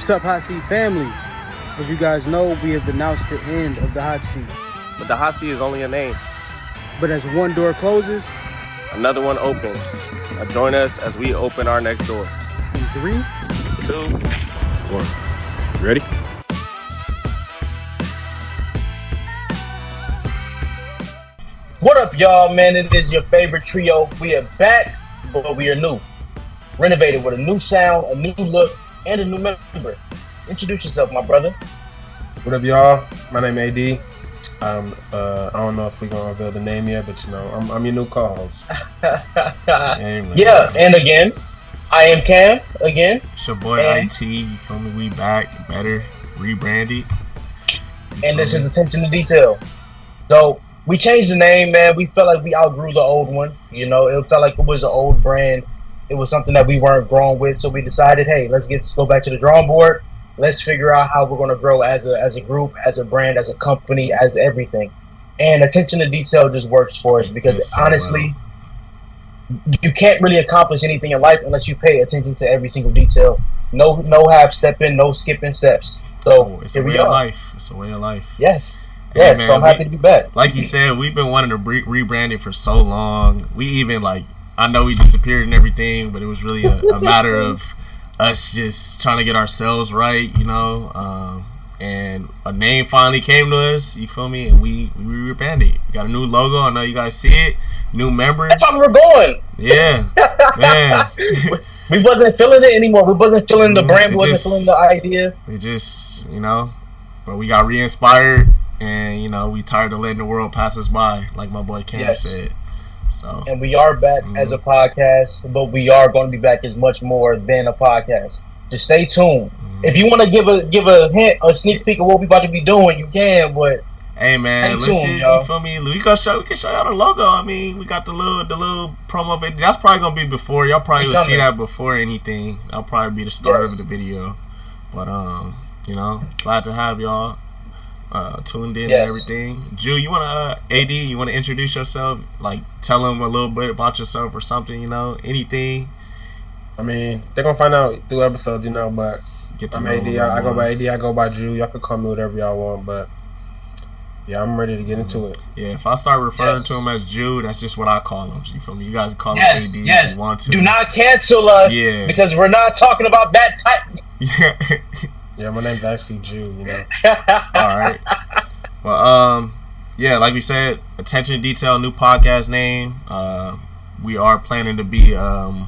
What's up, Hot Seat family? As you guys know, we have announced the end of the Hot Seat. But the hot seat is only a name. But as one door closes, another one opens. Now join us as we open our next door. In 3, 2, 1. Ready? What up, y'all, man? It is your favorite trio. We are back, but we are new. Renovated with a new sound, a new look, and a new member. Introduce yourself, my brother. What up, y'all? My name is AD. I don't know if we're going to reveal the name yet, but, you know, I'm your new co-host. Yeah, and again, I am Cam, again. It's your boy IT, you feel me? We back, better, rebranded. And this is Attention to Detail. So, we changed the name, man. We felt like we outgrew the old one. You know, it felt like it was an old brand. It was something that we weren't grown with, so we decided, hey, let's go back to the drawing board. Let's figure out how we're going to grow as a group, as a brand, as a company, as everything. And Attention to Detail just works for us because honestly, you can't really accomplish anything in life unless you pay attention to every single detail. No half stepping, no skipping steps. So it's a way of life. It's a way of life. Yes. Hey, yeah, man, so I'm happy to be back. Like you said, we've been wanting to rebrand it for so long. We even I know we disappeared and everything, but it was really a matter of us just trying to get ourselves right, you know. And a name finally came to us, you feel me? And we rebranded. We got a new logo. I know you guys see it. New members. That's how we're going. Yeah, man. We wasn't feeling it anymore. We wasn't feeling the brand. We wasn't feeling the idea. It just, you know, but we got re-inspired. And, you know, we tired of letting the world pass us by, like my boy Cam said. So. And we are back as a podcast, but we are going to be back as much more than a podcast. Just stay tuned. If you want to give a hint, a sneak peek of what we about to be doing, you can. But hey, man, stay tuned, y'all. You feel me? We can show y'all the logo. I mean, we got the little promo video. That's probably gonna be before. Y'all probably will see that before anything. That'll probably be the start of the video. But you know, glad to have y'all. Tuned in and everything. Jew, you wanna AD? You wanna introduce yourself? Like, tell them a little bit about yourself or something. You know, anything. I mean, they're gonna find out through episodes, you know. But I'm AD. I go by AD. I go by Jew. Y'all can call me whatever y'all want. But yeah, I'm ready to get into it. Yeah, if I start referring to him as Jew, that's just what I call him. You feel me? You guys call him AD if you want to. Do not cancel us. Because we're not talking about that type. Yeah. Yeah, my name's actually Jew, you know. All right. Well, yeah, like we said, Attention to Detail, new podcast name. We are planning to be an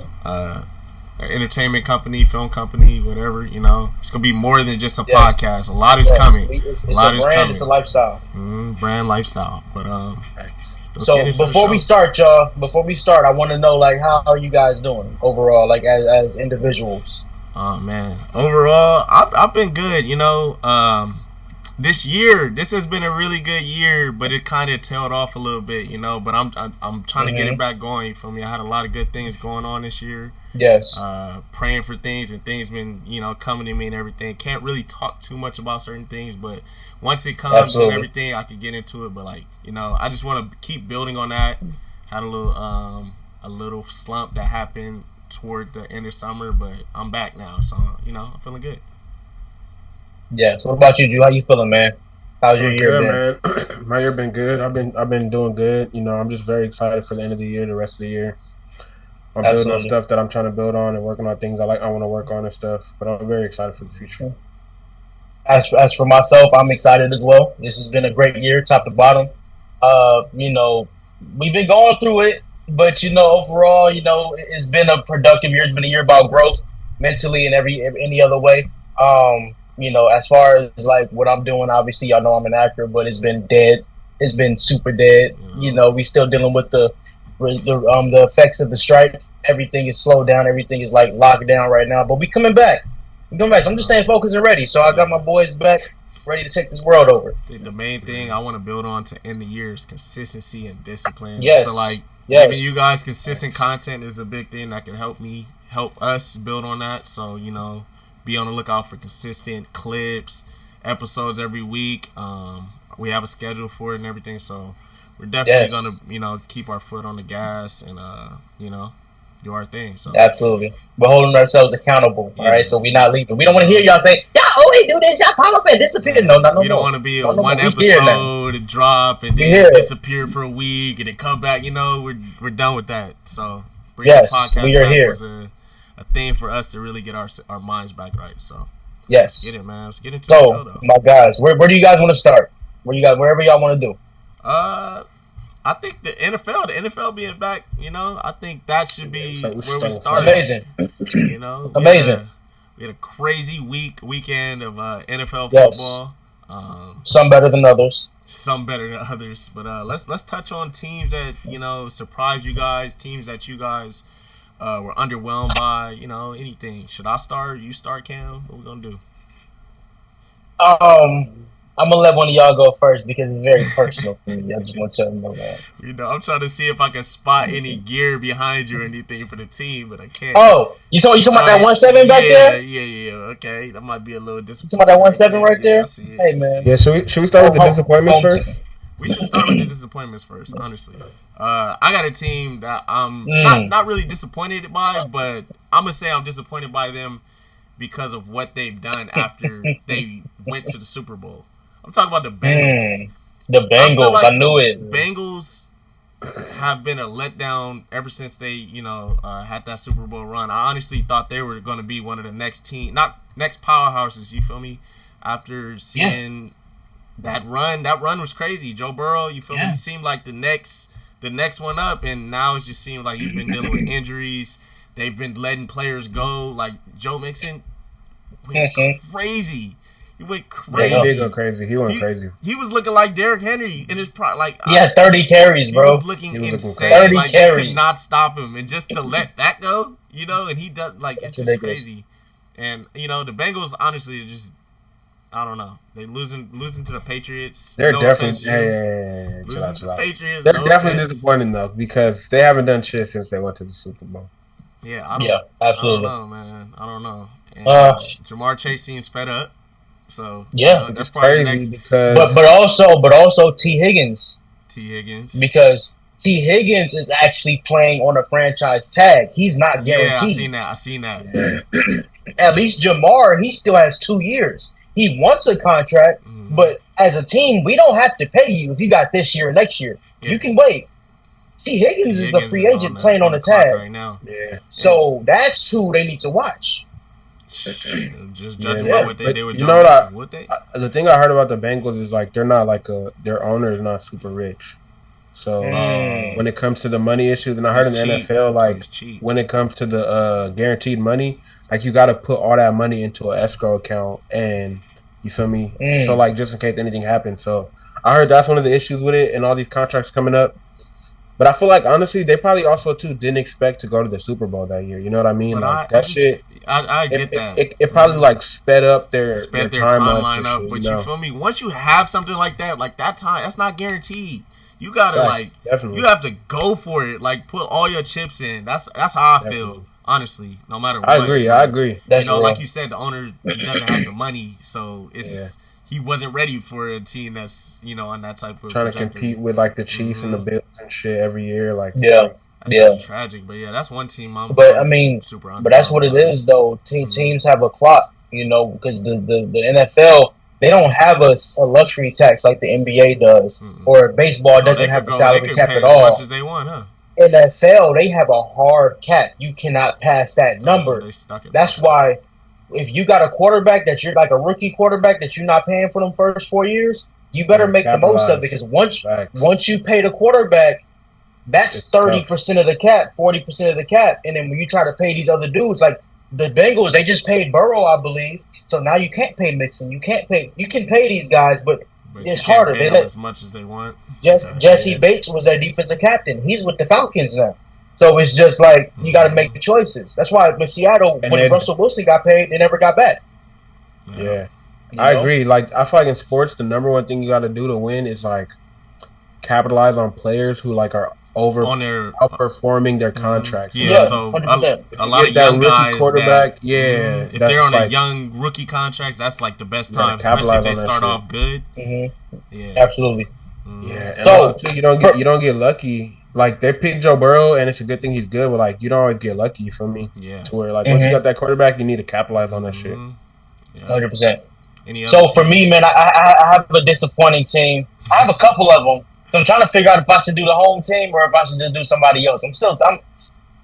entertainment company, film company, whatever, you know. It's going to be more than just a podcast. A lot is coming. It's a brand, coming. It's a lifestyle. Brand lifestyle. But so before we start, y'all, I want to know, like, how are you guys doing overall, like, as individuals? Oh man, overall, I've been good. You know, this has been a really good year, but it kind of tailed off a little bit. You know, but I'm trying to get it back going. You feel me? I had a lot of good things going on this year. Yes. Praying for things and things been coming to me and everything. Can't really talk too much about certain things, but once it comes and everything, I can get into it. But like I just want to keep building on that. Had a little slump that happened toward the end of summer, but I'm back now, so I'm feeling good. Yeah. So what about you, Drew? How you feeling, man? How's your year been? Man. My year been good. I've been doing good. You know, I'm just very excited for the end of the year, the rest of the year. I'm building on stuff that I'm trying to build on and working on things I want to work on and stuff. But I'm very excited for the future. As for myself, I'm excited as well. This has been a great year, top to bottom. We've been going through it. But overall, it's been a productive year. It's been a year about growth, mentally and any other way. As far as like what I'm doing, obviously y'all know I'm an actor, but it's been dead. It's been super dead. We still dealing with the effects of the strike. Everything is slowed down. Everything is like locked down right now. But we coming back. So I'm just staying focused and ready. So I got my boys back, ready to take this world over. The main thing I want to build on to end the year is consistency and discipline. Yes. I feel like giving you guys consistent content is a big thing that can help us build on that. So, be on the lookout for consistent clips, episodes every week. We have a schedule for it and everything. So we're definitely going to, keep our foot on the gas and, do our thing. So absolutely, we're holding ourselves accountable. Yeah. All right, so we're not leaving. We don't want to hear y'all say, "Y'all always do this. Y'all pop up and disappear." No, no, no. We don't want to be a no, one we here now. episode and drop and then disappear for a week and then come back. You know, we're done with that. So bringing the podcast we are back here. was a thing for us to really get our minds back right. So yes, get it, man. Let's get into the show, though. My guys, where do you guys want to start? Wherever y'all want to do. I think the NFL being back, you know, I think that should be where we start. Amazing. You know, amazing. We had a crazy weekend of NFL football. Some better than others. Some better than others. But let's touch on teams that, you know, surprised you guys, teams that you guys were underwhelmed by, you know, anything. Should I start? You start, Cam? What we gonna do? I'm gonna let one of y'all go first because it's very personal for me. I just want y'all to know that. You know, I'm trying to see if I can spot any gear behind you or anything for the team, but I can't. Oh, you talking about that 1-7 back there? Yeah. Okay, that might be a little disappointing. You talking about that 1-7 right there? I see it. Hey, man. Yeah, should we start with the disappointments first? We should start with the disappointments first, honestly. I got a team that I'm not really disappointed by, but I'm gonna say I'm disappointed by them because of what they've done after they went to the Super Bowl. I'm talking about the Bengals. The Bengals, I knew it. Bengals have been a letdown ever since they, you know, had that Super Bowl run. I honestly thought they were going to be one of the next powerhouses. You feel me? After seeing that run was crazy. Joe Burrow, you feel me? He seemed like the next one up, and now it just seems like he's been dealing with injuries. They've been letting players go. Like Joe Mixon went crazy. He went crazy. Yeah, he did go crazy. He went crazy. He was looking like Derrick Henry in his prime. Like he had 30 carries, bro. He was looking insane. 30 like carries. They could not stop him, and just to let that go, you know. And he does it's just crazy. And you know, the Bengals honestly are just, I don't know. They losing to the Patriots. They're definitely losing to the Patriots. They're definitely disappointing though because they haven't done shit since they went to the Super Bowl. Yeah, absolutely. I don't know, man. I don't know. And Jamar Chase seems fed up. So yeah, you know, that's crazy because but also T. Higgins. Because T. Higgins is actually playing on a franchise tag. He's not guaranteed. Yeah, I seen that. At least Jamar, he still has 2 years. He wants a contract, but as a team, we don't have to pay you if you got this year or next year. Yeah. You can wait. T. Higgins is a free agent playing on the tag right now. Yeah. So that's who they need to watch. Just judging by what they did with you know what the thing I heard about the Bengals is like they're not like their owner is not super rich. So when it comes to the money issues, and I heard in the NFL like when it comes to the guaranteed money, like you got to put all that money into an escrow account, and you feel me. So like just in case anything happens. So I heard that's one of the issues with it, and all these contracts coming up. But I feel like honestly, they probably also too didn't expect to go to the Super Bowl that year. You know what I mean? Like I get that. It probably like sped up their timeline up. But you feel me? Once you have something like that time, that's not guaranteed. You gotta you have to go for it. Like put all your chips in. That's how I feel. Honestly, no matter what. I agree. You know, like you said, the owner doesn't have the money, so it's. He wasn't ready for a team that's, you know, on that type of trying to compete with like the Chiefs and the Bills and shit every year. Like that's tragic. But yeah, that's one team. Super. But that's what it is, though. Teams have a clock, you know, because the NFL, they don't have a luxury tax like the NBA does, or baseball doesn't have the salary cap at all. As much as they want, huh? NFL, they have a hard cap. You cannot pass that number. That's why. If you got a quarterback that you're like a rookie quarterback that you're not paying for them first 4 years, you better make the most of it because once you pay the quarterback, that's 30% of the cap, 40% of the cap, and then when you try to pay these other dudes, like the Bengals, they just paid Burrow, I believe. So now you can't pay Mixon. You can pay these guys, but it's harder. They let as much as they want. Jesse Bates was their defensive captain. He's with the Falcons now. So it's just like you got to make the choices. That's why in Seattle, when Russell Wilson got paid, they never got back. Yeah, I agree. Like I feel like in sports, the number one thing you got to do to win is like capitalize on players who like are outperforming their contracts. Yeah, so a lot of young guys quarterback. If they're on a young rookie contracts, that's like the best time, especially if they start off good. Yeah, absolutely. Yeah, and so you don't get lucky. like they picked Joe Burrow, and it's a good thing he's good, but like you don't always get lucky. You feel me? Yeah. To where like once you got that quarterback, you need to capitalize on that shit. 100%. So for me, man, I have a disappointing team. I have a couple of them. So I'm trying to figure out if I should do the home team or if I should just do somebody else.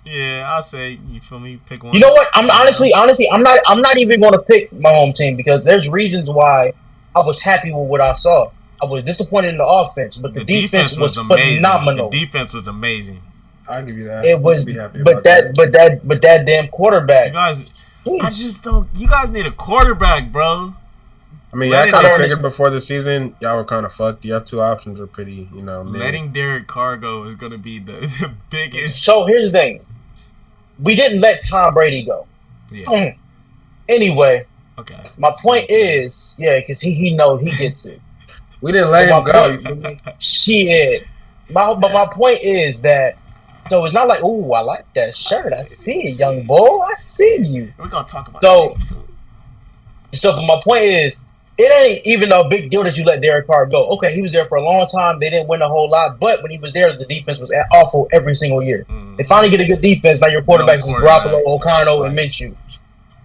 Yeah, I'll say, you feel me? Pick one. You know what? I'm honestly, I'm not even going to pick my home team because there's reasons why I was happy with what I saw. I was disappointed in the offense, but the defense was phenomenal. The defense was amazing. I'll give you that. It was, but that damn quarterback. You guys, I just don't. You guys need a quarterback, bro. I mean, I kind of figured before the season, y'all were kind of fucked. Your two options are pretty, letting Derek Carr go is going to be the biggest. So here's the thing: we didn't let Tom Brady go. Yeah. Anyway, okay. My point is, because he knows he gets it. We didn't let him go. Shit. But my point is that, so it's not like, ooh, I like that shirt. I see it, young boy. I see you. We're going to talk about So my point is, it ain't even a big deal that you let Derek Carr go. Okay, he was there for a long time. They didn't win a whole lot. But when he was there, the defense was awful every single year. They finally get a good defense. Now your quarterbacks is Garoppolo, O'Connell, and Minshew.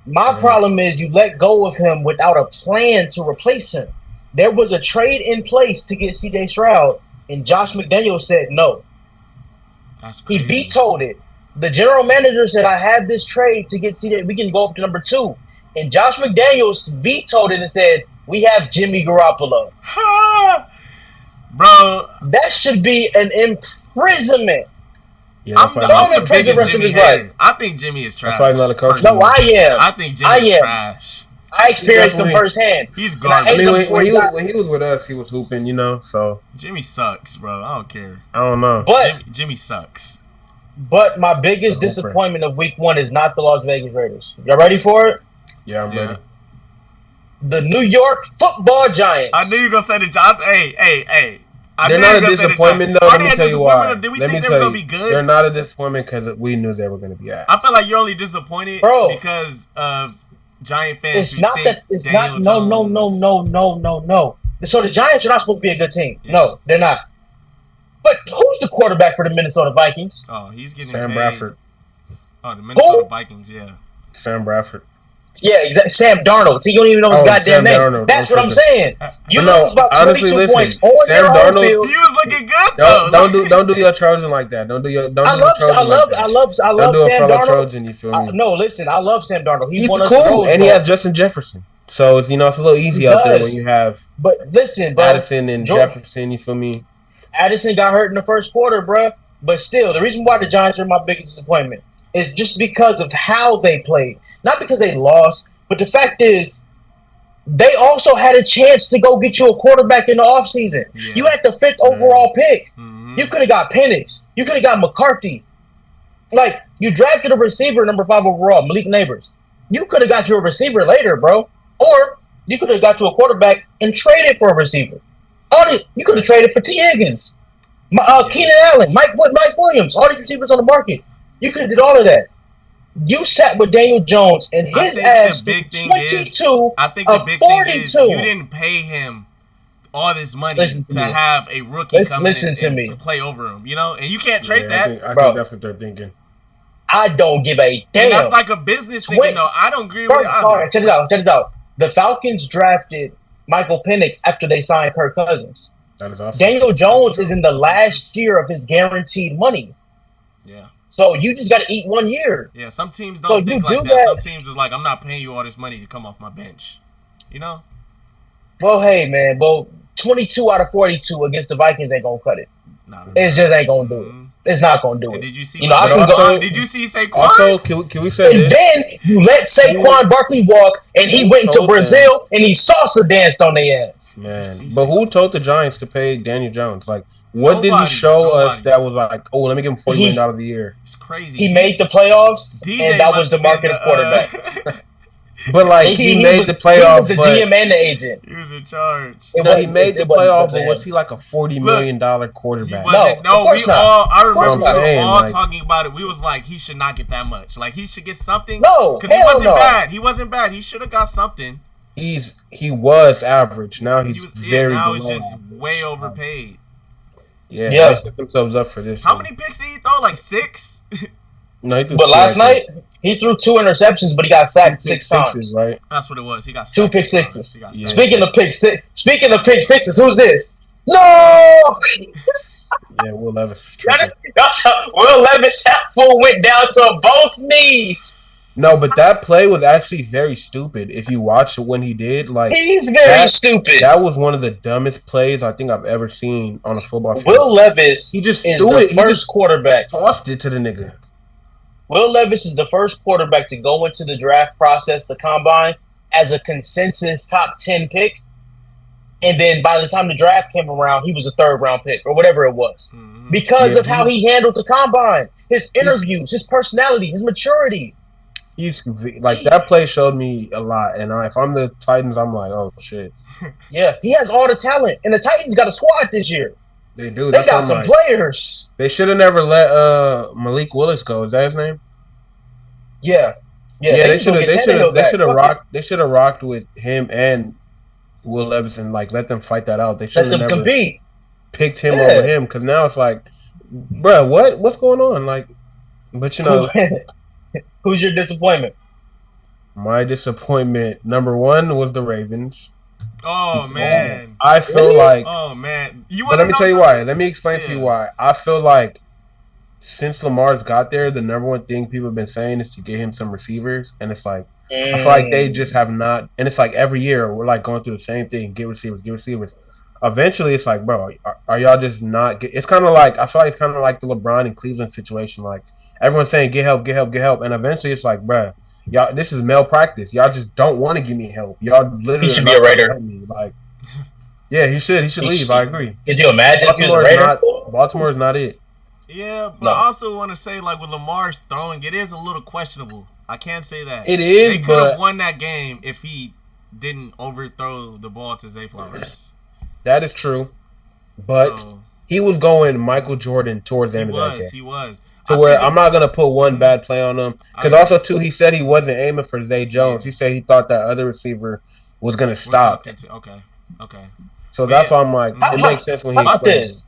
My problem is you let go of him without a plan to replace him. There was a trade in place to get C.J. Stroud, and Josh McDaniels said no. He vetoed it. The general manager said, I have this trade to get C.J. We can go up to number 2. And Josh McDaniels vetoed it and said, we have Jimmy Garoppolo. Bro. That should be an imprisonment. Yeah, I'm the biggest Jimmy hater. I think Jimmy is trash. That's why he's not a coach. No, I am. I think Jimmy is trash. I experienced him firsthand. He's garbage. I mean, when he was with us, he was hooping, so. Jimmy sucks, bro. I don't care. I don't know. But Jimmy sucks. But my biggest disappointment of week 1 is not the Las Vegas Raiders. Y'all ready for it? Yeah, I'm ready. The New York Football Giants. I knew you were going to say the Giants. Hey. They're not a disappointment, though. Let me tell you why. Did we think they were going to be good? They're not a disappointment because we knew they were going to be ass. I feel like you're only disappointed because of Giant fans. It's not that. It's not. No. So the Giants are not supposed to be a good team. Yeah. No, they're not. But who's the quarterback for the Minnesota Vikings? Oh, he's getting Sam paid. Bradford. Oh, the Minnesota Vikings, yeah. Sam Bradford. Yeah, exactly. Sam Darnold. See, you don't even know his goddamn name. Darnold. That's what I'm saying. You lose about 22 points on Sam Darnold. He was looking good though. Don't do your Trojan like that. Don't do your Trojan. I love Sam Darnold. Trojan, you feel me? No, listen, I love Sam Darnold. He's cool, and he has Justin Jefferson. So it's a little easy out there when you have. But listen, bro, Addison and Jefferson. You feel me? Addison got hurt in the first quarter, bro. But still, the reason why the Giants are my biggest disappointment is just because of how they played, not because they lost. But the fact is, they also had a chance to go get you a quarterback in the offseason. Yeah. You had the 5th overall pick. Mm-hmm. You could have got Penix. You could have got McCarthy. Like, you drafted a receiver, number 5 overall, Malik Neighbors. You could have got you a receiver later, bro. Or you could have got you a quarterback and traded for a receiver. You could have traded for T. Higgins, Keenan Allen, Mike Williams, all these receivers on the market. You could have did all of that. You sat with Daniel Jones and his ass 22 I think the big thing is you didn't pay him all this money to have a rookie come in and play over him, and you can't trade that. I think that's what they're thinking. I don't give a damn. And that's like a business thinking, though. I don't agree with it either. Check this out. The Falcons drafted Michael Penix after they signed Kirk Cousins. That is awesome. Daniel Jones is in the last year of his guaranteed money. Yeah. So you just got to eat 1 year. Yeah, some teams don't think like that. Some teams are like, I'm not paying you all this money to come off my bench. Well, hey, man. Well, 22 out of 42 against the Vikings ain't going to cut it. It just ain't going to do it. It's not going to do it. Did you see did you see Saquon? Also, can we say this? Then you let Saquon Barkley walk, and he went to Brazil, and he salsa danced on their ass. Man, but who told the Giants to pay Daniel Jones? Like, what did he show us that was like, oh, let me give him $40 million a year? It's crazy. He made the playoffs, and that was the market of quarterbacks. But like he made the playoffs. He was the GM and the agent. He was in charge. He made the playoffs, but was he like a $40 million quarterback? No, I remember we were all talking about it. We was like, he should not get that much. Like he should get something. No, because he wasn't bad. He wasn't bad. He should have got something. He was average. Now he's very. Now he's just way overpaid. Yeah, Yeah. they set themselves up for this. How many picks did he throw? Like 6? No, he threw But two, last I think. night he threw 2 interceptions, but he got sacked Two pick 6 sixes, times. right? That's what it was. He got 2 sacked pick 6 times. sixes. He got Yeah. sacked. Speaking of pick sixes, who's this? No. Yeah, Will Levis. tripping. Will Levis went down to both knees. No, but that play was actually very stupid. If you watch when he did, like He's very stupid. that was one of the dumbest plays I think I've ever seen on a football field. Will Levis He just is threw the it. He first just quarterback. tossed it to the nigga. Will Levis is the first quarterback to go into the draft process, the combine, as a consensus top 10 pick. And then by the time the draft came around, he was a 3rd round pick or whatever it was. Mhm. Because Yeah, of how he handled the combine, his interviews, his personality, his maturity. He's like that play showed me a lot, and if I'm the Titans, I'm like, oh shit, Yeah, he has all the talent. And the Titans got a squad this year. they do. They That's got what some I'm like. players. They should have never let Malik Willis go. Is that his name? Yeah. Yeah, they should have. They should have. They should have Fuck rocked. They should have rocked with him and Will Levis and like let them fight that out. They it. should Let have them never compete. picked him Yeah. over him because now it's like, bruh, what's going on? Like, but you know, Who's your disappointment? my disappointment number 1 was the Ravens. Oh, man. I feel Really? like, Oh, man. You but wanna let me know tell you something? why. Let me explain to you Yeah. why. I feel like since Lamar's got there, the number 1 thing people have been saying is to get him some receivers, and it's like I feel like they just have not. And it's like every year we're like going through the same thing: get receivers, get receivers. Eventually, it's like, bro, are y'all just not? It's kind of like I feel like it's kind of like the LeBron and Cleveland situation. Like everyone's saying, get help, get help, get help, and eventually it's like, bro, y'all, this is malpractice. Y'all just don't want to give me help. Y'all literally He should are be not a Raider. trying to help me. Like, yeah, he should. He should He leave. should. I agree. Could you imagine if he was a Baltimore is Raider? not. Baltimore is not it. Yeah, but No. I also want to say, like, with Lamar's throwing, it is a little questionable. I can't say that. It is, They could but have won that game if he didn't overthrow the ball to Zay Flowers. that is true. But So, he was going Michael Jordan towards the he end of that game. was. He was. To I where think I'm not gonna put one bad play on him because I- also too he said he wasn't aiming for Zay Jones. He said he thought that other receiver was gonna stop. Okay. Okay. So But that's yeah. why I'm like, How it makes sense when he How about explained this?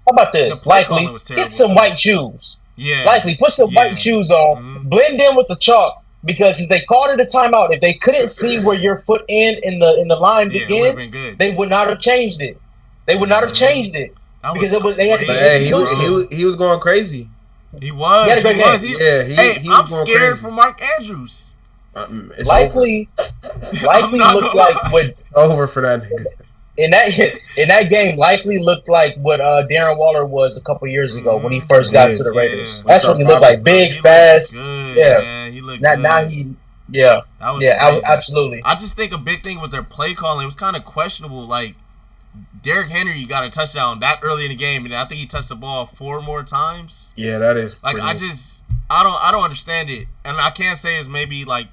How about this? The play Likely, calling was terrible, get some too. white shoes. Yeah. Likely, put some Yeah. white shoes on. Mhm. Blend in with the chalk because if they called it a timeout, if they couldn't see where your foot end in the line Yeah, it would've begins, been good. they would not have changed it. They would not have changed it. That because it was- they had to But be- crazy, hey, bro. he was going crazy. He was. He had a great game. Hey, He I'm was going scared crazy. for Mark Andrews. It's Likely I'm not looked gonna like lie. what over for that nigga. in that game. Likely looked like what Darren Waller was a couple years ago when he Mhm. first got Yeah, to the Raiders. yeah. That's what he looked like, big, He fast. looked good, Yeah. man. He looked Now, good. now he, yeah, That was yeah, crazy. absolutely. I just think a big thing was their play calling. It was kind of questionable. Like, Derrick Henry got a touchdown that early in the game, and I think he touched the ball 4 more times. Yeah, that is Like, pretty- I don't understand it, and I can't say it's maybe like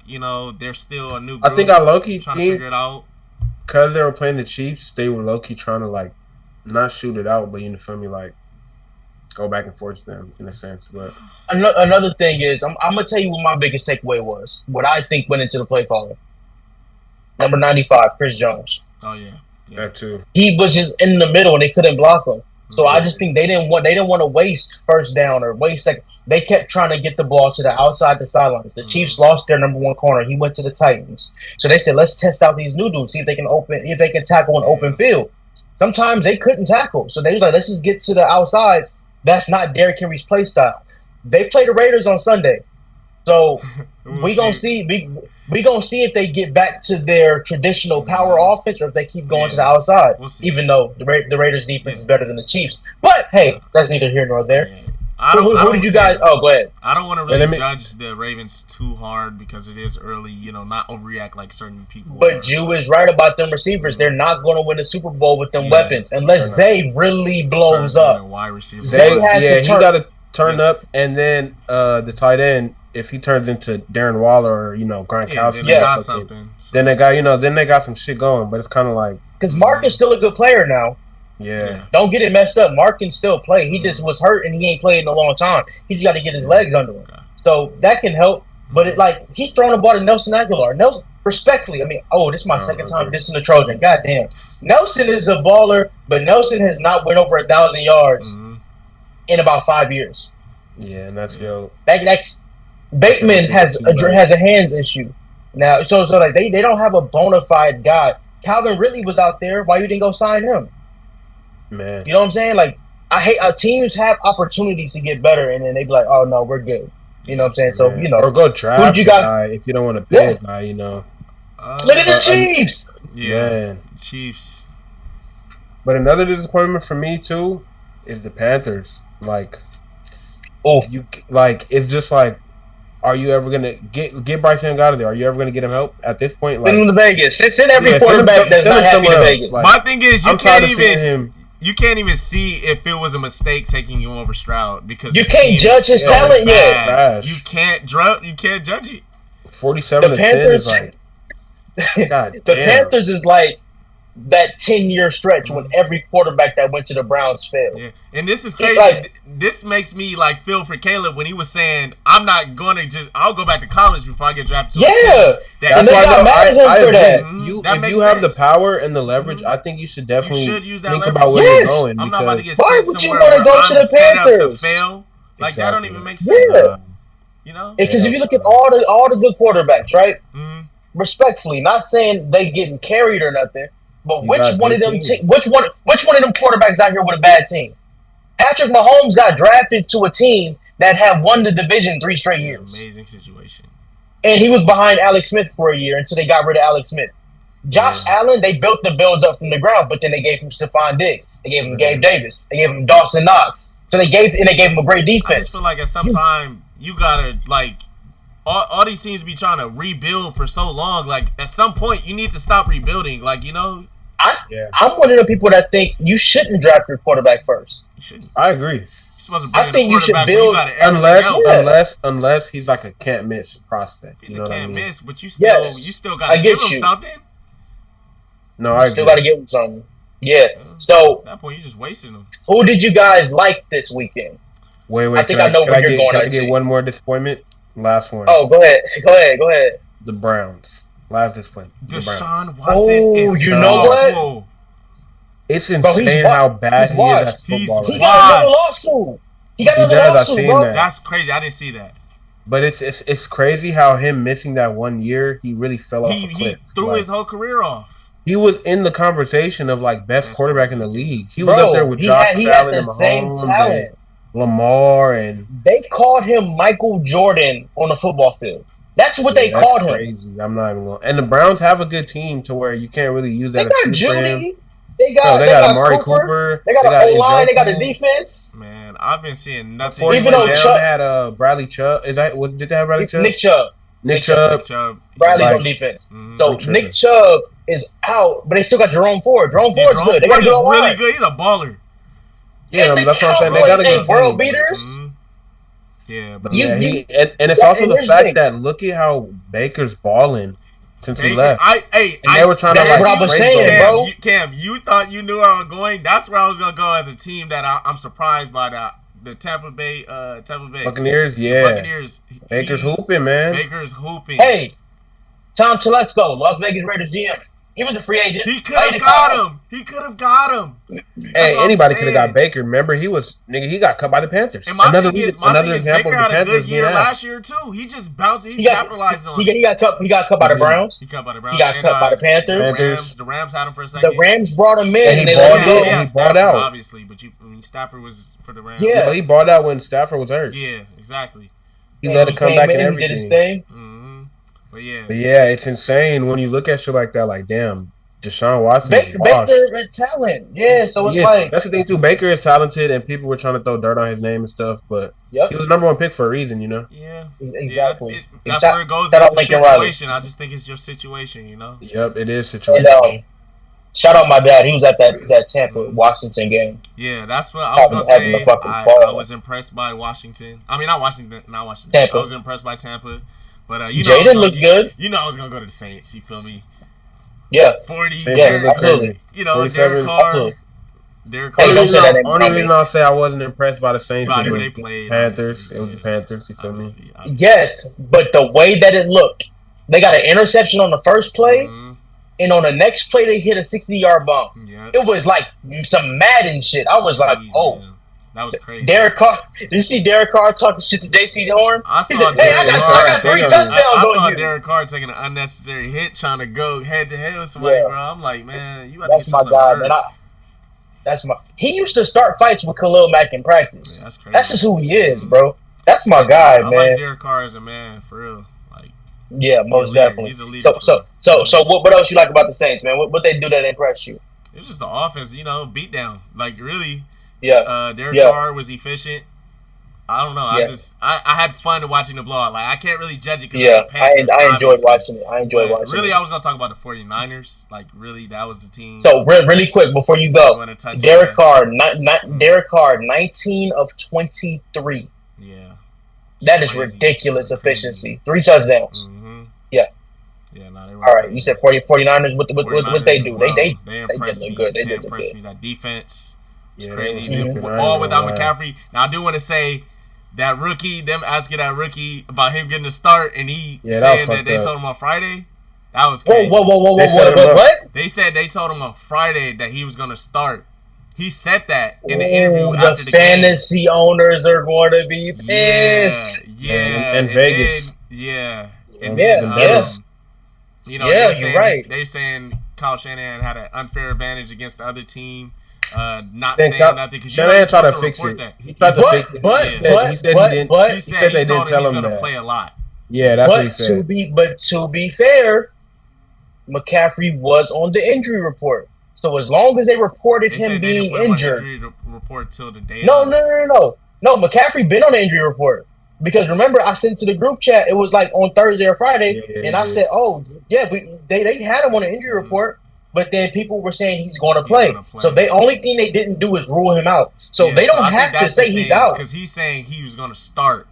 they're still a new I group think I low-key trying to think figure it out. because they were playing the Chiefs, they were low-key trying to like not shoot it out, but you feel me, like go back and forth to them in a sense. But Another thing is, I'm gonna tell you what my biggest takeaway was. What I think went into the play calling. Number 95, Chris Jones. Oh yeah. that too. He was just in the middle and they couldn't block him. So I just think they didn't want to waste first down or waste second. They kept trying to get the ball to the outside the sidelines. The Chiefs lost their number 1 corner. He went to the Titans. So they said, let's test out these new dudes, see if they can tackle an open field. Sometimes they couldn't tackle. So they was like, let's just get to the outsides. That's not Derrick Henry's play style. They play the Raiders on Sunday. So we gonna see if they get back to their traditional power offense or if they keep going to the outside. We'll see. Even though the Raiders defense is better than the Chiefs. But hey, that's neither here nor there. Yeah. Who did you guys? Oh, go ahead. I don't want to let really me- judge the Ravens too hard because it is early. Not overreact like certain people. But Jew is right about them receivers. They're not going to win the Super Bowl with them Yeah. weapons unless Zay really blows Turns into up. wide receiver. Zay has to he turn- got to turn up, and then the tight end, if he turns into Darren Waller or Gronkowski, then they Yeah. got something. So, then they got some shit going. But it's kind of like, Because Mark is still a good player now. yeah. Don't get it messed up. Mark can still play. He just was hurt and he ain't played in a long time. He just got to get his legs under him. Okay. So that can help. But he's throwing the ball to Nelson Aguilar. Nelson, respectfully, this is my second time dissing the Trojan. God damn. Nelson is a baller, but Nelson has not went over 1,000 yards in about 5 years. Yeah, and that's yo. Bateman has a hands issue now, so like they don't have a bona fide guy. Calvin Ridley was out there. Why you didn't go sign him? Man, you know what I'm saying? Like I hate teams have opportunities to get better, and then they be like, "Oh no, we're good." You know what I'm saying? So man. Or go draft a guy if you don't want to pay a guy. You know, look at the Chiefs. Man. Chiefs. But another disappointment for me too is the Panthers. Like, it's just like, are you ever gonna get Bryce Young out of there? Are you ever gonna get him help at this point? Like, send him to Vegas. Send every quarterback that's not happy to Vegas. Like, my thing is, you can't even see if it was a mistake taking you over Stroud because you can't judge his talent yet. You can't judge it. 47 to 10 is like, God the Panthers is like that 10-year stretch when every quarterback that went to the Browns failed. Yeah. And this is crazy. This makes me like feel for Caleb when he was saying, "I'm not going to I'll go back to college before I get drafted." That's why I agree. If you have the power and the leverage, I think you should definitely think about where you're going. I'm not about to get why sent would you somewhere want to go where to the I'm set up Panthers? to fail. Like that don't even make sense. Yeah. You know? Because if you look at all the good quarterbacks, right? Respectfully, not saying they getting carried or nothing, but which one of them quarterbacks out here with a bad team? Patrick Mahomes got drafted to a team that had won the division 3 straight years. Amazing situation. And he was behind Alex Smith for a year until they got rid of Alex Smith. Josh Allen, they built the Bills up from the ground, but then they gave him Stephon Diggs. They gave him Gabe Davis. They gave him Dawson Knox. So they gave him a great defense. I just feel like at some time you gotta like all these teams be trying to rebuild for so long. Like at some point you need to stop rebuilding. Like, you know. I'm one of the people that think you shouldn't draft your quarterback first. You shouldn't. I agree. You're supposed to bring I think you should build unless he's like a can't miss prospect. He's a can't miss, but you still gotta give him something. No, I still gotta give him something. Yeah. So at that point, you're just wasting them. Who did you guys like this weekend? Wait. I think I know where you're going. Can I get one more disappointment? Last one. Oh, go ahead. The Browns. Last disappointment. Deshaun Watson is you know what? It's insane how bad he is at football. He got another lawsuit. Bro. That's crazy. I didn't see that. But it's crazy how him missing that 1 year, he really fell off a cliff. He threw his whole career off. He was in the conversation of like best quarterback in the league. He was up there with Josh Allen and Mahomes and Lamar, and they called him Michael Jordan on the football field. That's what they called him. Crazy. I'm not even going. And the Browns have a good team to where you can't really use that. They got Judy. They got Amari Cooper. They got an O-line. They got a defense. Man, I've been seeing nothing. Even though Chubb had Bradley Chubb. Did they have Bradley Chubb? Nick Chubb. Bradley on defense. So Nick Chubb is out, but they still got Jerome Ford. Jerome Ford's good. They got Ford is really good. He's a baller. Yeah, that's what I'm saying. They got to get world beaters. Yeah, but and it's also the fact that look at how Baker's balling since he left. They were trying to. That's what I was saying, bro. Cam, you thought you knew where I was going. That's where I was gonna go as a team that I'm surprised by the Tampa Bay Buccaneers. Yeah, Buccaneers. Baker's hooping, man. Baker's hooping. Hey, Tom Telesco, Las Vegas Raiders GM. He was a free agent. He could have got him. Hey, anybody could have got Baker. Remember, he got cut by the Panthers. Another example Baker of the Panthers had a good year last year too. He just bounced. He capitalized on. He got cut by the Browns. He got cut by the Panthers. The Rams had him for a second. The Rams brought him in. And he bought out. Obviously, but Stafford was for the Rams. Yeah, he bought out when Stafford was hurt. Yeah, exactly. He let it come back and everything. He did his thing. But yeah, it's insane when you look at shit like that. Like, damn, Deshaun Watson is Baker had talent. Yeah, so it's like that's the thing too. Baker is talented, and people were trying to throw dirt on his name and stuff. But he was the #1 pick for a reason, you know. Yeah, exactly. That's where it goes. It's a situation. I just think it's your situation, you know. Yep, it is situation. And, shout out my dad. He was at that Tampa Washington game. Yeah, that's what I was gonna say. I was impressed by Washington. I mean, not Washington. Tampa. I was impressed by Tampa. But Jaden looked good. You know I was gonna go to the Saints. You feel me? Yeah. 40. Yeah, absolutely. You know, Derek Carr. Only reason I'll say I wasn't impressed by the Saints was they played, Panthers. It was the Panthers. You feel me? Yes, but the way that it looked, they got an interception on the first play, and on the next play they hit a 60-yard bomb. Yeah. It was like some Madden shit. I was like, oh. That was crazy. Derek Carr. Did you see Derek Carr talking shit to JC Horn? I He saw said, "Hey, I got 3 touchdowns I saw on you." Derek Carr taking an unnecessary hit, trying to go head to head with somebody, bro. I'm like, man, you about to get my guy, man. He used to start fights with Khalil Mack in practice. Yeah, that's crazy. That's just who he is, bro. That's my guy, man. I like Derek Carr as a man, for real. Like, yeah, most definitely. He's a leader. So what else you like about the Saints, man? What they do that impressed you? It was just the offense, beat down. Like, really. Yeah. Derek Carr was efficient. I don't know. Yeah. I had fun watching the blowout. Like, I can't really judge it because I enjoyed watching it. Really, I was going to talk about the 49ers. Like, really, that was the team. So, really quick, before you go, Derek Carr, 19 of 23. Yeah. That is ridiculous efficiency. 3 touchdowns. Mm-hmm. Yeah. Yeah, no, they were all right, you said 49ers. What they do? Wow. They impressed me. Good. They impressed me. That defense was crazy. Mm-hmm. All without McCaffrey. Now, I do want to say that rookie, them asking that rookie about him getting a start, and he saying that they told him on Friday. That was crazy. Whoa. What? They said they told him on Friday that he was going to start. He said that in the interview after the game. The fantasy owners are going to be pissed. Yeah. And Vegas. And then, you're right. They're saying Kyle Shanahan had an unfair advantage against the other team. Not saying nothing because Shanahan tried to fix it. He tried to fix it. He said they didn't tell him he's going to play a lot. Yeah, that's what he said. To be fair, McCaffrey was on the injury report. So as long as they reported him being injured, injury report till the day. No. McCaffrey been on the injury report because remember I sent to the group chat. It was like on Thursday or Friday, and I said, "Oh yeah, they had him on the injury report." But then people were saying he's going to play. So the only thing they didn't do is rule him out. So they don't have to say he's out because he's saying he was going to start.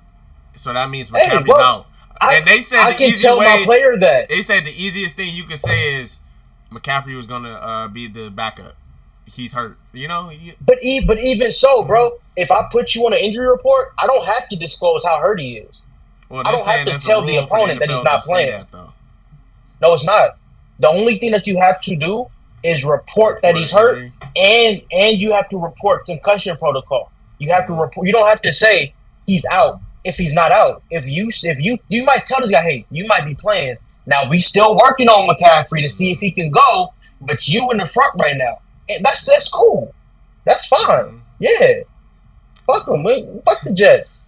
So that means McCaffrey's out. And they said I can tell my player that. They said the easiest thing you could say is McCaffrey was going to be the backup. He's hurt, But even so, bro, if I put you on an injury report, I don't have to disclose how hurt he is. Well, I don't have to tell the opponent that he's not playing. No, it's not. The only thing that you have to do is report that he's hurt, and you have to report concussion protocol. You have to report. You don't have to say he's out if he's not out. If you might tell this guy, hey, you might be playing. Now we still working on McCaffrey to see if he can go, but you in the front right now. And that's cool. That's fine. Yeah. Fuck them. Fuck the Jets.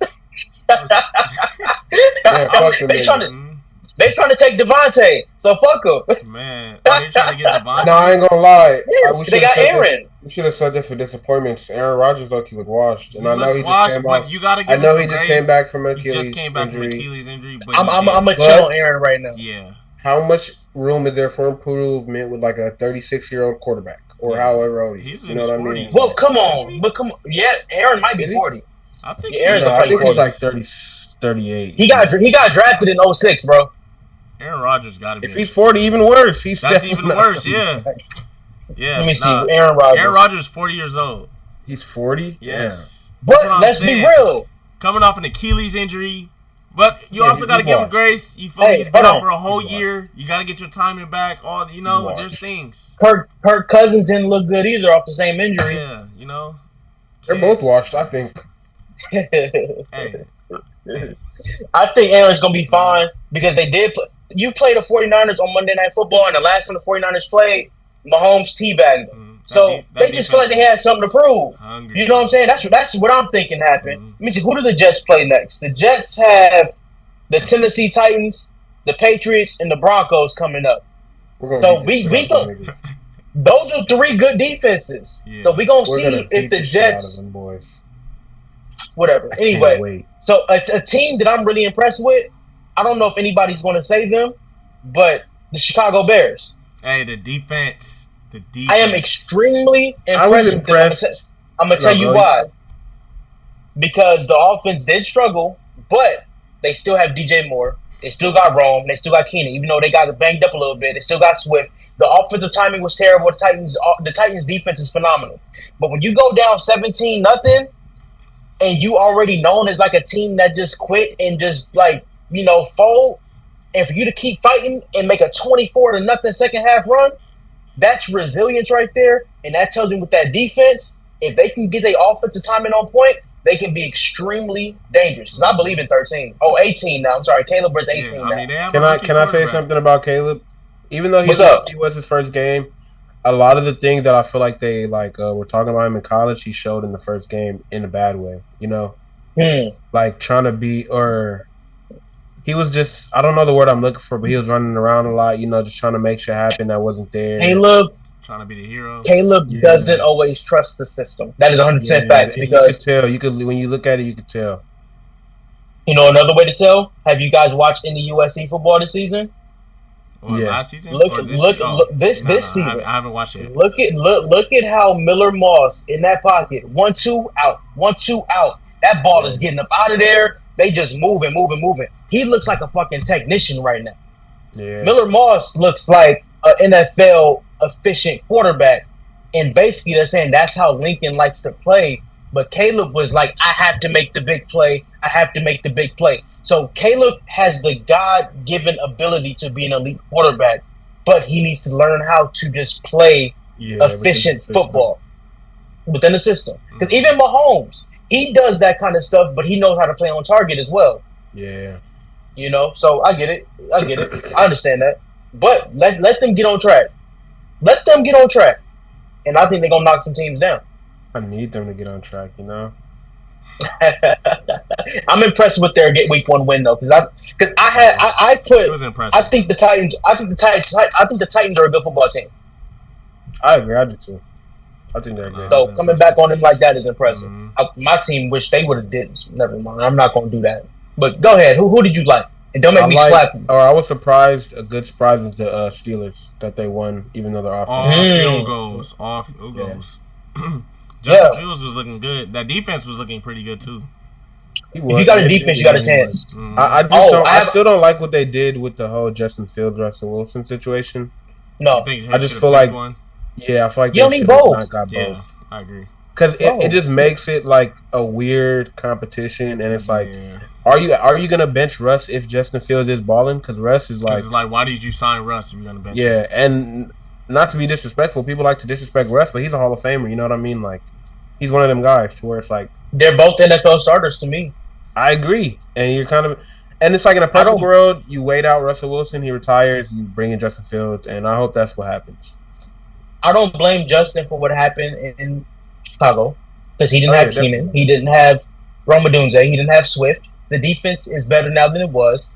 They trying to take Devontae, so fuck them. Man, they trying to get Devontae. No, I ain't gonna lie. Yes, they got Aaron. We should have said that for disappointments. Aaron Rodgers looked looked and I know he just came back. You gotta give he just came back from Achilles injury. But I'm a chill on Aaron right now. Yeah. How much room is there for improvement with like a 36-year-old quarterback or however old he is? He's in his 40s. Well, come on. Yeah, Aaron might be 40. I think he's like 30, 38. He got drafted in 06, bro. Aaron Rodgers got to be. If he's 40, even worse. That's even worse, yeah. Yeah. Let me see. Aaron Rodgers. Aaron Rodgers is 40 years old. He's 40? Yes. But let's be real. Coming off an Achilles injury. But you also got to give him grace. You feel he's been out for a whole year. You got to get your timing back. There's things. Kirk Cousins didn't look good either off the same injury. Yeah, They're both washed, I think. Hey. I think Aaron's going to be fine because they did you played the 49ers on Monday Night Football, and the last time the 49ers played, Mahomes teabagged them. So they just feel like they had something to prove. Hungry. You know what I'm saying? That's what I'm thinking happened. Let me see, who do the Jets play next? The Jets have the Tennessee Titans, the Patriots, and the Broncos coming up. So we go. Those are 3 good defenses. Yeah. So we're gonna see if the Jets. Whatever. Anyway, so a team that I'm really impressed with. I don't know if anybody's going to say them, but the Chicago Bears. Hey, the defense. I am extremely impressed with them. I'm going to tell you why. Because the offense did struggle, but they still have DJ Moore. They still got Rome. They still got Keenan. Even though they got banged up a little bit, they still got Swift. The offensive timing was terrible. The Titans defense is phenomenal. But when you go down 17-0, and you already known as like a team that just quit and just fold, and for you to keep fighting and make a 24-0 second half run, that's resilience right there. And that tells you with that defense, if they can get their offensive timing on point, they can be extremely dangerous. Because I believe in 13. Oh, 18 now. I'm sorry. Caleb is 18 now. I mean, can I say something about Caleb? Even though he was his first game, a lot of the things that I feel like they were talking about him in college, he showed in the first game in a bad way. You know, like trying to be, or he was just, I don't know the word I'm looking for, but he was running around a lot. You know, just trying to make shit happen that wasn't there. Caleb. Trying to be the hero. Caleb doesn't always trust the system. That is 100% facts. Because you could tell. When you look at it, you could tell. You know another way to tell? Have you guys watched any USC football this season? Last season? This season. I haven't watched it. Look at how Miller Moss in that pocket. 1-2 out. 1-2 out. That ball is getting up out of there. They just moving. He looks like a fucking technician right now. Yeah. Miller Moss looks like an NFL efficient quarterback, and basically they're saying that's how Lincoln likes to play. But Caleb was like, I have to make the big play. So Caleb has the God-given ability to be an elite quarterback, but he needs to learn how to just play efficient football within the system. Because even Mahomes, he does that kind of stuff, but he knows how to play on target as well. Yeah. You know, so I get it. I understand that. But let them get on track. And I think they're going to knock some teams down. I need them to get on track, you know? I'm impressed with their week 1 win though, because it was impressive. I think the Titans are a good football team. I agree. I do too. I think they're good. So coming back on them like that is impressive. My team wish they would have did. Never mind. I'm not going to do that. But go ahead. Who did you like? And don't make me slap you. I was surprised. A good surprise was the Steelers that they won, even though they're off. All field goals. Justin Fields was looking good. That defense was looking pretty good too. If you got a defense, you got a chance. I still don't like what they did with the whole Justin Fields, Russell Wilson situation. No, I just feel like I feel like you don't need both. Not got both. Yeah, I agree. Because it just makes it like a weird competition, and it's like, are you gonna bench Russ if Justin Fields is balling? Because Russ is like, it's like, why did you sign Russ if you're gonna bench him? Yeah, and not to be disrespectful, people like to disrespect Russ, but he's a Hall of Famer. You know what I mean? Like, he's one of them guys to where it's like they're both NFL starters to me. I agree, and you're kind of, and it's like in a perfect world, you wait out Russell Wilson, he retires, you bring in Justin Fields, and I hope that's what happens. I don't blame Justin for what happened in Chicago because he didn't have Keenan, he didn't have Romadunze, he didn't have Swift. The defense is better now than it was.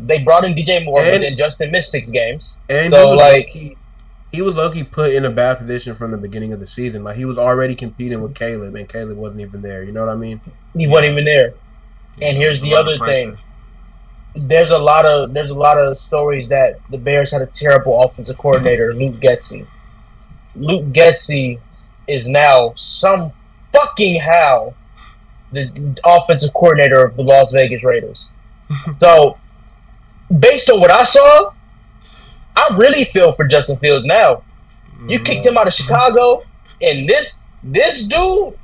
They brought in DJ Moore, but then Justin missed 6 games. And so he was low-key put in a bad position from the beginning of the season. Like, he was already competing with Caleb, and Caleb wasn't even there. You know what I mean? He wasn't even there. And here's the other thing: there's a lot of stories that the Bears had a terrible offensive coordinator, Luke Getsy. Luke Getsy is now some fucking how the offensive coordinator of the Las Vegas Raiders. So, based on what I saw, I really feel for Justin Fields now. You kicked him out of Chicago, and this dude. All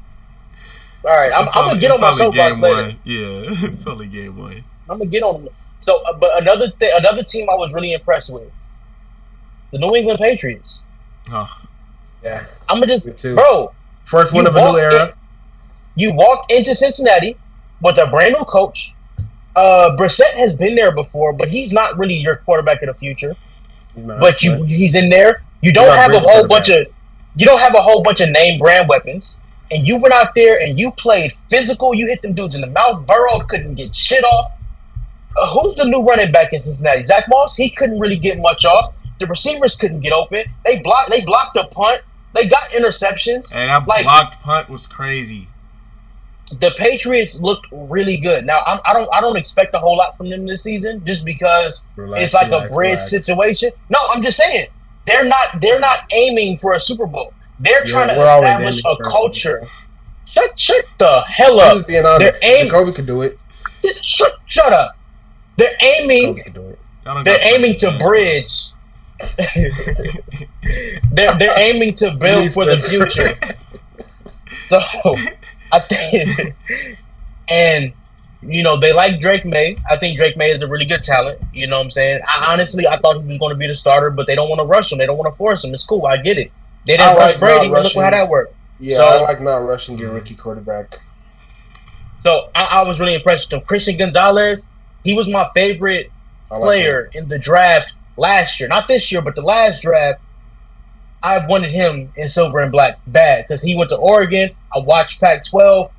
right, I'm gonna get on my soapbox later. Yeah, it's only game 1. I'm gonna get on. So, but another team I was really impressed with, the New England Patriots. Oh, yeah. I'm gonna just, bro. First one of a new era. You walked into Cincinnati with a brand new coach. Brissett has been there before, but he's not really your quarterback of the future. But he's in there. You don't have a whole bunch of name brand weapons. And you went out there and you played physical. You hit them dudes in the mouth. Burrow couldn't get shit off. Who's the new running back in Cincinnati? Zach Moss. He couldn't really get much off. The receivers couldn't get open. They blocked the punt. They got interceptions. And that blocked punt was crazy. The Patriots looked really good. Now I don't expect a whole lot from them this season, just because it's like a bridge situation. No, I'm just saying they're not aiming for a Super Bowl. They're trying to establish a culture. Shut the hell up. Being honest, Jacoby could do it. Shut up. They're aiming. They're aiming to bridge. they're aiming to build for the future. So I think, and they like Drake May. I think Drake May is a really good talent. You know what I'm saying? I thought he was going to be the starter, but they don't want to rush him. They don't want to force him. It's cool. I get it. They didn't rush Brady, and look how that worked. Yeah, So, I like not rushing your rookie quarterback. So I was really impressed with him. Christian Gonzalez, he was my favorite player in the draft last year. Not this year, but the last draft. I wanted him in silver and black bad because he went to Oregon. I watched Pac-12.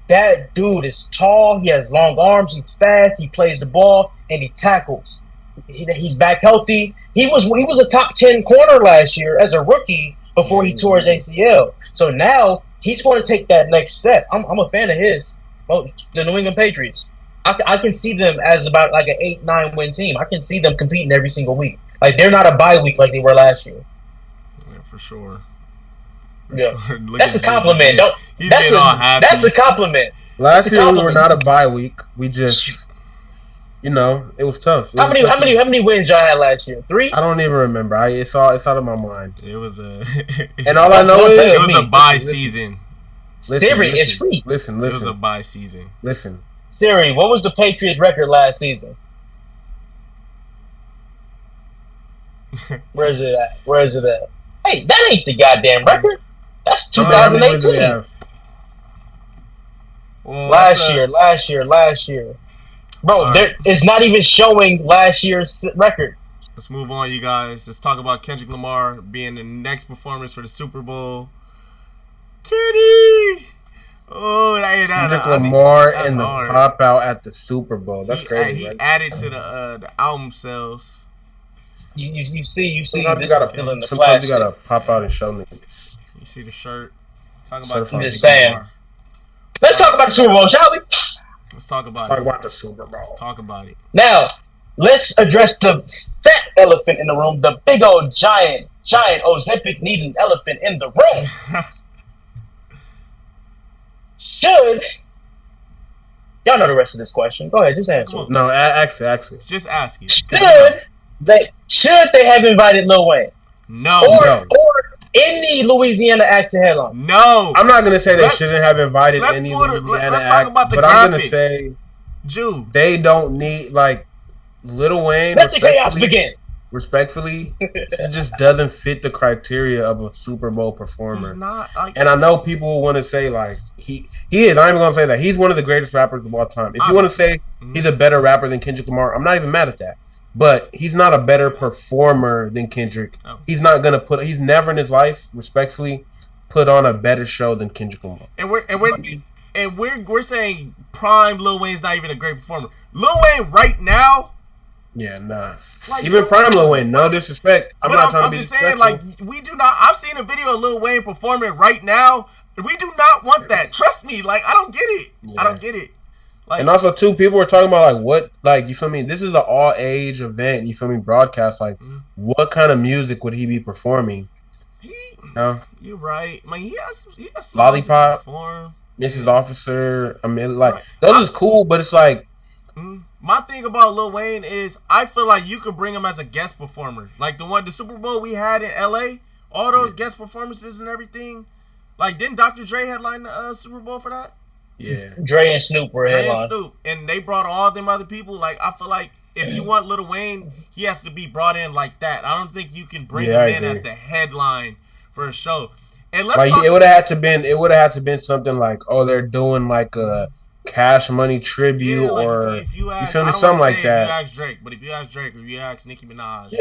That dude is tall. He has long arms. He's fast. He plays the ball and he tackles. He's back healthy. He was a top 10 corner last year as a rookie before he tore his ACL. So now he's going to take that next step. I'm a fan of his. Oh, the New England Patriots. I can see them as about like an 8-9 win team. I can see them competing every single week. Like they're not a bye week like they were last year. Yeah, for sure. Sure. That's a compliment. That's a compliment. Last year we were not a bye week. We just, it was tough. How many wins y'all had last year? 3? I don't even remember. It's out of my mind. It was a. And all I know is it was a bye season. Siri, it's free. Listen. It was a bye season. Listen. Siri, what was the Patriots record last season? Where is it at? Hey, that ain't the goddamn record. That's 2018. Well, last year. Bro, it's not even showing last year's record. Let's move on, you guys. Let's talk about Kendrick Lamar being the next performance for the Super Bowl. Kitty! Oh, Kendrick Lamar and the pop out at the Super Bowl. That's crazy. He right? added to the album sales. You see. Sometimes This is still in the flash. Sometimes you gotta pop out and show me. You see the shirt. Talking about I'm just saying. Let's talk about the Super Bowl, shall we? Let's talk about the Super Bowl. Let's talk about it. Now, let's address the fat elephant in the room, the big old giant Ozempic needing elephant in the room. Should y'all know the rest of this question? Go ahead, just answer. No, actually. Just ask it. Should they have invited Lil Wayne? No. Or any Louisiana act to headline? No. I'm not gonna say they shouldn't have invited any Louisiana act, but I'm gonna say they don't need Lil Wayne. Let the chaos begin. Respectfully, it just doesn't fit the criteria of a Super Bowl performer. He's not. And I know people want to say he is. I'm even gonna say that he's one of the greatest rappers of all time. If you want to say he's a better rapper than Kendrick Lamar, I'm not even mad at that. But he's not a better performer than Kendrick. No. He's not gonna he's never in his life, respectfully, put on a better show than Kendrick Lamar. And we're saying prime Lil Wayne's not even a great performer. Lil Wayne right now. Yeah, nah. Even prime Lil Wayne, no disrespect. I'm not trying to be disrespectful. I'm just saying, we do not. I've seen a video of Lil Wayne performing right now. We do not want that. Trust me. I don't get it. Yeah. I don't get it. And also, too, people were talking about you feel me? This is an all age event. You feel me? Broadcast. What kind of music would he be performing? You're right. He has Lollipop, Mrs. Officer. I mean, those is cool, but it's my thing about Lil Wayne is I feel like you could bring him as a guest performer. Like the Super Bowl we had in LA, all those guest performances and everything. Didn't Dr. Dre headline the Super Bowl for that? Yeah. Dre and Snoop were headline. And they brought all them other people. I feel like if you want Lil Wayne, he has to be brought in like that. I don't think you can bring him in as the headline for a show. And it would have had to been something they're doing a Cash Money tribute if you ask, feel me, something like that. If you ask Drake, but if you ask Drake or if you ask Nicki Minaj,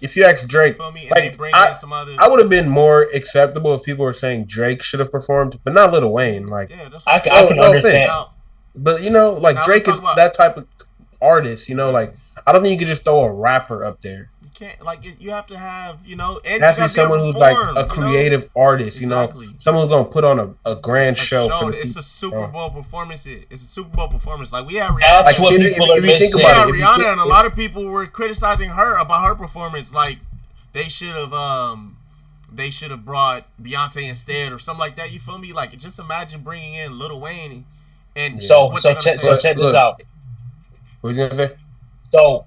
if you ask Drake, you feel me? And they bring in some other. I would have been more acceptable if people were saying Drake should have performed, but not Lil Wayne. That's I can understand. But Drake is that type of artist. I don't think you could just throw a rapper up there. Can't you have to have and it has to be someone who's a creative artist, someone who's gonna put on a grand show. It's a Super Bowl performance. It's a Super Bowl performance. We had Rihanna. That's what people think about it. Rihanna and a lot of people were criticizing her about her performance. They should have brought Beyonce instead or something like that. You feel me? Just imagine bringing in Lil Wayne and so check this out. What you gonna say? So.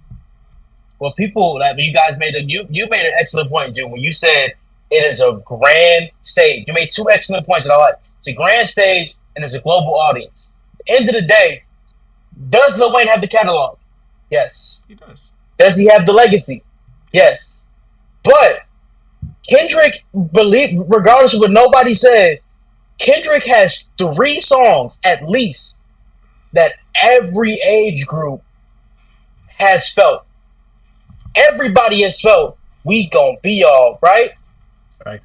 Well, you guys made you made an excellent point, June, when you said it is a grand stage. You made 2 excellent points that I like. It's a grand stage and it's a global audience. At the end of the day, does Lil Wayne have the catalog? Yes. He does. Does he have the legacy? Yes. But Kendrick, regardless of what nobody said, Kendrick has 3 songs at least that every age group has felt. Everybody has felt we gonna be all right.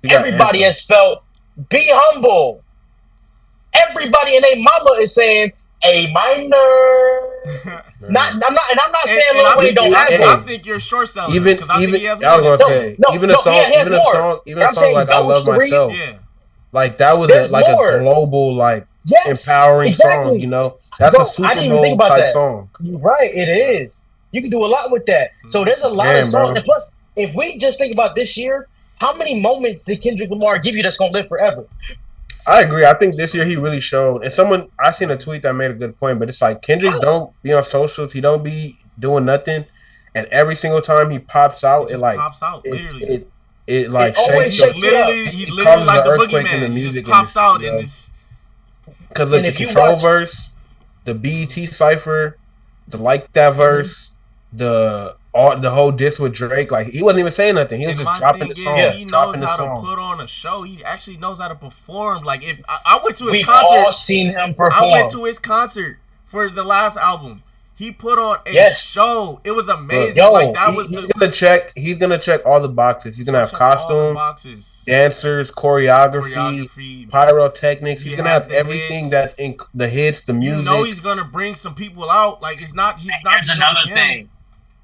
Everybody has felt be humble. Everybody and their mama is saying A minor. I'm not saying Lil Wayne don't have one. I think you're short selling. Even I was gonna say even a song like I Love Myself. Yeah. Like that was a global empowering song. You know, that's a Super Bowl type song. You're right, it is. You can do a lot with that. So there's a lot of songs. And plus, if we just think about this year, how many moments did Kendrick Lamar give you that's gonna live forever? I agree. I think this year he really showed. And I seen a tweet that made a good point, but it's like Kendrick don't be on socials. He don't be doing nothing, and every single time he pops out, it pops out. Literally, it like shakes. He literally like the boogeyman. In the music he just pops out in this. Because look, the Control verse, the BET cipher, the Like That verse, the whole diss with Drake, like he wasn't even saying nothing. He was just dropping the song. He knows how to put on a show. He actually knows how to perform. Like if I went to his concert, we've all seen him perform. I went to his concert for the last album. He put on a show. It was amazing. Like that he's gonna check all the boxes. He's gonna have costumes, dancers, choreography, pyrotechnics. He's gonna have everything hits. That's in the hits, the music. You know he's gonna bring some people out. Like he's not.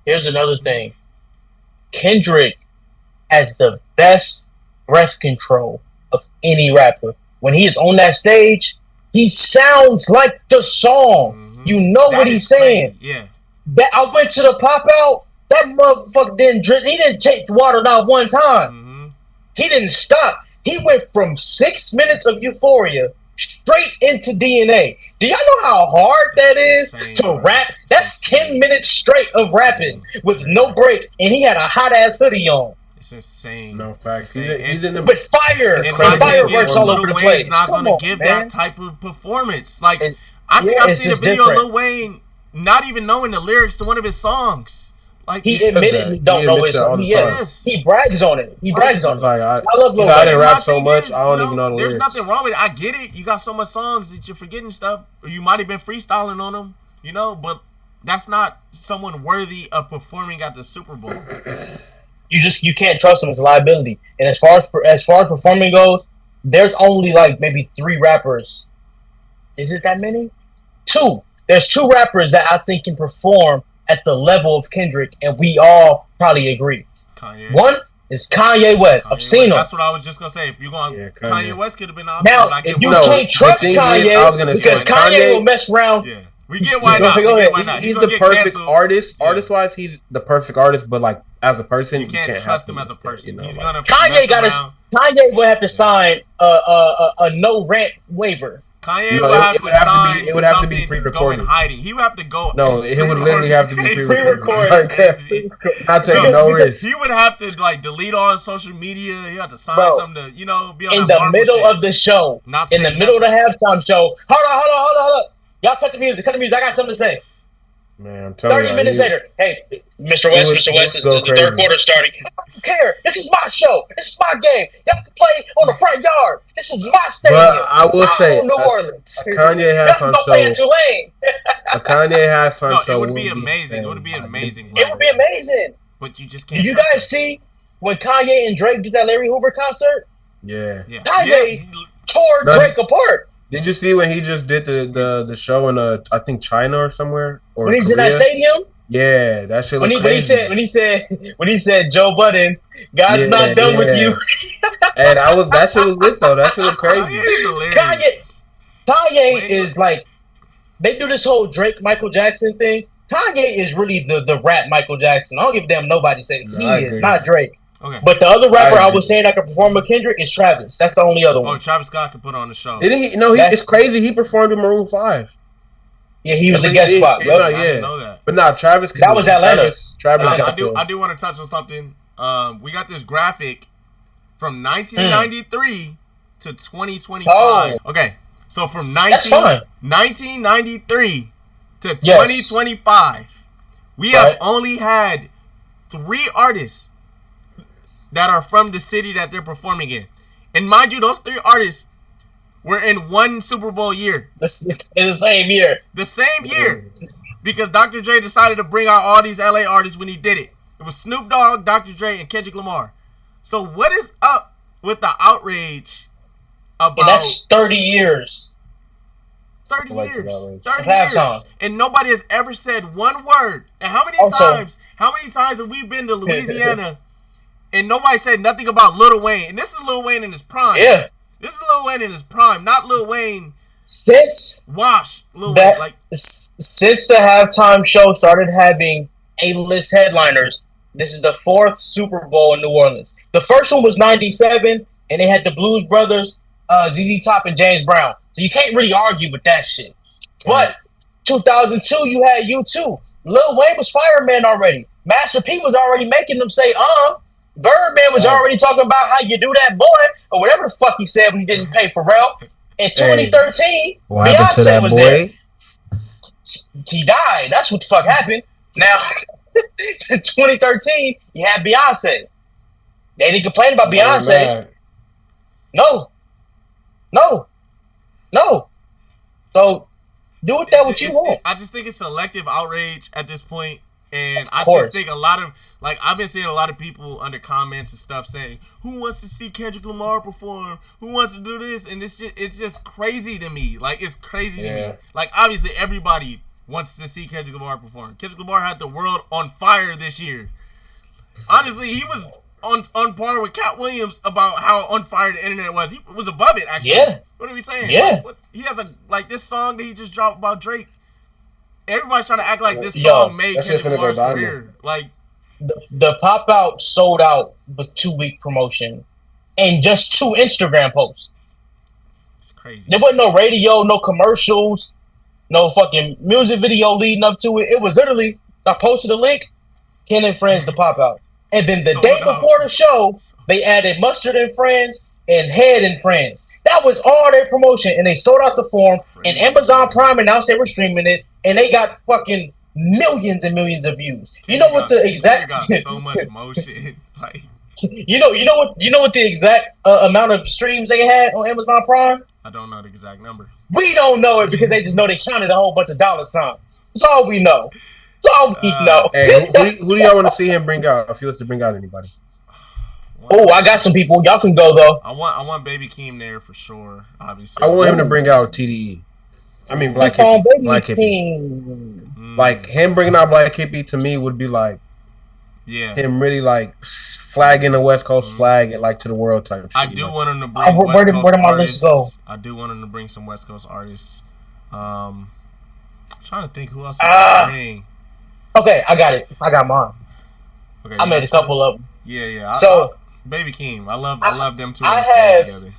Here's another thing. Kendrick has the best breath control of any rapper. When he is on that stage, he sounds like the song. Mm-hmm. You know what he's saying. Yeah. That I went to the pop out. That motherfucker didn't drink. He didn't take the water not one time. Mm-hmm. He didn't stop. He went from 6 minutes of euphoria straight into DNA. Do y'all know how hard that is to rap? That's 10 minutes straight of rapping with no break, and he had a hot ass hoodie on. It's insane. No facts. With fire, fireworks all over the place. He's not going to give that type of performance. Like I think I've seen a video of Lil Wayne not even knowing the lyrics to one of his songs. Like he admittedly don't know his song. He brags on it. He brags on it. Like, I love Lil Wayne. I didn't rap so much. I don't even know the lyrics. There's nothing wrong with it. I get it. You got so much songs that you're forgetting stuff, or you might have been freestyling on them. You know, but that's not someone worthy of performing at the Super Bowl. You can't trust him as a liability. And as far as performing goes, there's only like maybe 3 rappers. Is it that many? 2. There's 2 rappers that I think can perform at the level of Kendrick, and we all probably agree. Kanye. One is Kanye West. I've seen him. That's what I was just gonna say. If you're going, Kanye West could have been option. Now, if you can't trust Kanye, because Kanye will mess around. Yeah, we get why not. He's the perfect artist. Artist-wise, he's the perfect artist, but like as a person, you can't trust him as a person. You know, he's gonna. Kanye will have to sign a no rant waiver. Kanye would have to be pre-recorded. Go in hiding. He would have to go. No, it would literally have to be pre-recorded. Not taking no risk. He would have to like delete all his social media. He had to sign something to be on in the middle of the show. In the middle of the halftime show. Hold on. Y'all cut the music. I got something to say. Man, I'm telling you. 30 minutes later, hey, Mr. West, this is the third quarter starting. I don't care. This is my show. This is my game. Y'all can play on the front yard. This is my stadium. But I will say, New Orleans. A Kanye halftime show. A Kanye halftime show. It would be amazing. It would be amazing. It would be amazing. But you just can't. Did you guys see when Kanye and Drake did that Larry Hoover concert? Yeah. Kanye tore Drake apart. Did you see when he just did the show in I think China or somewhere? Or when he's in that stadium? Yeah, that shit looked crazy. When he said Joe Budden, God's not done with you. And that shit was lit though. That shit was crazy. Kanye is like, they do this whole Drake Michael Jackson thing. Kanye is really the rap Michael Jackson. I don't give a damn nobody say it. He is not Drake. Okay. But the other rapper I was saying I could perform with Kendrick is Travis. That's the only other one. Oh, Travis Scott could put on the show. Didn't he? No, it's crazy. He performed with Maroon 5. Yeah, he was a guest spot. I didn't know that. But now Travis. That was Atlanta. Travis. I do want to touch on something. We got this graphic from 1993 to 2025. Oh. Okay, so from 1993 to 2025, we have only had 3 artists that are from the city that they're performing in. And mind you, those 3 artists were in one Super Bowl year. In the same year. The same year. Because Dr. Dre decided to bring out all these LA artists when he did it. It was Snoop Dogg, Dr. Dre, and Kendrick Lamar. So what is up with the outrage about... And that's 30 years. 30 years. 30 Half years. time. And nobody has ever said one word. And how many times have we been to Louisiana and nobody said nothing about Lil Wayne? And this is Lil Wayne in his prime. Yeah. This is Lil Wayne in his prime, not Lil Wayne. Since Lil Wayne. Like, since the halftime show started having A-list headliners, this is the 4th Super Bowl in New Orleans. The first one was 97, and they had the Blues Brothers, ZZ Top, and James Brown. So you can't really argue with that shit. But 2002, you had U2. Lil Wayne was fireman already. Master P was already making them say, Birdman was already talking about how you do that, boy, or whatever the fuck he said when he didn't pay Pharrell. In 2013, Beyonce was there. He died. That's what the fuck happened. Now, in 2013, you had Beyonce. They didn't complain about Beyonce. No. So, do with that what you want. I just think it's selective outrage at this point. And I course. just think a lot of, like, I've been seeing a lot of people under comments and stuff saying, who wants to see Kendrick Lamar perform? Who wants to do this? And it's just crazy to me. Like, it's crazy to me. Like, obviously, everybody wants to see Kendrick Lamar perform. Kendrick Lamar had the world on fire this year. Honestly, he was on par with Cat Williams about how on fire the internet was. He was above it, actually. Yeah. What are we saying? Yeah. He has this song that he just dropped about Drake. Everybody's trying to act like this song made Kendrick Lamar's career. Like, the Pop Out sold out with 2-week promotion and just 2 Instagram posts. It's crazy. There wasn't no radio, no commercials, no fucking music video leading up to it. It was literally, I posted a link, Ken and Friends, the Pop Out. And then the day before the show, they added Mustard and Friends and Head and Friends. That was all their promotion, and they sold out the form, and Amazon Prime announced they were streaming it, and they got fucking millions and millions of views. You know what the exact... got so much motion. Like, you know what the exact amount of streams they had on Amazon Prime? I don't know the exact number. We don't know it because they just know they counted a whole bunch of dollar signs. That's all we know. That's all we know. Hey, who do y'all want to see him bring out? If he was to bring out anybody. Oh, I got some people. Y'all can go though. I want Baby Keem there for sure. Obviously, I want him to bring out TDE. I mean Black Hippie. Like him bringing out Black Hippie to me would be like, him really like flagging the West Coast flag and like to the world type. I do want him to bring. Where did my list go? I do want him to bring some West Coast artists. I'm trying to think who else he can bring. Okay, I got it. I got mine. Okay, I made a couple of them. Yeah. So. Baby Keem, I love them two on the stage together.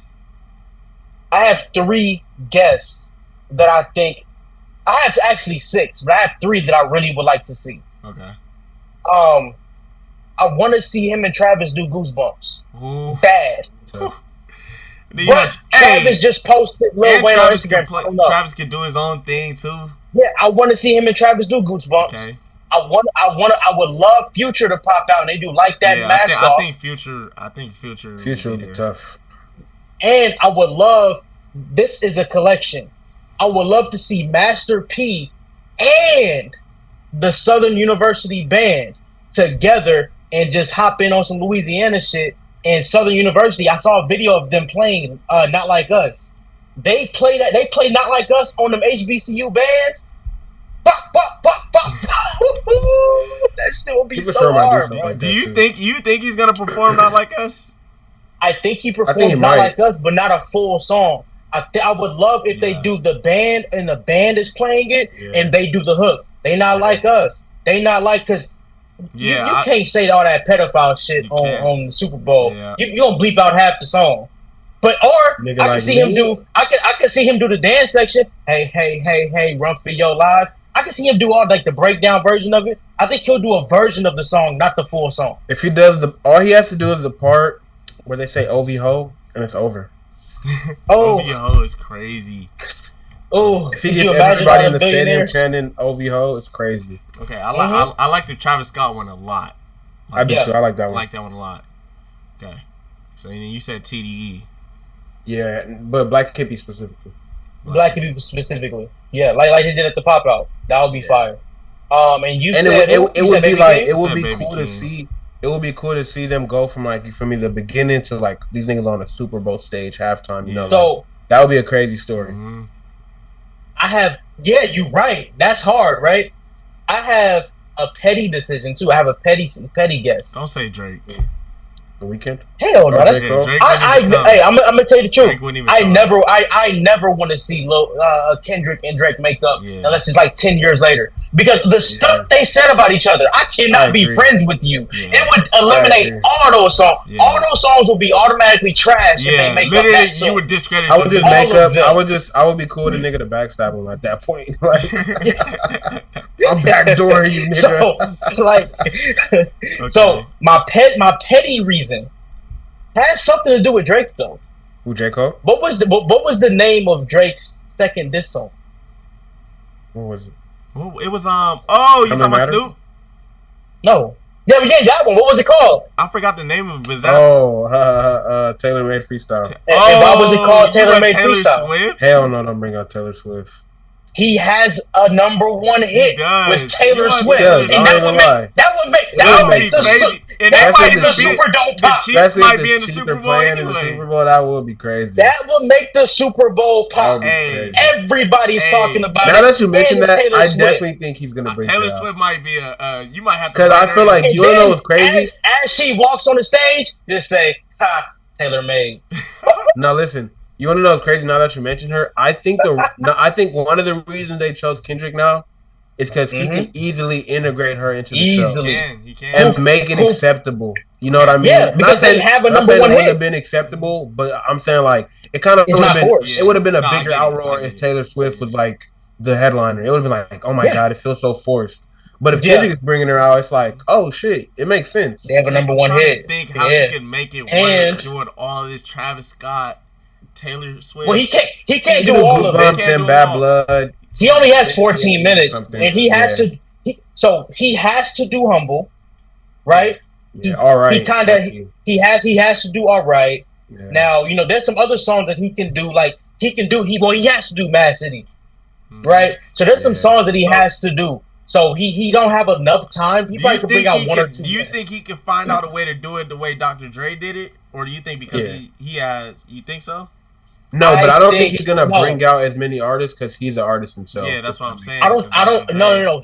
I have 3 guests that I think I have actually 6, but I have 3 that I really would like to see. Okay. I want to see him and Travis do Goosebumps. Ooh. Bad. But Travis just posted Lil Wayne on Instagram. Travis can do his own thing too. Yeah, I want to see him and Travis do Goosebumps. Okay. I would love Future to pop out and they do like that mask off. I think Future would be tough. And I would love, this is a collection. I would love to see Master P and the Southern University Band together and just hop in on some Louisiana shit. And Southern University, I saw a video of them playing Not Like Us. They play Not Like Us on them HBCU bands. Bop, bop, bop, bop. That shit will be so hard. Like do you think he's gonna perform Not Like Us? I think he performs Not Like Us, but not a full song. I would love if they do the band and the band is playing it and they do the hook. They not like us. They not like because you can't say all that pedophile shit on the Super Bowl. Yeah. You gonna bleep out half the song. But I can see him do. I can see him do the dance section. Hey, run for your life. I can see him do all like the breakdown version of it. I think he'll do a version of the song, not the full song. If he does all he has to do is the part where they say "OV ho" and it's over. OV ho is crazy. Oh, if he gets everybody in the stadium chanting "OV ho," it's crazy. Okay, I like the Travis Scott one a lot. I do too. I like that one. I like that one a lot. Okay, so then you said TDE. Yeah, but Black Hippie specifically. Black Hippie specifically. Yeah, like they did at the pop out. That would be fire. And you And said it would be Baby like King? it would Said be Baby cool to King. see. It would be cool to see them go from like, you feel me, the beginning to like these niggas on a Super Bowl stage halftime. You know, So like, that would be a crazy story. Mm-hmm. I have, yeah, you're right. That's hard, right? I have a petty decision too. I have a petty guess. Don't say Drake. The Weeknd. Hell no, that's. Drake Cole? Drake Hey, wouldn't even come. I'm gonna tell you the truth. Drake wouldn't even I come. never want to see Kendrick and Drake make up Yeah. unless it's like 10 years later, because the stuff they said about each other, I cannot I be agree. friends with you. Yeah. It would eliminate agree. all those songs. Yeah. All those songs will be automatically trash if Yeah, they make up literally, that you song. would discredit. I would just All make of up. them. I would be cool with a nigga to backstab him at that point. Like, I'm backdooring you, nigga. So, like, so my petty reason has something to do with Drake though. Who, J. Cole? What was the name of Drake's second diss song? What was it? Well, it was Oh, you talking about Matter? Snoop? No. Yeah, that one. What was it called? I forgot the name of it. Was that? Taylor Made Freestyle. And why was it called you Taylor went Made Freestyle? Swift? Hell no, don't bring out Taylor Swift. He has a #1 hit does. with Taylor He Swift, does. and I ain't gonna lie. that would make That would be the crazy. And that that might might the be- Super Don't The pop. Chiefs Especially might if be in the Chiefs Super are Bowl playing in the anyway. Super Bowl, that would be crazy. That would make the Super Bowl That would pop. be Hey. crazy. Everybody's Hey. talking about Now it. that you mention and it's that, Taylor I Swift. definitely think he's gonna bring Taylor it out. Swift might be you might have to. Because I bring her feel in. like And you wanna know then what's crazy? As she walks on the stage, just say, "Ha, Taylor made." Now listen, you want to know what's crazy? Now that you mentioned her, I think one of the reasons they chose Kendrick now is because he can easily integrate her into the Easily. He can. show and make it acceptable. You know what I mean? Yeah, because they have a not number saying one it wouldn't hit. have been acceptable, but I'm saying like it kind of It's would have not been. forced. It would have been a No, I bigger get it. outroar I get if it. Taylor Swift was like the headliner. It would have been like, oh my Yeah. god, it feels so forced. But if Yeah. Kendrick is bringing her out, it's like, oh shit, it makes sense. They have a #1 I'm trying hit. to think how Yeah. you can make it work And- doing all this Travis Scott, Taylor Swift. Well, he can't You do do all of it. Goosebumps Can't and do Bad all. Blood. He only has 14 minutes, Something. and he has to. He has to do humble, right? Yeah, all right. He kind of he has to do all right. Yeah. Now there's some other songs that he can do. Like he has to do Mad City, Mhm. right? So there's some Yeah. songs that he has to do. So he don't have enough time. He probably could bring out one or two. Do you think he can find out a way to do it the way Dr. Dre did it, or do you think because Yeah. he has? You think so? No, but I don't think think- he's gonna no. bring out as many artists because he's an artist himself. Yeah, that's what I'm saying. I don't. No.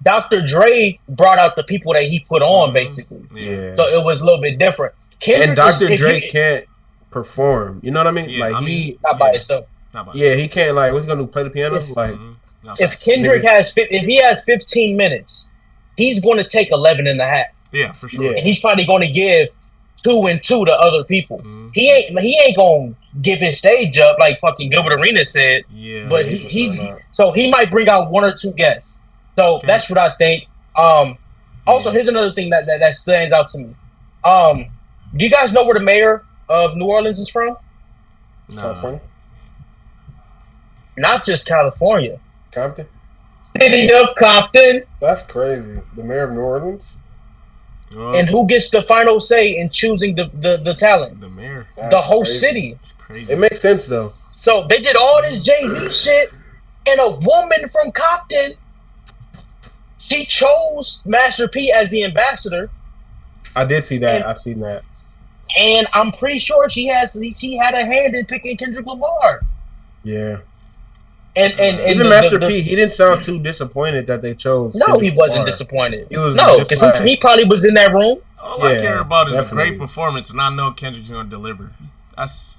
Dr. Dre brought out the people that he put on, basically. Yeah. So it was a little bit different. Kendrick And Dr. is- Dre if he- can't perform. You know what I mean? Yeah, like I mean, he, not by itself. Not by- yeah, he can't. Like, what's he gonna do? Play the piano? If- Like, Mhm. Not by- If Kendrick if he has 15 minutes, he's going to take 11 and a half. yeah, for sure. Yeah. And he's probably going to give 2 and 2 to other people. Mhm. He ain't going to give his stage up like fucking Gilbert Arenas said. Yeah, But yeah, he's for sure not. so he might bring out 1 or 2 guests. So Okay. that's what I think. Also, here's another thing that stands out to me. Do you guys know where the mayor of New Orleans is from? nah. California, Not just California. Compton. City of Compton. That's crazy. The mayor of New Orleans. Well, And who gets the final say in choosing the talent? the mayor. That's The whole crazy. city. It's crazy. It makes sense though. So they did all this Jay-Z shit, and a woman from Compton, she chose Master P as the ambassador, I did see that. And- I seen that. and I'm pretty sure she had a hand in picking Kendrick Lamar. Yeah. And Even the- Master the- P, he didn't sound too disappointed that they chose. No, he Kendrick wasn't Lamar. disappointed. He was No, just because like- he probably was in that room. All I Yeah, care about is a definitely. great performance, and I know Kendrick's gonna deliver. That's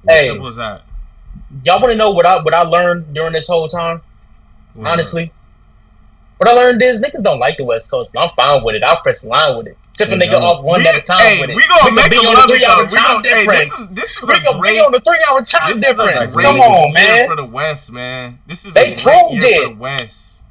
Hey, simple as that. y'all want to know what I learned during this whole time? What's Honestly, what I learned is niggas don't like the West Coast, but I'm fine with it. I'll press the line with it. Tip a They nigga don't. off one at a time hey, with it. we gonna could make be them on love a it 3-hour though. time Hey, difference. this is We a gonna great. be on the 3-hour time This difference. is a Come great on, year man. for the West, man. This is They a great proved year for it. the West.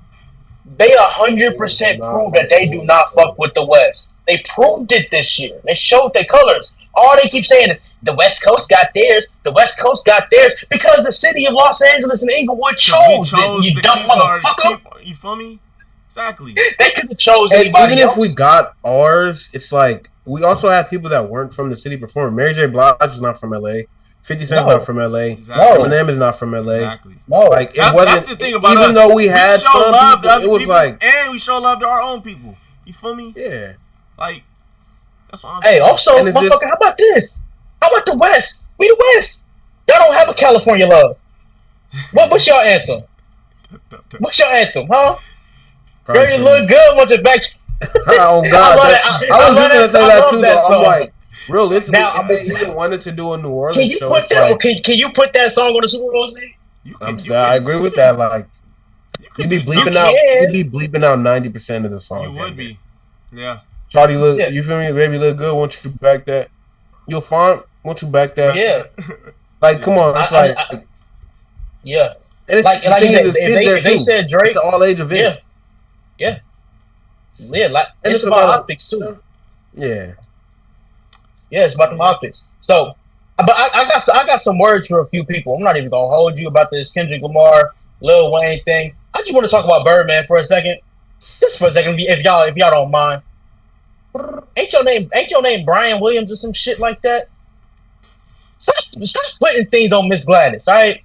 They 100% proved that they do not fuck with the West. They proved it this year. They showed their colors. All they keep saying is the West Coast got theirs. The West Coast got theirs because the city of Los Angeles and Inglewood We chose it. You the dumb key card. motherfucker. You feel me? Exactly. They could have chose And anybody even else. if we got ours, it's like we also have people that weren't from the city performing. Mary J. Blige is not from LA. 50 Cent's not from LA. Exactly. Eminem is not from LA. Exactly. No, like it that's, wasn't. That's the thing about even us. though we had show some love people, to other it was people, like, and we show love to our own people. You feel me? Yeah. Like that's what I'm hey, saying. also, motherfucker, how about this? How about the West? We the West. Y'all don't have a California love. What's your anthem? What's your anthem, huh? Girl, you look good. Want your back? Oh God! I was just gonna say that too. Though. I'm like, realistically, now, if they even wanted to do a New Orleans can you show, put that? Like, can you put that song on the Super Bowl stage? I agree with that. Like, you'd be bleeping out. You'd be bleeping out 90% of the song. You would be. Yeah. Shawty look. Yeah. You feel me? Baby look good. Won't you back that? You'll find. Won't you back that? Yeah. Like, come on. It's yeah. And it's, like if they said Drake, it's an all age event. Yeah. Like and it's about optics too. Yeah. Yeah, it's about them optics. So, but I got some words for a few people. I'm not even gonna hold you about this Kendrick Lamar, Lil Wayne thing. I just want to talk about Birdman for a second. Just for a second, if y'all don't mind. Ain't your name Brian Williams or some shit like that? Stop putting things on Miss Gladys, all right?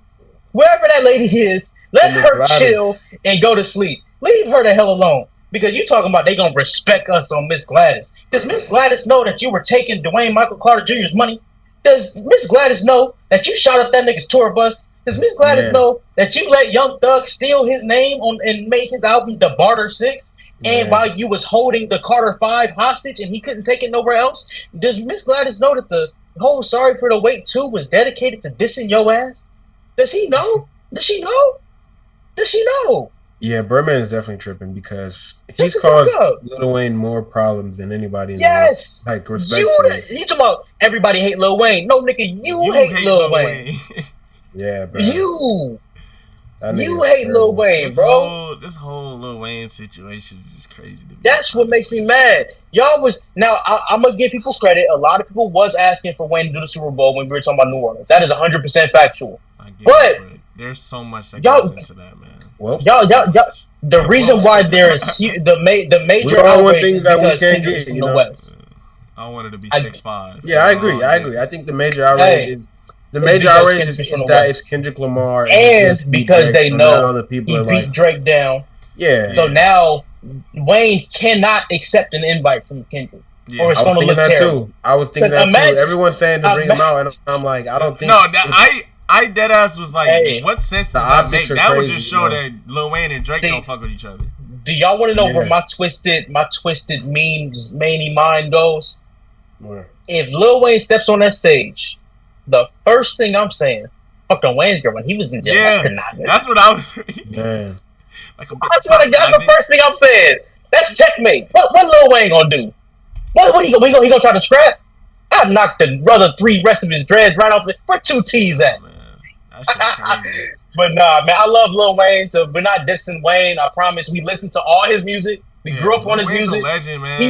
Wherever that lady is, let her chill and go to sleep. Leave her the hell alone. Because you talking about they gonna respect us on Miss Gladys. Does Miss Gladys know that you were taking Dwayne Michael Carter Jr.'s money? Does Miss Gladys know that you shot up that nigga's tour bus? Does Miss Gladys know that you let Young Thug steal his name and make his album The Barter 6? And while you was holding the Carter 5 hostage and he couldn't take it nowhere else? Does Miss Gladys know that the whole Sorry for the Wait 2 was dedicated to dissing your ass? Does he know? Does she know? Does she know? Yeah, Birdman is definitely tripping because he's caused Lil Wayne more problems than anybody in the world. Like, respectfully. You talking about everybody hate Lil Wayne. No, nigga, you hate Lil Wayne. Yeah, bro. You hate Lil Wayne, bro. This whole Lil Wayne situation is just crazy to me. That's what makes me mad. Y'all was... Now, I'm going to give people credit. A lot of people was asking for Wayne to do the Super Bowl when we were talking about New Orleans. That is 100% factual. But there's so much that goes into that, man. Well, y'all. The reason why there is the major outrage is because Kendrick's from the West. I wanted to be 6'5". Yeah, I agree. I think the major outrage is that it's Kendrick Lamar, and because they know the people he beat Drake down. Yeah. So now Wayne cannot accept an invite from Kendrick. Yeah. Or it's going to look terrible. I was thinking that too. Everyone's saying to bring him out, and I'm like, I don't think. No, I deadass was like, what sense does that make? That would just show that Lil Wayne and Drake don't fuck with each other. Do y'all want to know where my twisted memes many mind goes? Where? If Lil Wayne steps on that stage, the first thing I'm saying, fuck on Wayne's girl when he was in jail. Yeah, that's what I was. Man, that's the first thing I'm saying. That's checkmate. What Lil Wayne gonna do? What he gonna try to scrap? I knocked the brother rest of his dreads right off. Where 2 T's at? But nah, man, I love Lil Wayne. We're not dissing Wayne. I promise. We listen to all his music. We grew up on his music. He's a legend, man.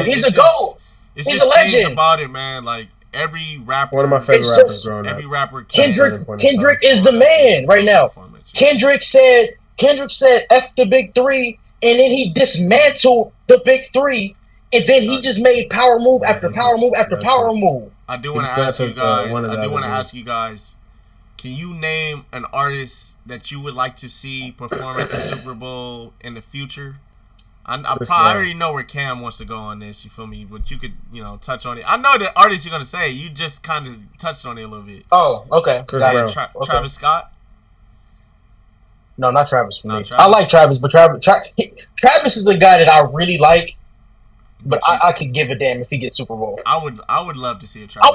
He's a GOAT. He's a legend. Things about it, man. Like every rapper, one of my favorite rappers growing up. Every rapper, Kendrick is the man right now. Kendrick said F the big three, and then he dismantled the big three, and then he just made power move after power move after power move. I do want to ask you guys. Can you name an artist that you would like to see perform at the Super Bowl in the future? I already know where Cam wants to go on this. You feel me? But you could, touch on it. I know the artist you're gonna say. You just kind of touched on it a little bit. Oh, okay. Travis Scott. No, not Travis. For me. I like Travis, but Travis is the guy that I really like. But I could give a damn if he gets Super Bowl. I would love to see a Travis.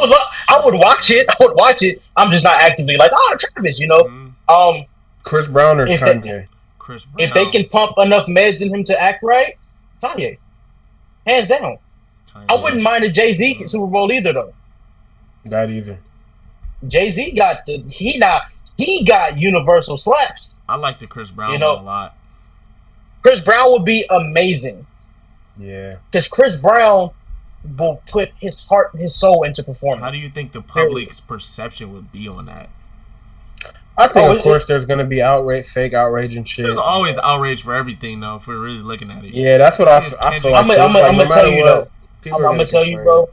I would watch it. I would watch it. I'm just not actively like, Travis, Mm-hmm. Chris Brown or Kanye. Chris Brown. If they can pump enough meds in him to act right, Kanye, hands down. Kanye. I wouldn't mind a Jay-Z Super Bowl either, though. Not either. Jay-Z got he got universal slaps. I like the Chris Brown a lot. Chris Brown would be amazing. Yeah, because Chris Brown will put his heart and his soul into performing. How do you think the public's perception would be on that? I think, of course, there's going to be fake outrage and shit. There's always outrage for everything, though, if we're really looking at it. Yeah, that's what I feel like. I'm going to tell you, though. I'm going to tell you, bro.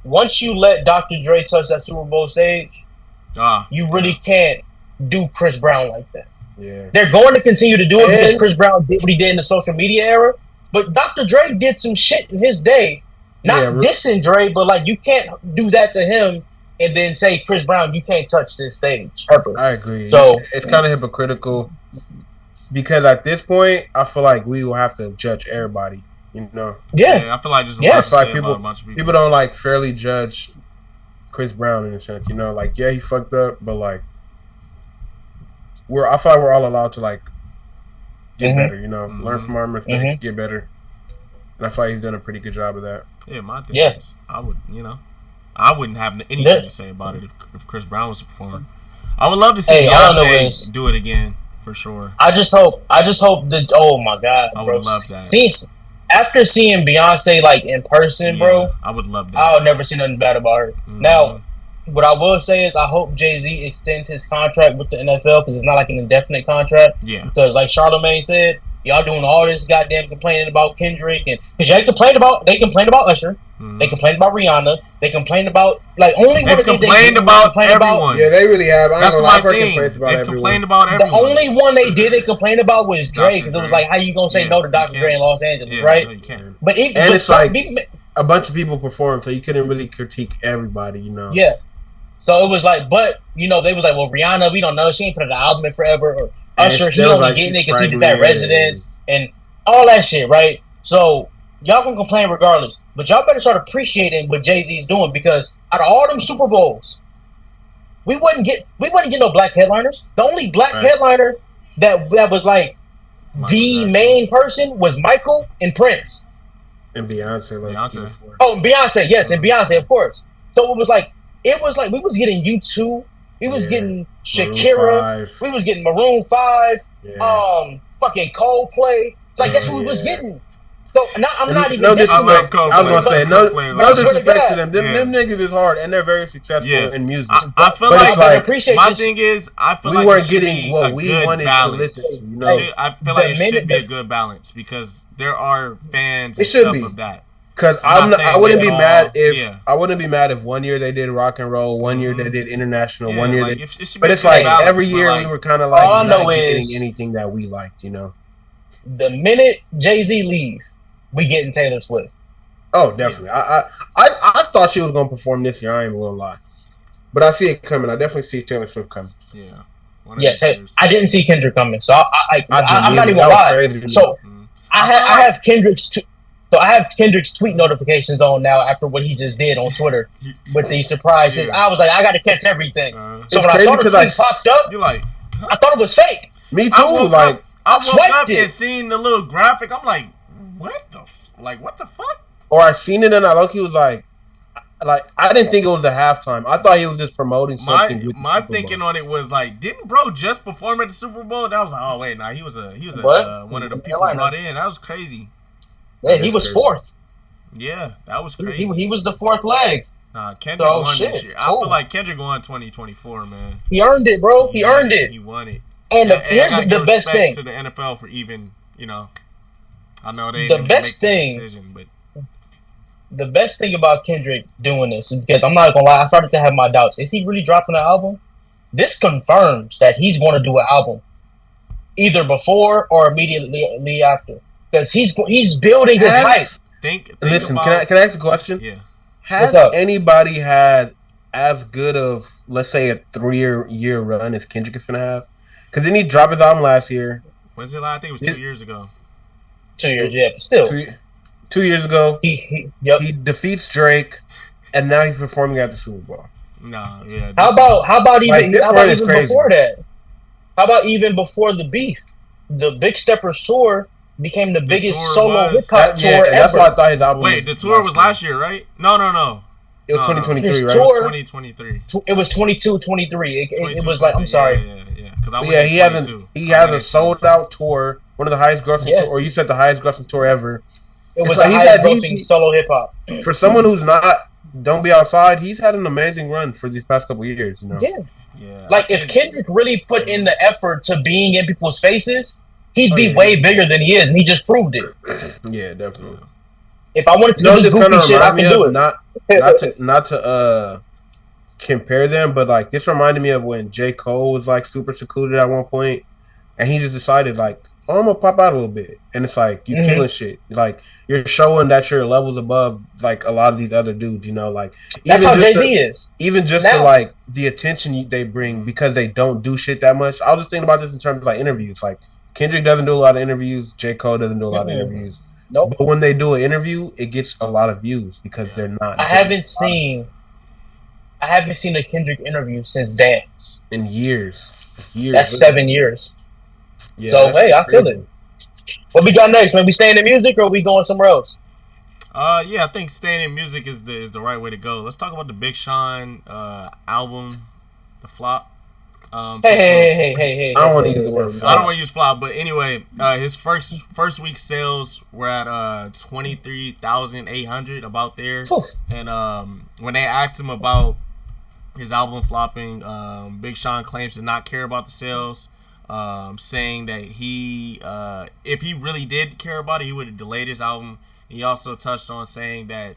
Once you let Dr. Dre touch that Super Bowl stage, You really can't do Chris Brown like that. Yeah. They're going to continue to do it because Chris Brown did what he did in the social media era. But Dr. Dre did some shit in his day. Not dissing Dre, but like you can't do that to him and then say, Chris Brown, you can't touch this stage ever. I agree. So it's kind of hypocritical because at this point, I feel like we will have to judge everybody. You know? Yeah. I feel like just people don't like fairly judge Chris Brown in a sense. You know, like he fucked up, but like I feel like we're all allowed to like get better. You know, learn from our mistakes, get better. And I feel like he's done a pretty good job of that. Yeah, my thing is, I wouldn't have anything to say about it if Chris Brown was performing. I would love to see Beyonce do it again for sure. I just hope that. Oh my god, I bro. would love that. After seeing Beyonce like in person, bro, I would love that. I'll never see nothing bad about her. Now, what I will say is, I hope Jay-Z extends his contract with the NFL because it's not like an indefinite contract. Yeah. Because like Charlamagne said, y'all doing all this goddamn complaining about Kendrick and because they complained about Usher, they complained about Rihanna, they complained about they've complained about everyone. Yeah, they really have. That's my thing. They've complained about everyone. The only one they didn't complain about was Dre because it was like, how you gonna say no to Dr. Dre in Los Angeles, right? No, you can't. But even and it's like a bunch of people performed, so you couldn't really critique everybody, you know. Yeah. So it was like, but you know, they was like, well, Rihanna, we don't know, she ain't put an album in forever, or Usher, he only getting it because he did that Residence and all that shit, right? So y'all can complain regardless, but y'all better start appreciating what Jay-Z's doing because out of all them Super Bowls, we wouldn't get no black headliners. The only black headliner that was like the main person was Michael and Prince and Beyonce. Oh, Beyonce, yes, and Beyonce, of course. So it was like we was getting U2, we was getting Shakira, we was getting Maroon 5, fucking Coldplay. Like that's what we was getting. So I'm not even. No disrespect. I was gonna say no disrespect to them. Them niggas is hard and they're very successful in music. I feel like my thing is I feel like we weren't getting what we wanted to listen to. You know, I feel like it should be a good balance because there are fans and stuff of that. Because I wouldn't be mad if 1 year they did rock and roll, 1 year they did international, 1 year but it's like every year we were kind of like not getting anything that we liked, you know. The minute Jay-Z leave, we getting Taylor Swift. Oh, definitely. I thought she was gonna perform this year. I ain't gonna lie, but I see it coming. I definitely see Taylor Swift coming. Yeah. I didn't see Kendrick coming, so I'm not even gonna lie. So I have Kendrick's. So I have Kendrick's tweet notifications on now after what he just did on Twitter with these surprises. I was like, I got to catch everything. So when I saw the tweet popped up, I thought it was fake. Me too. I woke up and seen the little graphic. I'm like, what the fuck? Or I seen it and I low-key was like I didn't think it was a halftime. I thought he was just promoting something. My thinking on it was like, didn't bro just perform at the Super Bowl? And I was like, oh wait, he was one of the people brought in. That was crazy. Yeah, he was fourth. Yeah, that was crazy. He was the fourth leg. Nah, Kendrick won this year. I feel like Kendrick won 2024, man. He earned it, bro. He earned it. He won it. And here's the best thing to the NFL for even, you know, I know they the best thing. Decision, but the best thing about Kendrick doing this is because I'm not gonna lie, I started to have my doubts. Is he really dropping an album? This confirms that he's going to do an album, either before or immediately after. Because he's building his hype. Listen, can I ask a question? Yeah. Has anybody had as good of, let's say, a 3-year run as Kendrick is gonna have? Because didn't he drop his album last year? Was it? I think it was 2 years ago. 2 years, yeah, but still. 2 years ago, he defeats Drake, and now he's performing at the Super Bowl. Nah, yeah. How about even before that? How about even before the beef? The Big Steppers tour became the biggest solo hip hop tour ever. That's why I thought his album. Wait, the tour was last year, right? No. It was 2023, right? It was 2023. It was 22, 23. It was like, I'm sorry. Yeah. He has a sold out tour, one of the highest grossing tour, or you said the highest grossing tour ever. It was the highest grossing solo hip hop. For someone who's don't be outside, he's had an amazing run for these past couple years, you know. Yeah. Like if Kendrick really put in the effort to being in people's faces, he'd be way bigger than he is, and he just proved it. Yeah, definitely. If I wanted to do this goofy shit, I can do it. compare them, but like this reminded me of when J. Cole was like super secluded at one point, and he just decided like, oh, I'm gonna pop out a little bit, and it's like you killing shit. Like you're showing that you're levels above like a lot of these other dudes. You know, like that's how Jay-Z is. Even just the like the attention they bring because they don't do shit that much. I was just thinking about this in terms of like interviews. Like Kendrick doesn't do a lot of interviews. J. Cole doesn't do a lot of interviews. Nope. But when they do an interview, it gets a lot of views because they're not. I haven't seen a Kendrick interview since Dance. In years. That's 7 years. Yeah, so hey, I feel it. What we got next, man? We staying in music or we going somewhere else? Yeah, I think staying in music is the right way to go. Let's talk about the Big Sean album, the flop. Hey. I don't want to use the word flop. I don't want to use flop, but anyway, his first week sales were at 23,800, about there. Oof. And when they asked him about his album flopping, Big Sean claims to not care about the sales, saying that he, if he really did care about it, he would have delayed his album. He also touched on saying that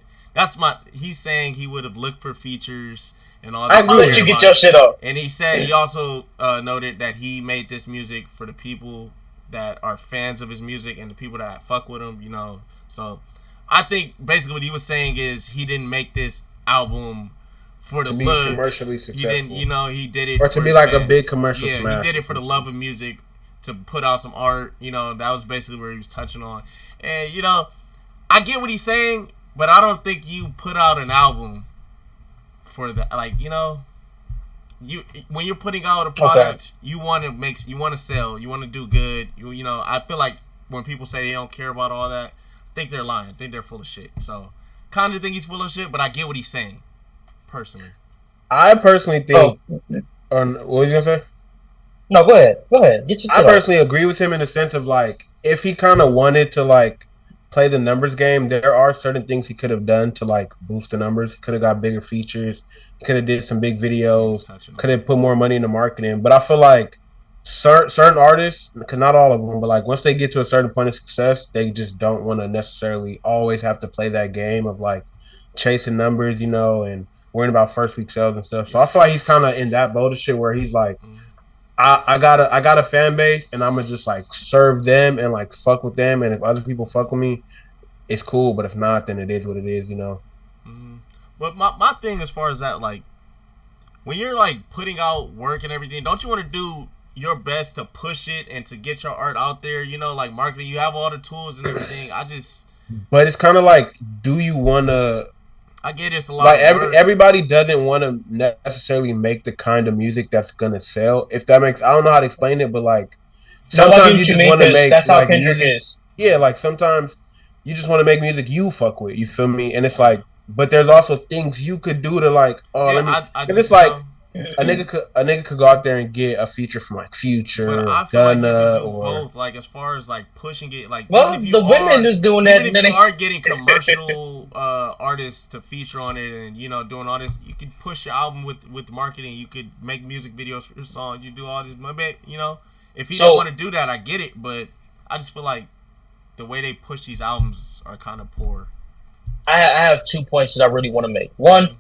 he's saying he would have looked for features and all that. I'm gonna let you get your shit up. And he said he also noted that he made this music for the people that are fans of his music and the people that fuck with him, you know. So I think basically what he was saying is he didn't make this album for the love. Commercially successful. He didn't, you know, he did it or to be like fans. A big commercial smash. He did it for the love of music, to put out some art, you know. That was basically where he was touching on. And you know, I get what he's saying, but I don't think you put out an album for the, like, you know, when you're putting out a product, you want to sell, you want to do good. You know, I feel like when people say they don't care about all that, I think they're lying. I think they're full of shit. So, kind of think he's full of shit, but I get what he's saying. Personally, I personally think. What was you gonna say? No, go ahead. Get your shit I personally agree with him in the sense of like, if he kind of wanted to like play the numbers game, there are certain things he could have done to like boost the numbers. He could have got bigger features. He could have did some big videos. Could have put more money into marketing. But I feel like certain artists, because not all of them, but like once they get to a certain point of success, they just don't want to necessarily always have to play that game of like chasing numbers, you know, and worrying about first week sales and stuff. So I feel like he's kind of in that boat of shit where he's like, I got a fan base, and I'm gonna just like serve them and like fuck with them, and if other people fuck with me, it's cool. But if not, then it is what it is, you know. But my thing as far as that, like, when you're like putting out work and everything, don't you want to do your best to push it and to get your art out there? You know, like marketing, you have all the tools and everything. But it's kind of like, do you want to? I get it's a lot. Like everybody doesn't want to necessarily make the kind of music that's gonna sell. If that makes, I don't know how to explain it, but like sometimes you just want to make. That's how like, Kendrick music, is. Yeah, like sometimes you just want to make music you fuck with. You feel me? And it's like, but there's also things you could do to like. Oh, yeah, let me. It's like a nigga could go out there and get a feature from like Future, but I feel like you can do or both. Like as far as like pushing it, like well, the women is doing that. Even if you are getting commercial artists to feature on it, and you know doing all this, you can push your album with marketing. You could make music videos for your songs. You do all this, you know. If you don't want to do that, I get it, but I just feel like the way they push these albums are kind of poor. I have 2 points that I really want to make. One,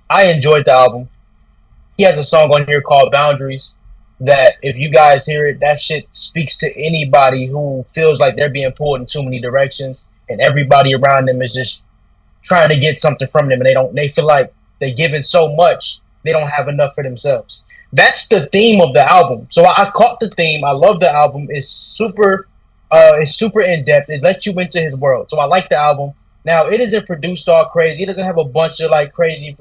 I enjoyed the album. He has a song on here called Boundaries that if you guys hear it, that shit speaks to anybody who feels like they're being pulled in too many directions and everybody around them is just trying to get something from them and they feel like they're giving so much, they don't have enough for themselves. That's the theme of the album. So I caught the theme. I love the album. It's super in depth. It lets you into his world. So I like the album. Now, it isn't produced all crazy. It doesn't have a bunch of like crazy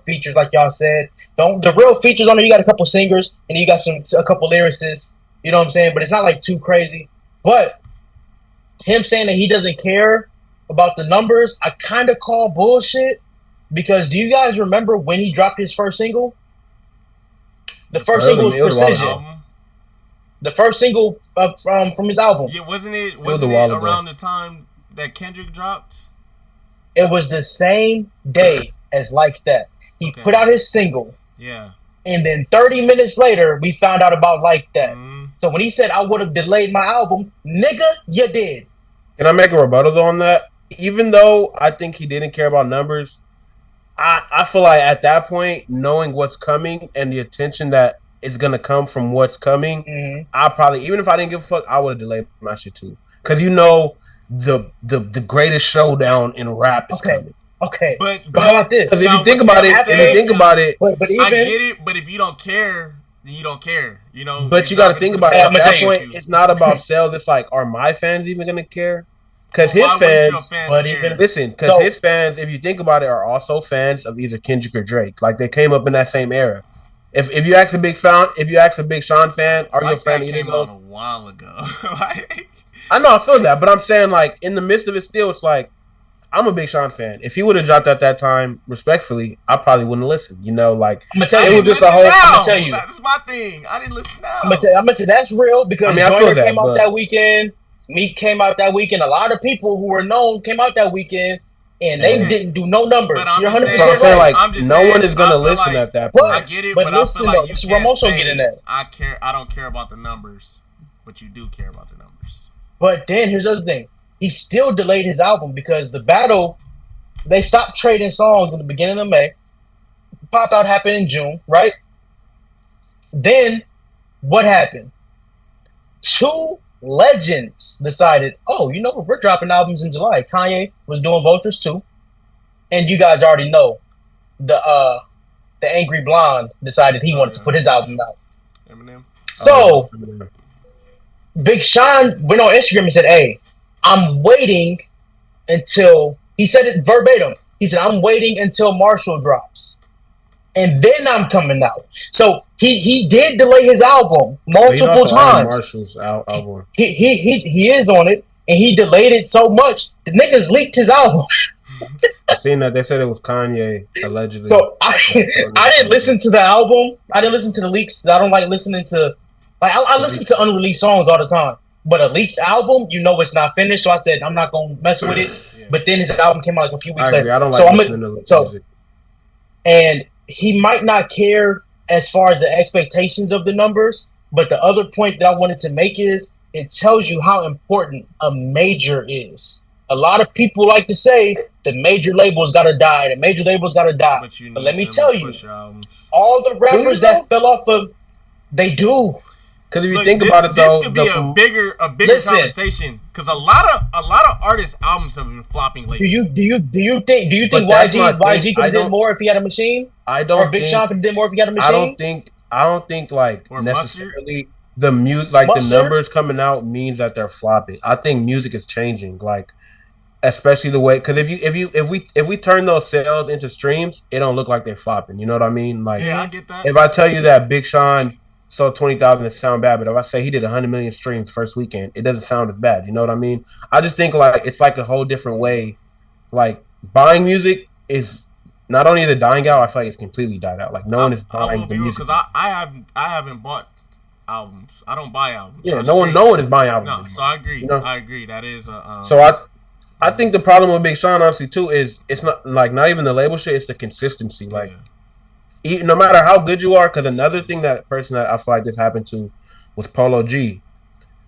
features like y'all said. The real features on it, you got a couple singers and you got a couple lyricists. You know what I'm saying? But it's not like too crazy. But him saying that he doesn't care about the numbers, I kind of call bullshit. Because do you guys remember when he dropped his first single? The first single was Precision. The first single from his album. Yeah, wasn't it around the time that Kendrick dropped? It was the same day as Like That. He put out his single. Yeah. And then 30 minutes later, we found out about Like That. So when he said, I would have delayed my album, nigga, you did. Can I make a rebuttal on that? Even though I think he didn't care about numbers, I feel like at that point, knowing what's coming and the attention that is gonna come from what's coming, I probably, even if I didn't give a fuck, I would have delayed my shit too. Because the greatest showdown in rap is coming. Okay, but how about this? Because if you think about it, but even, I get it. But if you don't care, then you don't care. You know. But you got to think about it. At that point, it's not about sales. It's like, are my fans even gonna care? Because his fans, listen, because his fans, if you think about it, are also fans of either Kendrick or Drake. Like they came up in that same era. If you ask a Big Sean fan, are you a fan of either of those? A while ago. I know, I feel that, but I'm saying like in the midst of it, still, it's like I'm a Big Sean fan. If he would have dropped at that time, respectfully, I probably wouldn't listen. You know, like I'm gonna tell you, it was just a whole. I'm gonna tell you, that's my thing. I didn't listen now. I'm gonna tell you, that's real because Joyner came out that weekend. Meek came out that weekend. A lot of people who were known came out that weekend, and they didn't do no numbers. You're 100% right. Saying, like, no one is gonna listen at that point. I get it, but listen, I feel like this is where I'm also getting at. I don't care about the numbers, but you do care about the numbers. But then here's the other thing: he still delayed his album because the battle. They stopped trading songs in the beginning of May. Pop Out happened in June, right? Then what happened? Two legends decided, oh, you know what? We're dropping albums in July. Kanye was doing Vultures too. And you guys already know the Angry Blonde decided he wanted to put his album out. Eminem. So Big Sean went on Instagram and said, hey, I'm waiting until... He said it verbatim. He said, I'm waiting until Marshall drops. And then I'm coming out. So he did delay his album multiple times. Marshall's album. He is on it. And he delayed it so much. The niggas leaked his album. I seen that. They said it was Kanye, allegedly. So I didn't listen to the album. I didn't listen to the leaks. I don't like listening to... Like I listen to unreleased songs all the time. But a leaked album, you know it's not finished. So I said, I'm not going to mess with it. But then his album came out like a few weeks later. I don't like listening to music. And he might not care as far as the expectations of the numbers, but the other point that I wanted to make is it tells you how important a major is. A lot of people like to say the major labels got to die. The major labels got to die. But let me tell you, all the rappers that fell off of, they do. Because if you think about it, though, this could be a bigger conversation. Because a lot of artists' albums have been flopping lately. Do you think YG could have did more if he had a machine? I don't. Or Big Sean could have did more if he had a machine. I don't think like or necessarily the the numbers coming out means that they're flopping. I think music is changing, like especially the way, because if we turn those sales into streams, it don't look like they're flopping. You know what I mean? Like, yeah, I get that. If I tell you that Big Sean sold 20,000, it sound bad, but if I say he did 100 million streams first weekend, it doesn't sound as bad. You know what I mean? I just think like it's like a whole different way. Like buying music is not only the dying out, I feel like it's completely died out. Like no one is buying the music. Because I haven't bought albums. I don't buy albums. Yeah, no one is buying albums. No, anymore. So I agree. You know? I agree. That is so I think the problem with Big Sean honestly too is it's not even the label shit, it's the consistency. Like no matter how good you are, because another thing that I feel like this happened to was Polo G.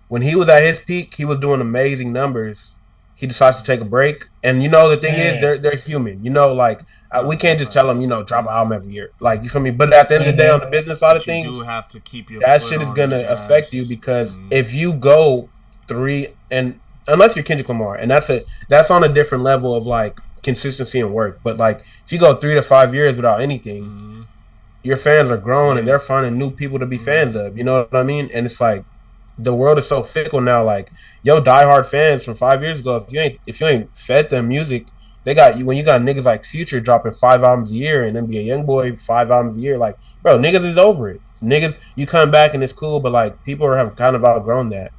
When he was at his peak, he was doing amazing numbers. He decides to take a break, and you know the thing is, they're human. You know, like we can't just tell them, drop an album every year. Like you feel me? But at the end of the day, on the business side of things, you do have to keep your that shit is gonna affect you because if you go 3 and unless you're Kendrick Lamar, and that's on a different level of like consistency and work. But like if you go 3 to 5 years without anything. Your fans are growing and they're finding new people to be fans of. You know what I mean? And it's like the world is so fickle now. Like yo, diehard fans from 5 years ago, if you ain't fed them music, they got you. When you got niggas like Future dropping 5 albums a year and NBA YoungBoy 5 albums a year, like bro, niggas is over it. Niggas, you come back and it's cool, but like people have kind of outgrown that.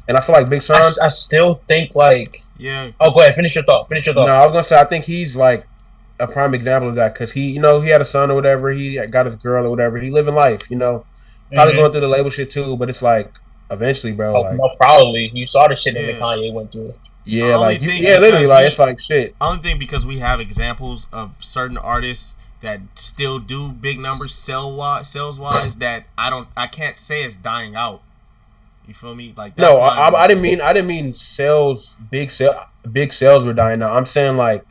And I feel like Big Sean, I still think like Oh, go ahead. Finish your thought. No, I was gonna say I think he's like a prime example of that because he had a son or whatever, he got his girl or whatever, he living life, probably going through the label shit too, but it's like eventually, bro. No, probably you saw the shit that Kanye went through. Yeah, like literally, like it's like shit. I only think because we have examples of certain artists that still do big numbers sales wise that I can't say it's dying out. You feel me? Like no, I didn't mean sales. Big sales were dying out. I'm saying like.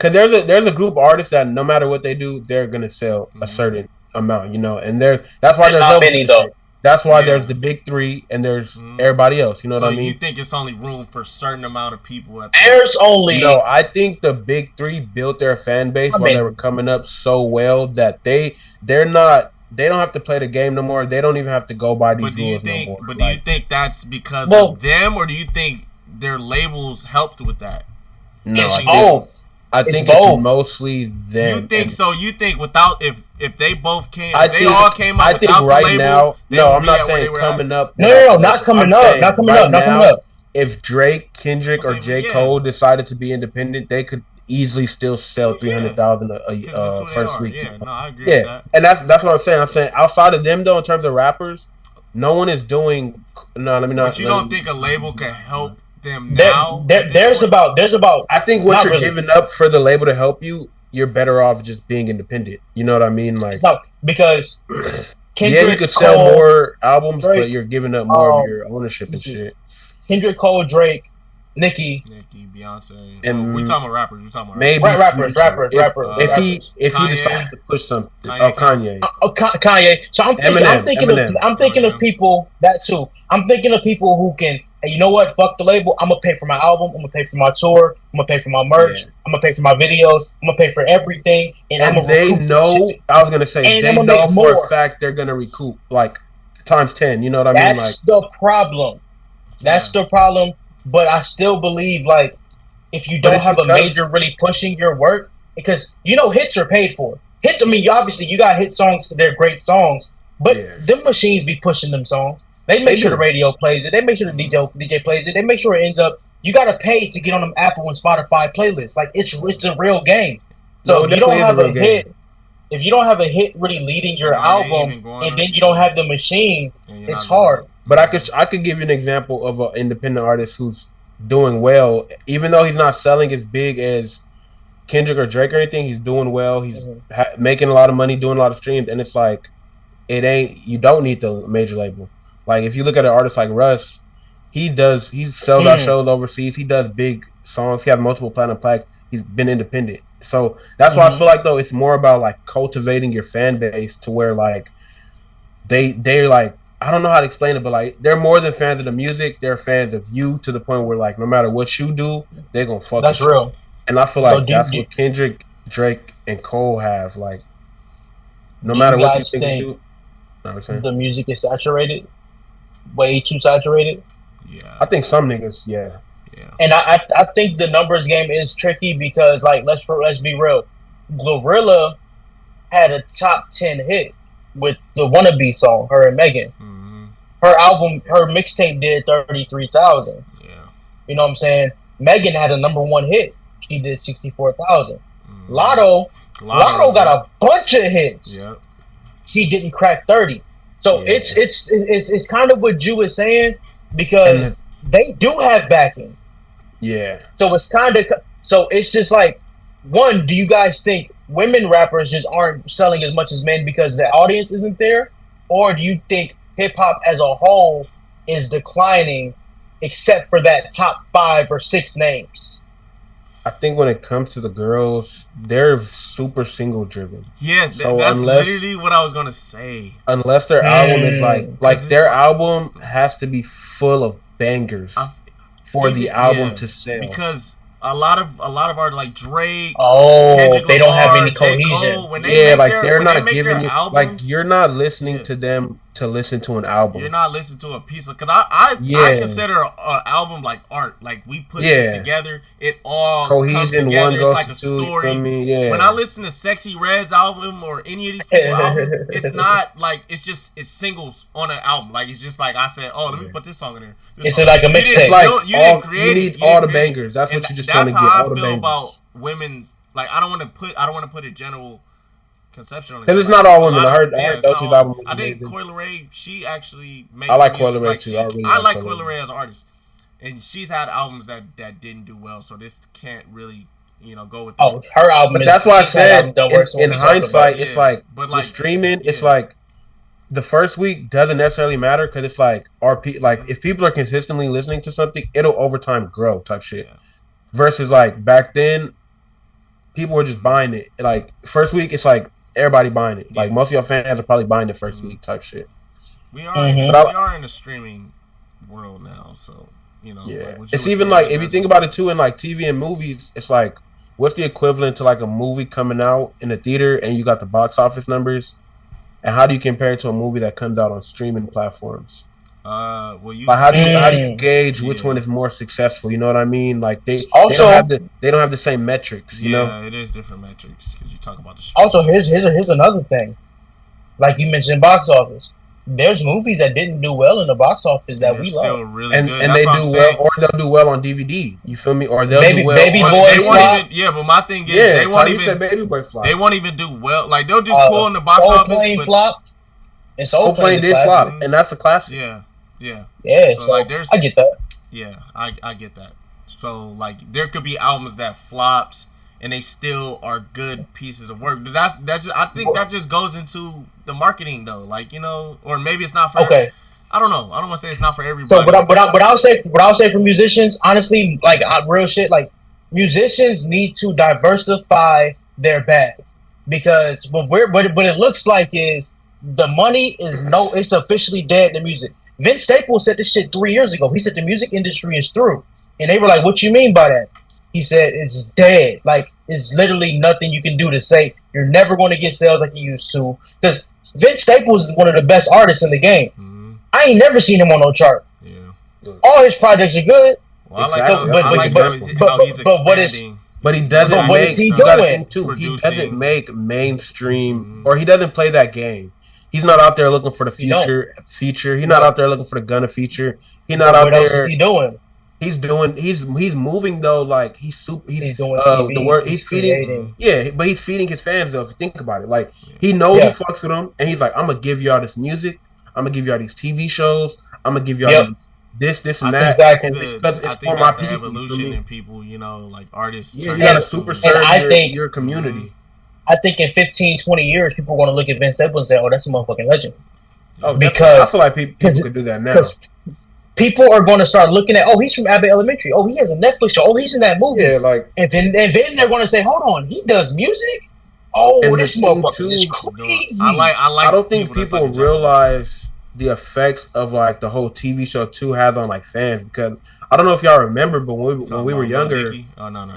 because there's a group of artists that no matter what they do, they're gonna sell a certain amount, and that's why there's not many though. That's why there's the big three and there's everybody else. You know what I mean? So you think it's only room for a certain amount of people? There's only I think the big three built their fan base while they were coming up so well that they don't have to play the game no more. They don't even have to go by these rules no more. But do you think that's because of them, or do you think their labels helped with that? No, it's both. I think it's mostly them. You think so? You think without if they both came, if they all came up without the label? Now, no, I'm not saying coming up. No, not coming up. Not coming up. If Drake, Kendrick, or J. Cole decided to be independent, they could easily still sell 300,000 a first week. Yeah, no, I agree with that. And that's what I'm saying. I'm saying outside of them though, in terms of rappers, no one is doing. No, let me not. But you don't think a label can help them now? There's about. I think what you're giving up for the label to help you, you're better off just being independent. You know what I mean? Like, it's not, because Kendrick, you could sell more albums, Drake, but you're giving up more of your ownership and shit. Kendrick, Cole, Drake, Nicki, Beyonce, and we talking about rappers. We talking about maybe rappers. If he decides to push something, Kanye. Kanye. So I'm thinking of people that too. I'm thinking of people who can. Hey, you know what? Fuck the label. I'm gonna pay for my album. I'm gonna pay for my tour. I'm gonna pay for my merch. I'm gonna pay for my videos. I'm gonna pay for everything. And they know. I was gonna say they know for a fact they're gonna recoup like times 10. You know what I mean? That's the problem. That's the problem. But I still believe, like, if you don't have a major really pushing your work, because hits are paid for. Hits. I mean, obviously you got hit songs because they're great songs, but them machines be pushing them songs. They make sure the radio plays it. They make sure the DJ plays it. They make sure it ends up. You got to pay to get on them Apple and Spotify playlists. Like it's a real game. So if you don't have a hit, if you don't have a hit really leading your album, and then you don't have the machine, it's hard. But I could give you an example of an independent artist who's doing well, even though he's not selling as big as Kendrick or Drake or anything. He's doing well. He's making a lot of money, doing a lot of streams, and it's like you don't need the major label. Like if you look at an artist like Russ, he sells out shows overseas. He does big songs. He has multiple platinum plaques. He's been independent. So that's why I feel like though it's more about like cultivating your fan base to where like they're like, I don't know how to explain it, but like they're more than fans of the music. They're fans of you to the point where like no matter what you do, they're gonna fuck. That's real. And I feel like that's what Kendrick, Drake, and Cole have. Like no matter what these things do, the music is saturated. Way too saturated. Yeah, I think some niggas. Yeah. And I think the numbers game is tricky because like let's be real, Glorilla had a top 10 hit with the Wannabe song, her and Megan. Her album, her mixtape did 33,000. Yeah, you know what I'm saying. Megan had a #1 hit. She did 64,000. Lotto got a bunch of hits. Yeah, he didn't crack 30. So it's kind of what Jew is saying because they do have backing. Yeah. So it's just like, one, do you guys think women rappers just aren't selling as much as men because the audience isn't there? Or do you think hip hop as a whole is declining except for that top 5 or 6 names? I think when it comes to the girls, they're super single driven. Yes, so that's literally what I was gonna say. Unless their album is like their album has to be full of bangers for the album to sell. Because a lot of art like Drake, Kendrick Lamar, don't have any cohesion. Cole, they're not giving you albums, like you're not listening to them to listen to an album. You're not listening to a piece of, because I consider an album like art. Like we put this together, it all comes together. It's like a story. When I listen to Sexy Red's album or any of these people's album, it's not like it's singles on an album. Like it's just like I said, let me put this song in there. It's like a mixtape. You need all the bangers. That's what you just trying to get. That's how all I the feel bangers. about women. Like I don't want to put a general conception on it. Because it's not all women. I heard Dolce's album. I think Coi Leray, she actually makes. I like Coi Leray too. I like Coi Leray as an artist, and she's had albums that didn't do well. So this can't really go with. Her album. But that's why I said in hindsight, it's like with streaming, it's like the first week doesn't necessarily matter because it's like if people are consistently listening to something, it'll over time grow type shit. Yeah. Versus like back then. people were just buying it. Like first week, it's like everybody buying it. Like most of your fans are probably buying it first week type shit. We are in a streaming world now, so you know. Yeah, like it's even like if you think about it too, in like TV and movies, it's like what's the equivalent to like a movie coming out in a theater and you got the box office numbers, and how do you compare it to a movie that comes out on streaming platforms? Well, how do you gauge which one is more successful? You know what I mean? Like they don't have the same metrics. You know, it is different metrics because you talk about the. Also, here's another thing. Like you mentioned, box office. There's movies that didn't do well in the box office that we still love, really and good. And they do well, or they'll do well on DVD. You feel me? Or they'll do well. Baby Boy flop. But my thing is, they won't even. Baby Boy flop. They won't even do well. Like they'll do cool in the box Soul office. Plane flop. And Soul Plane did flop, and that's a classic. Yeah. So like, I get that. Yeah, I get that. So like, there could be albums that flops, and they still are good pieces of work. I think that just goes into the marketing though. Like, you know, or maybe it's not for. Okay. I don't know. I don't want to say it's not for everybody. So, but I would say for musicians, honestly, like real shit, like musicians need to diversify their bag because what it looks like is the money is it's officially dead in the music. Vince Staples said this shit 3 years ago. He said the music industry is through. And they were like, what you mean by that? He said it's dead. Like, it's literally nothing you can do to say you're never going to get sales like you used to. Because Vince Staples is one of the best artists in the game. Mm-hmm. I ain't never seen him on no chart. Yeah. All his projects are good. Well, I like how he's expanding. But he doesn't what is he doing? He doesn't make mainstream, or he doesn't play that game. He's not out there looking for the feature. He's not out there looking for the Gunna feature. He's not out there. What else is he doing? He's moving though. Like he's doing TV, the word he's feeding. Yeah, but he's feeding his fans though. If you think about it, like he knows he fucks with them, and he's like, I'm gonna give y'all this music. I'm gonna give y'all these TV shows. I'm gonna give y'all this, and that. Exactly. It's for my people. Evolution in people, you know, like artists. Yeah, you gotta super serve your community. Mm-hmm. I think in 15, 20 years, people are going to look at Vince Staples and say, oh, that's a motherfucking legend. Oh, because I feel like people could do that now. Because people are going to start looking at, oh, he's from Abbott Elementary. Oh, he has a Netflix show. Oh, he's in that movie. Yeah, like, and then they're going to say, hold on, he does music? Oh, this motherfucker is crazy. I don't think people realize the effects of like the whole TV show too has on like fans, because I don't know if y'all remember, but when we were younger,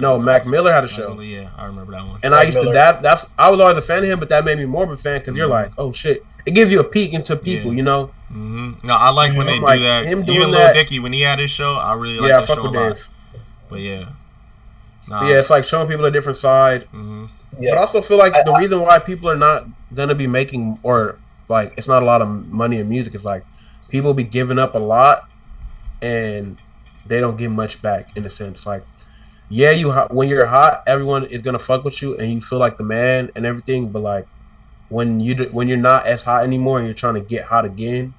no, Mac Miller had a show. Yeah, I remember that one. And I used to I was always a fan of him, but that made me more of a fan because you're like, oh shit, it gives you a peek into people, you know. Mm-hmm. No, I like when they do that. Even Lil Dicky, when he had his show, I really like that show a lot. But it's like showing people a different side. Mm-hmm. Yeah. But I also feel like the reason why people are not gonna be making, or like it's not a lot of money in music, is like people be giving up a lot and they don't get much back, in a sense. Like, yeah, when you're hot, everyone is gonna fuck with you and you feel like the man and everything. But like when you're not as hot anymore and you're trying to get hot again,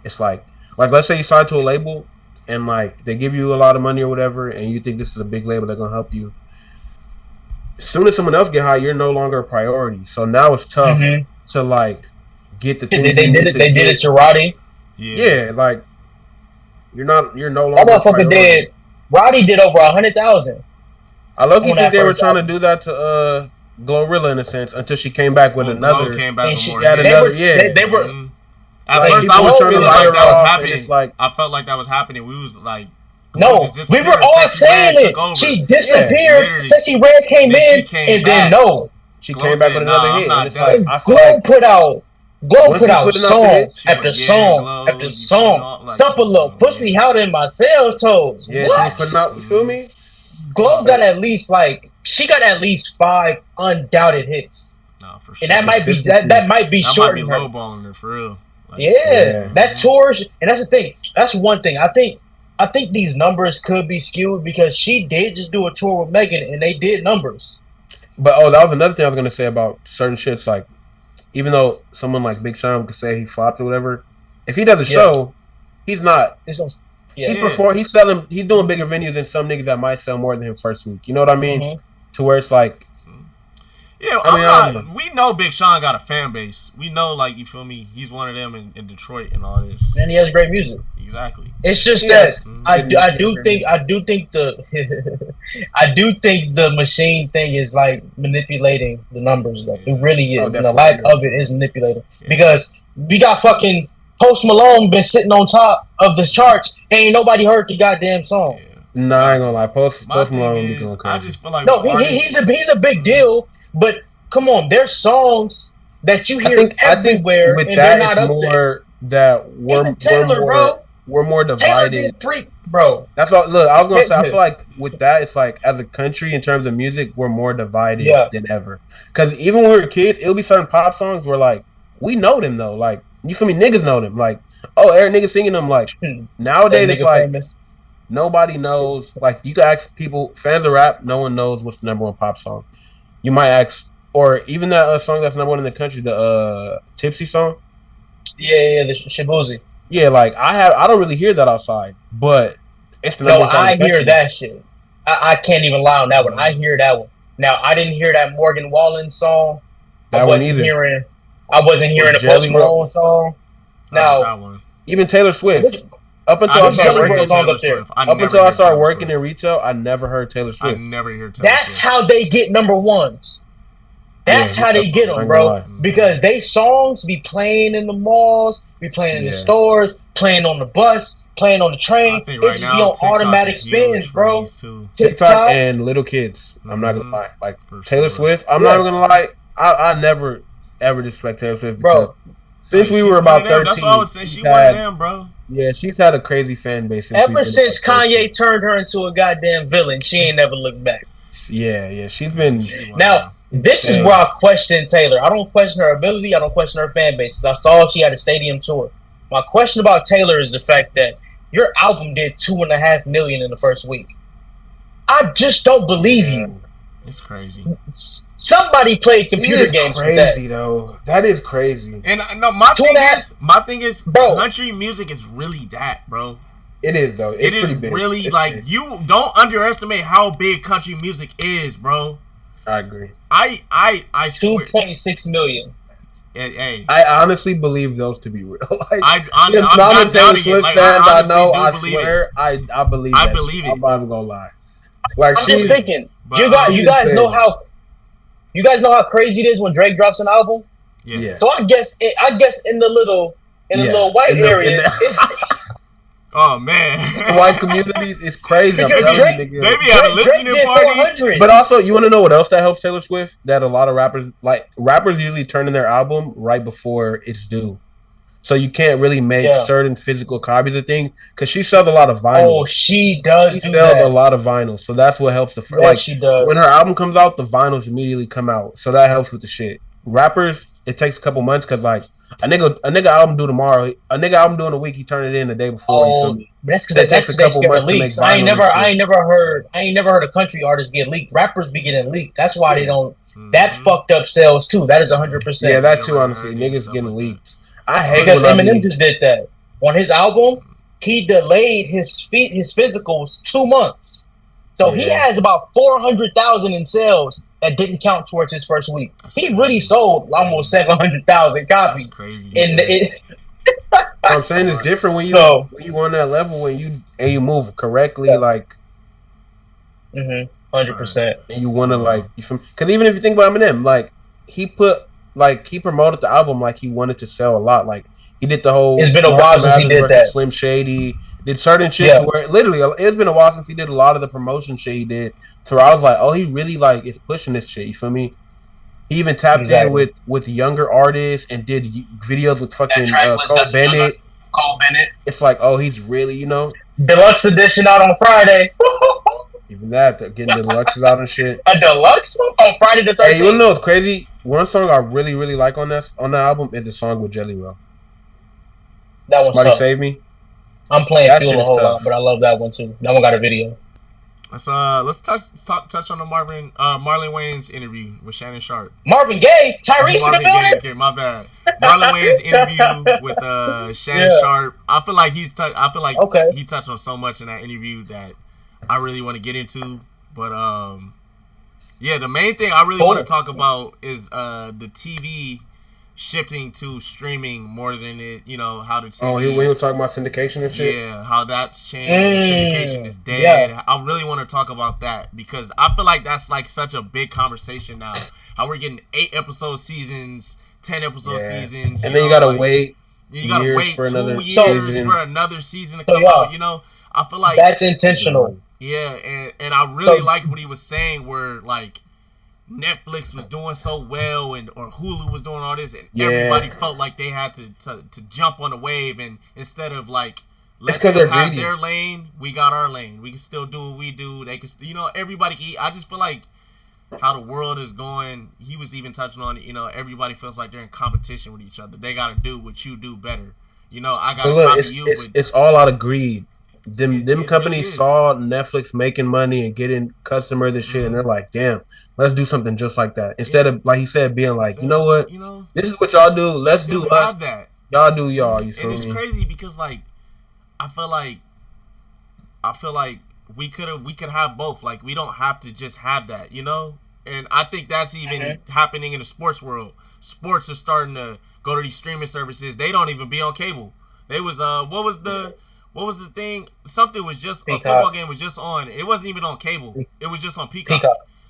it's like let's say you sign to a label and like they give you a lot of money or whatever, and you think this is a big label that's gonna help you. As soon as someone else get high, you're no longer a priority. So now it's tough to like get the things they did it to Roddy. Yeah, like you're no longer. That motherfucker did. Roddy did over 100,000. I low-key think they were trying to do that to Glorilla in a sense until she came back with another. Came back with more. They were. At first, I was feeling like that was happening. Like, I felt like that was happening. We was like. No, we were all saying it. She disappeared. Sexy Red came in, and then she came back with another hit. And it's like, Glow put out song after song after song. Stump a little pussy out in my sales toes. Yeah, she was putting out. You feel me? Glow got at least 5 undoubted hits. No, for sure. And that might be that might be short. That might be lowballing her for real. Like, that tours, and that's the thing. That's one thing. I think these numbers could be skewed because she did just do a tour with Megan and they did numbers. But that was another thing I was gonna say about certain shits. Like, even though someone like Big Sean could say he flopped or whatever, if he does a show, he's not. He's selling. He's doing bigger venues than some niggas that might sell more than him first week. You know what I mean? Mm-hmm. To where it's like. Yeah, we know Big Sean got a fan base. We know, like, you feel me? He's one of them in Detroit and all this. And he has great music. Exactly. It's just that I do think I do think the machine thing is like manipulating the numbers, though. It really is. And the definitely. lack of it is manipulating. Because we got fucking Post Malone been sitting on top of the charts. Ain't nobody heard the goddamn song. Nah, I ain't gonna lie. Post Malone be going I crazy. just feel like No, he's a big deal. But come on, there's songs that you hear everywhere, with and that, they're not it's up more there. that we're more Taylor divided. did 3, bro. That's all. Look, I was gonna say, I feel like with that, it's like as a country in terms of music, we're more divided than ever. Because even when we were kids, it'll be certain pop songs where like we know them though. Like you feel me? Niggas know them. Like every nigga singing them. Like nowadays, it's like nobody knows. Like you can ask people, fans of rap, no one knows what's the number one pop song. You might ask, or even that song that's number one in the country, the Tipsy song. Yeah, the Shabuzi. Yeah, like I don't really hear that outside, but it's the number one song. I hear that shit. I can't even lie on that one. I hear that one. Now I didn't hear that Morgan Wallen song. I wasn't hearing the Post Malone song. Now even Taylor Swift. Up until I started working in retail, I never heard Taylor Swift. I never hear Taylor Swift. That's how they get number ones. That's how they get them, bro. Because they songs be playing in the malls, be playing in the stores, playing on the bus, playing on the train. It just be on automatic spins, bro. TikTok and little kids. I'm not gonna lie. Like Taylor Swift, I'm not even gonna lie. I never ever disrespect Taylor Swift, bro. Since we were about 13, that's what I was saying. She one of them, bro. Yeah, she's had a crazy fan base. Ever since Kanye turned her into a goddamn villain, she ain't never looked back. Yeah, she's been now. This is where I question Taylor. I don't question her ability. I don't question her fan bases. I saw she had a stadium tour. My question about Taylor is the fact that your album did 2.5 million in the first week. I just don't believe you. It's crazy. Somebody played computer games with that. Crazy though. That is crazy. And no, my thing is, bro, country music is really that, bro. It is though. It's pretty big. Really it's like big. You don't underestimate how big country music is, bro. I agree. I 2.6 million. Hey, I honestly believe those to be real. Like, I'm not Taylor Swift like, fans I know. I swear, I believe. I believe it. I'm not even gonna lie. Like I'm just thinking, you guys know how crazy it is when Drake drops an album. Yeah. So I guess in the little white areas, it's. Oh man, the white community is crazy. Because they be having listening parties. But also, you want to know what else that helps Taylor Swift? That a lot of rappers usually turn in their album right before it's due, so you can't really make certain physical copies of things because she sells a lot of vinyl. Oh, she does. She sells a lot of vinyl, so that's what helps the like. She does. When her album comes out, the vinyls immediately come out, so that helps with the shit. Rappers, it takes a couple months because like. A nigga album due tomorrow. A nigga album due in a week. He turn it in the day before. Oh, you feel me? That's because takes a couple months to make vinyl. I ain't never heard a country artist get leaked. Rappers be getting leaked. That's why they don't. That fucked up sales too. That is 100%. Yeah, that too. Honestly, niggas getting leaked. I hate because Eminem just did that on his album. He delayed his physicals 2 months, so he has about 400,000 in sales. That didn't count towards his first week. He really sold almost 700,000 copies. That's crazy. I'm saying it's different when you on that level when you move correctly, like 100%. And you want to like you from because even if you think about Eminem, like he promoted the album like he wanted to sell a lot. Like he did the whole. It's been a while since he did that. Slim Shady did certain shit to where literally it's been a while since he did a lot of the promotion shit he did. So I was like, oh, he really like is pushing this shit. You feel me? He even tapped in with younger artists and did videos with fucking Cole Bennett. Cole Bennett. It's like, oh, he's really, deluxe edition out on Friday. Even that, they're getting deluxes out and shit. A deluxe on Friday the 13th. Hey, you wanna know what's crazy? One song I really, really like on that album is the song with Jelly Roll. That one's Somebody tough. Save Me. I'm playing Fuel a whole lot, but I love that one too. That one got a video. Let's touch on the Marlon Wayans interview with Shannon Sharp. Marvin Gaye, Tyrese in the building. Okay, my bad. Marlon Wayans interview with Shannon Sharp. I feel like he touched on so much in that interview that I really want to get into. But the main thing I really want to talk about is the TV shifting to streaming more than it, how the TV. Oh, when he was talking about syndication and shit? Yeah, how that's changed. Syndication is dead. Yeah. I really want to talk about that because I feel like that's like such a big conversation now. How we're getting 8-episode seasons, 10-episode seasons. And then you gotta wait. You gotta wait for 2 years for another season to come out. I feel like that's intentional. Yeah, and I really like what he was saying, where like Netflix was doing so well, or Hulu was doing all this, and everybody felt like they had to jump on the wave, and instead of like let them have their lane, we got our lane. We can still do what we do. They can, everybody can eat. I just feel like how the world is going. He was even touching on it. Everybody feels like they're in competition with each other. They got to do what you do better. I got to copy you. It's all out of greed. Them companies really saw Netflix making money and getting customers and shit, and they're like, damn, let's do something just like that. Instead of, like he said, being like, you know what, this is what y'all do. Let's do us. That. Y'all do y'all. You feel me? And it's crazy because like I feel like we could have both. Like we don't have to just have that, And I think that's even happening in the sports world. Sports are starting to go to these streaming services. They don't even be on cable. They was what was the thing? Something was just Peacock. A football game was just on. It wasn't even on cable. It was just on Peacock.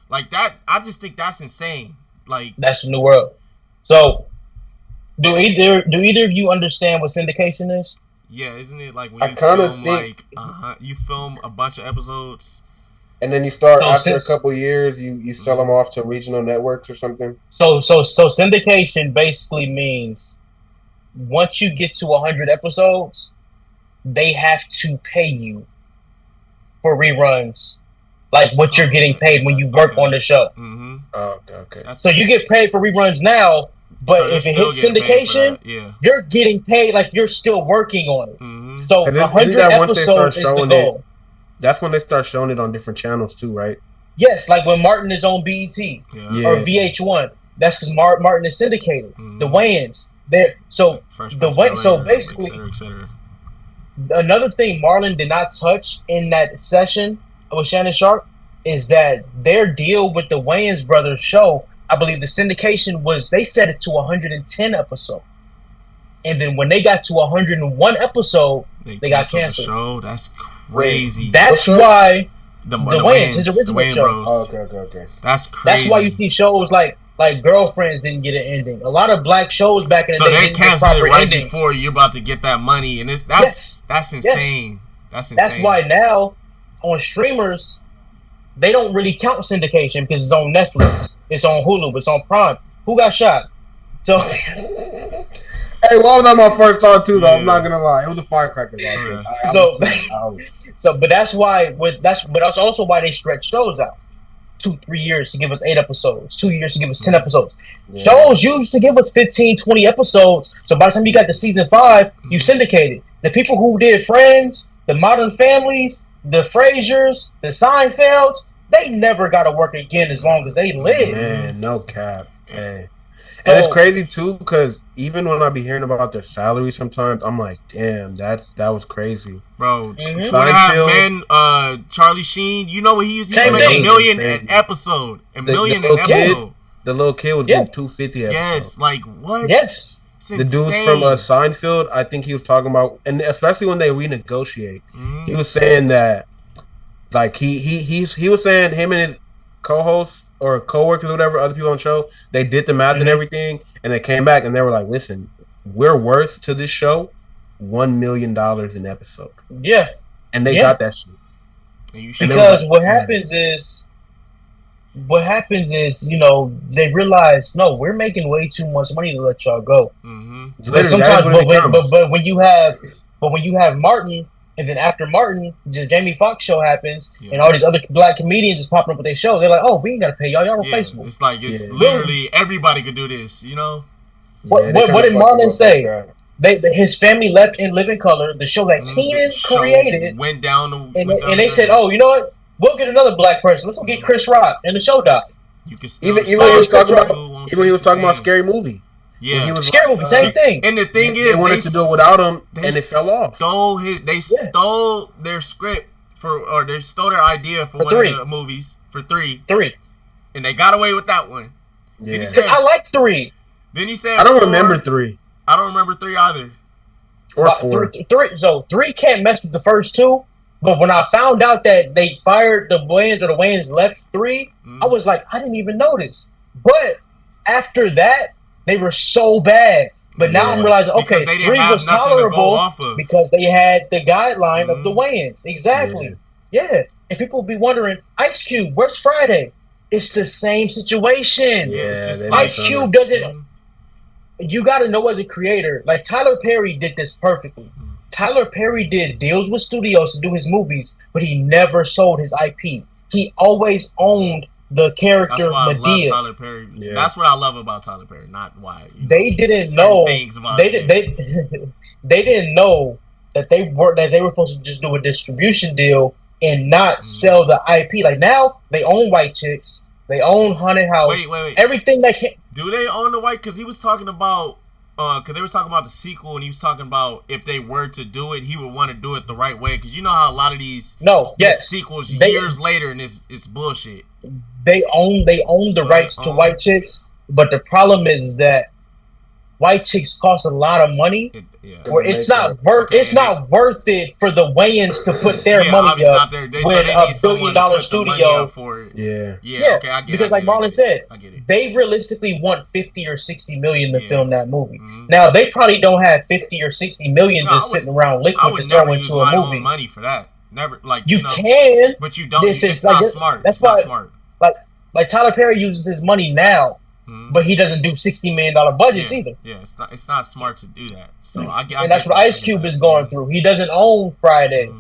Like that, I just think that's insane. Like that's the new world. So, do either of you understand what syndication is? Yeah, isn't it like when you film you film a bunch of episodes, and then you start after a couple years, you sell them off to regional networks or something. So syndication basically means once you get to 100 episodes, they have to pay you for reruns, like what you're getting paid when you work on the show. Mm-hmm. Oh, okay. So you get paid for reruns now, but if it hits syndication, you're getting paid like you're still working on it. Mm-hmm. So 100 episodes is the goal. That's when they start showing it on different channels too, right? Yes, like when Martin is on BET or VH1. That's because Martin is syndicated. Mm-hmm. The Wayans, so basically. Et cetera. Another thing Marlon did not touch in that session with Shannon Sharp is that their deal with the Wayans brothers show, I believe the syndication was, they set it to 110 episodes. And then when they got to 101 episode, they got canceled. The show? That's crazy. That's why the Wayans, his original show. Bros. Oh, okay. That's crazy. That's why you see shows like Girlfriends didn't get an ending. A lot of black shows back in the day. So they canceled it right before you're about to get that money, and that's insane. Yes. That's insane. That's why now on streamers they don't really count syndication because it's on Netflix, it's on Hulu, it's on Prime. Who got shot? So hey, what was that my first thought too? Though I'm not gonna lie, it was a firecracker. But that's why. But that's also why they stretch shows out. 2-3 years to give us 8 episodes, 2 years to give us 10 episodes. Shows used to give us 15-20 episodes, so by the time you got to season 5 you syndicated. The people who did Friends, the Modern Families, the Frasers, the Seinfelds, they never got to work again as long as they live. Man, no cap. Hey. And it's crazy too, because even when I be hearing about their salary, sometimes I'm like, "Damn, that was crazy, bro." 2.5 Men, Charlie Sheen. You know what he used to make $1 million an episode. $1 million an episode. The little kid was getting $250. Yes, like what? Yes, the dude from Seinfeld. I think he was talking about, and especially when they renegotiate, he was saying that, like he was saying him and his co-host or co-workers or whatever, other people on the show, they did the math and everything, and they came back and they were like, listen, we're worth to this show $1 million an episode. Yeah. And they got that shit. Because like, what happens is, you know, they realize, no, we're making way too much money to let y'all go. But sometimes, but when you have Martin, and then after Martin, the Jamie Foxx show happens, and all these other black comedians is popping up with their show. They're like, "Oh, we ain't gotta pay y'all. Y'all replaceable." It's like literally everybody could do this. You know. What did Marlon say? His family left in Living Color, the show that Keenan created, went down, and they said, "Oh, you know what? We'll get another black person. Let's go get Chris Rock and the show doc." You can even when he was talking about Scary Movie. Yeah, Scary Movie, same thing. And the thing is, they wanted to do it without him, and it fell off. They stole their script they stole their idea for one of the movies for 3, and they got away with that one. Yeah. I like 3. Then you said I don't 4. remember 3 I don't remember 3 either. or 4. So 3 can't mess with the first 2. But when I found out that they fired the Wayans or the Wayans left 3, I was like, I didn't even notice. But after that, they were so bad. But now I'm realizing, okay, 3 was tolerable because they had the guideline of the Wayans. Exactly. Yeah. And people will be wondering, Ice Cube, where's Friday? It's the same situation. Yeah, Ice Cube doesn't. You got to know as a creator, like Tyler Perry did this perfectly. Tyler Perry did deals with studios to do his movies, but he never sold his IP. He always owned the character That's why Medea. I love Tyler Perry. Yeah. That's what I love about Tyler Perry, not why. They didn't know. They didn't know that they were supposed to just do a distribution deal and not sell the IP. Like now, they own White Chicks, they own Haunted House. Wait. Everything they can. Do they own the White? Because he was talking about. Because they were talking about the sequel, and he was talking about if they were to do it, he would want to do it the right way. Because you know how a lot of these sequels years later, and it's bullshit. They own the rights to White Chicks, but the problem is that White Chicks cost a lot of money. It's not worth it for the Wayans to put their money up with $1 billion studio for it. Yeah. Okay, I get it. Because like Marlon said, they realistically want 50 or 60 million to film that movie. Now they probably don't have 50 or 60 million just sitting around liquid to throw into a movie. Money for that. Never you can, but you don't. It's not smart. That's why. Smart. Like Tyler Perry uses his money now. But he doesn't do $60 million budgets either. Yeah, it's not smart to do that. So and that's what Ice Cube is going through. He doesn't own Friday.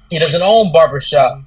He doesn't own Barbershop.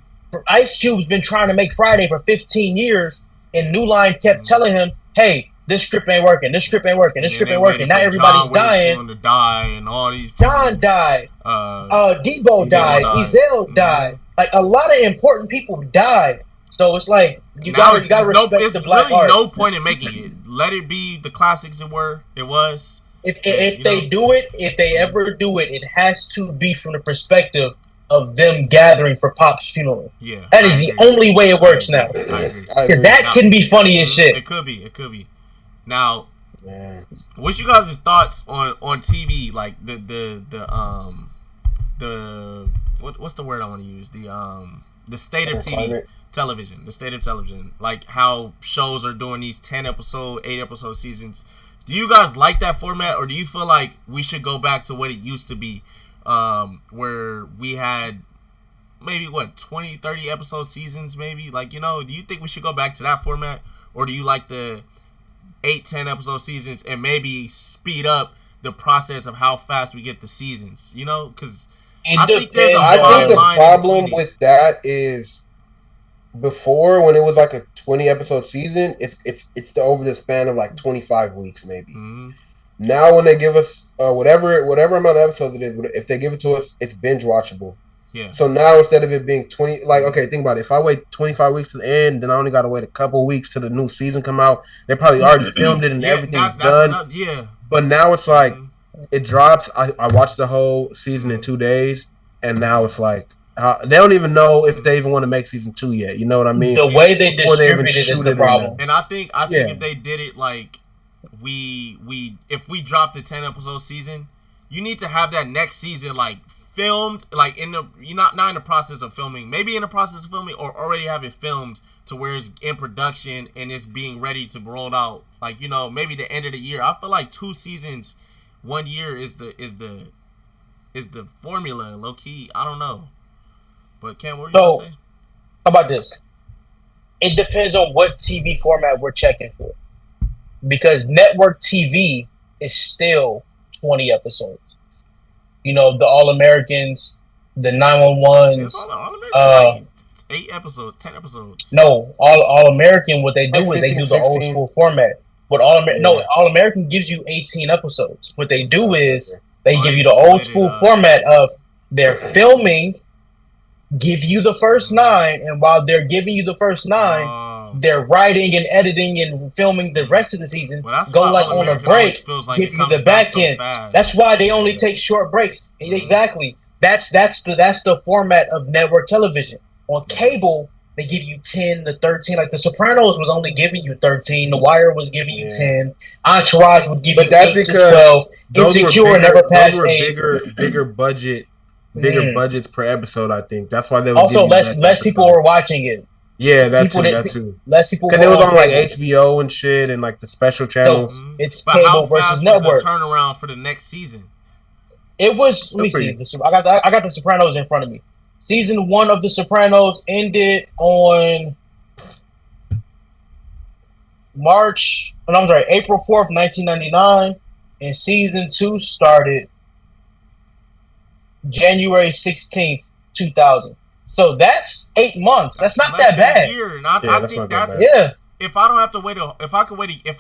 Ice Cube's been trying to make Friday for 15 years, and New Line kept telling him, "Hey, this script ain't working. This script ain't working. This script ain't working." Now everybody's dying. To die and all these. John died. Debo died. Ezell died. Like a lot of important people died. So it's like you gotta respect the black art. There's really no point in making it. Let it be the classics it was. If they do it, if they ever do it, it has to be from the perspective of them gathering for Pop's funeral. Yeah, that is the only way it works now. Because that can be funny as shit. It could be. Now, what's you guys' thoughts on TV? Like what's the word I want to use? The state of TV. Television, the state of television, like how shows are doing these 10-episode, 8-episode seasons. Do you guys like that format, or do you feel like we should go back to what it used to be, where we had maybe 20, 30 episode seasons, maybe? Like, do you think we should go back to that format, or do you like the 8, 10 episode seasons and maybe speed up the process of how fast we get the seasons? Because I think there's the problem with that is. Before, when it was like a 20-episode season, it's over the span of like 25 weeks maybe. Now when they give us whatever amount of episodes it is, if they give it to us, it's binge watchable. Yeah. So now instead of it being 20, like, okay, think about it. If I wait 25 weeks to the end, then I only got to wait a couple weeks till the new season come out. They probably already filmed it and everything's done. But now it's like it drops. I watched the whole season in 2 days, and now it's like. They don't even know if they even want to make season 2 yet. You know what I mean? The way they distribute it is the problem. And I think if they did it like if we dropped the 10-episode season, you need to have that next season like filmed, like you're not in the process of filming, maybe in the process of filming, or already have it filmed to where it's in production and it's being ready to be rolled out. Like maybe the end of the year. I feel like 2 seasons, 1 year is the formula. Low key, I don't know. But Cam, what are you going to say? How about this? It depends on what TV format we're checking for. Because network TV is still 20 episodes. The All-Americans, the 911s. Like 8 episodes, 10 episodes. No, All-American, what they do is they do the old school format. All-American gives you 18 episodes. What they do is they give you the old school format of they're filming, give you the first 9, and while they're giving you the first 9, they're writing and editing and filming the rest of the season. Go like on a break, give you the back end. That's why they only take short breaks. Exactly. That's the format of network television. On cable, they give you 10 to 13. Like The Sopranos was only giving you 13. The Wire was giving you 10. Entourage would give you 8 to 12. Insecure never passed 8. Bigger budgets per episode. I think that's why they would also less people were watching it. Yeah, that too. Less people because it was on like HBO and shit and like the special channels. So it's cable versus network. Turnaround for the next season. It was. Let me see. I got The Sopranos in front of me. Season 1 of The Sopranos ended on April 4th, 1999, and season 2 started January 16th, 2000. So that's 8 months. That's not that bad. A year. And I think that's if I don't have to wait if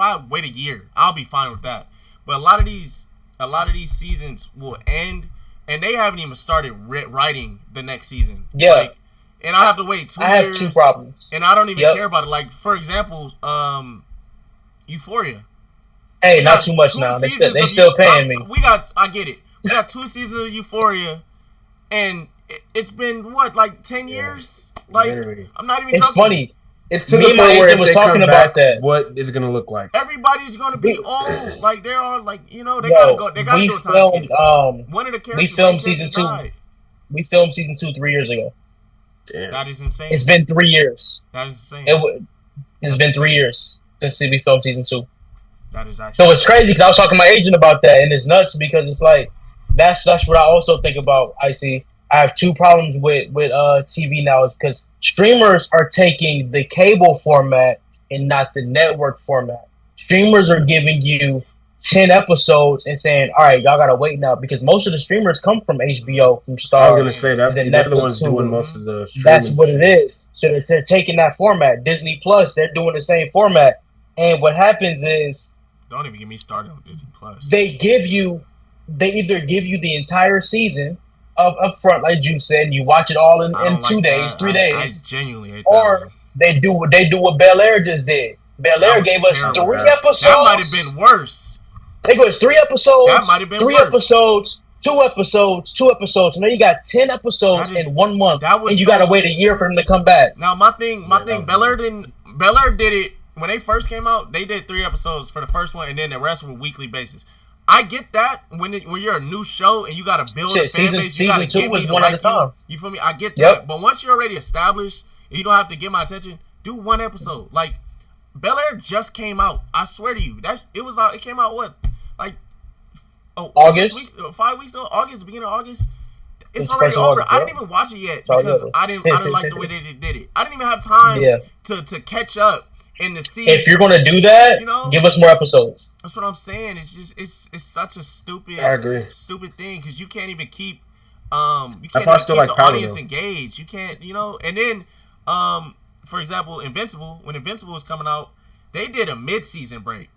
I wait a year, I'll be fine with that. But a lot of these seasons will end, and they haven't even started writing the next season. Yeah. And I have to wait 2 years. I have 2 problems. And I don't even care about it. Like, for example, Euphoria. Hey, not too much now. They still paying me. I get it. We got 2 seasons of Euphoria, and it's been, what, like 10 years? Like, literally. I'm not even joking. It's funny. It's to the point where if they come back, what is it going to look like? Everybody's going to be old. Like, they're all, like, they got to go. They got to do time. One of the characters. We filmed season 2. We filmed season 2 3 years ago. Damn. That is insane. It's been 3 years. That is insane. It's been 3 years since we filmed season 2. That is actually. So it's crazy because I was talking to my agent about that, and it's nuts because it's like that's what I also think about. I have 2 problems with TV now is because streamers are taking the cable format and not the network format. Streamers are giving you 10 episodes and saying, all right, y'all got to wait now because most of the streamers come from HBO, from Star. I was going to say, they're the ones doing most of the streaming. That's what it is. So they're taking that format. Disney Plus, they're doing the same format. And what happens is... Don't even get me started on Disney Plus. They either give you the entire season up front, like you said, you watch it all in 2 days, 3 days. I genuinely hate or they do what Bel Air just did. Bel Air gave us 3 episodes. That might have been worse. They go 3 episodes. That might have been 3 worse. episodes. 2 episodes. So now you got 10 episodes in 1 month, and you got to wait a year for them to come back. Now my thing, Bel Air did it when they first came out. They did 3 episodes for the first one, and then the rest were weekly basis. I get that when you're a new show and you got to build a fan base, you got to get me to like you. You feel me? I get that. But once you're already established, and you don't have to get my attention. Do 1 episode. Like Bel Air just came out. I swear to you, it came out what, like August, 5 weeks ago. August, beginning of August. It's already over. I didn't even watch it yet because I didn't like the way they did it. I didn't even have time to catch up. And to see if you're gonna do that, give us more episodes. That's what I'm saying. It's just it's such a stupid thing because you can't even keep you can't even keep the audience engaged. You can't, and then for example, when Invincible was coming out, they did a mid-season break.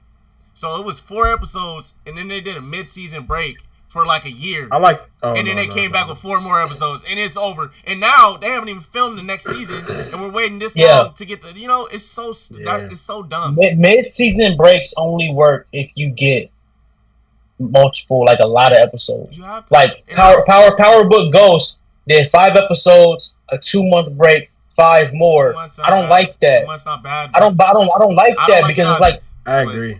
So it was 4 episodes and then they did a mid-season break for like a year. And then they came back with 4 more episodes, and it's over. And now they haven't even filmed the next season, and we're waiting this long to get the. It's so it's so dumb. Mid-season breaks only work if you get multiple, like a lot of episodes. You have to, like Power Book Ghost did 5 episodes, a 2-month break, 5 more. I don't like that. 2 months not bad. I don't like that because it's like I agree.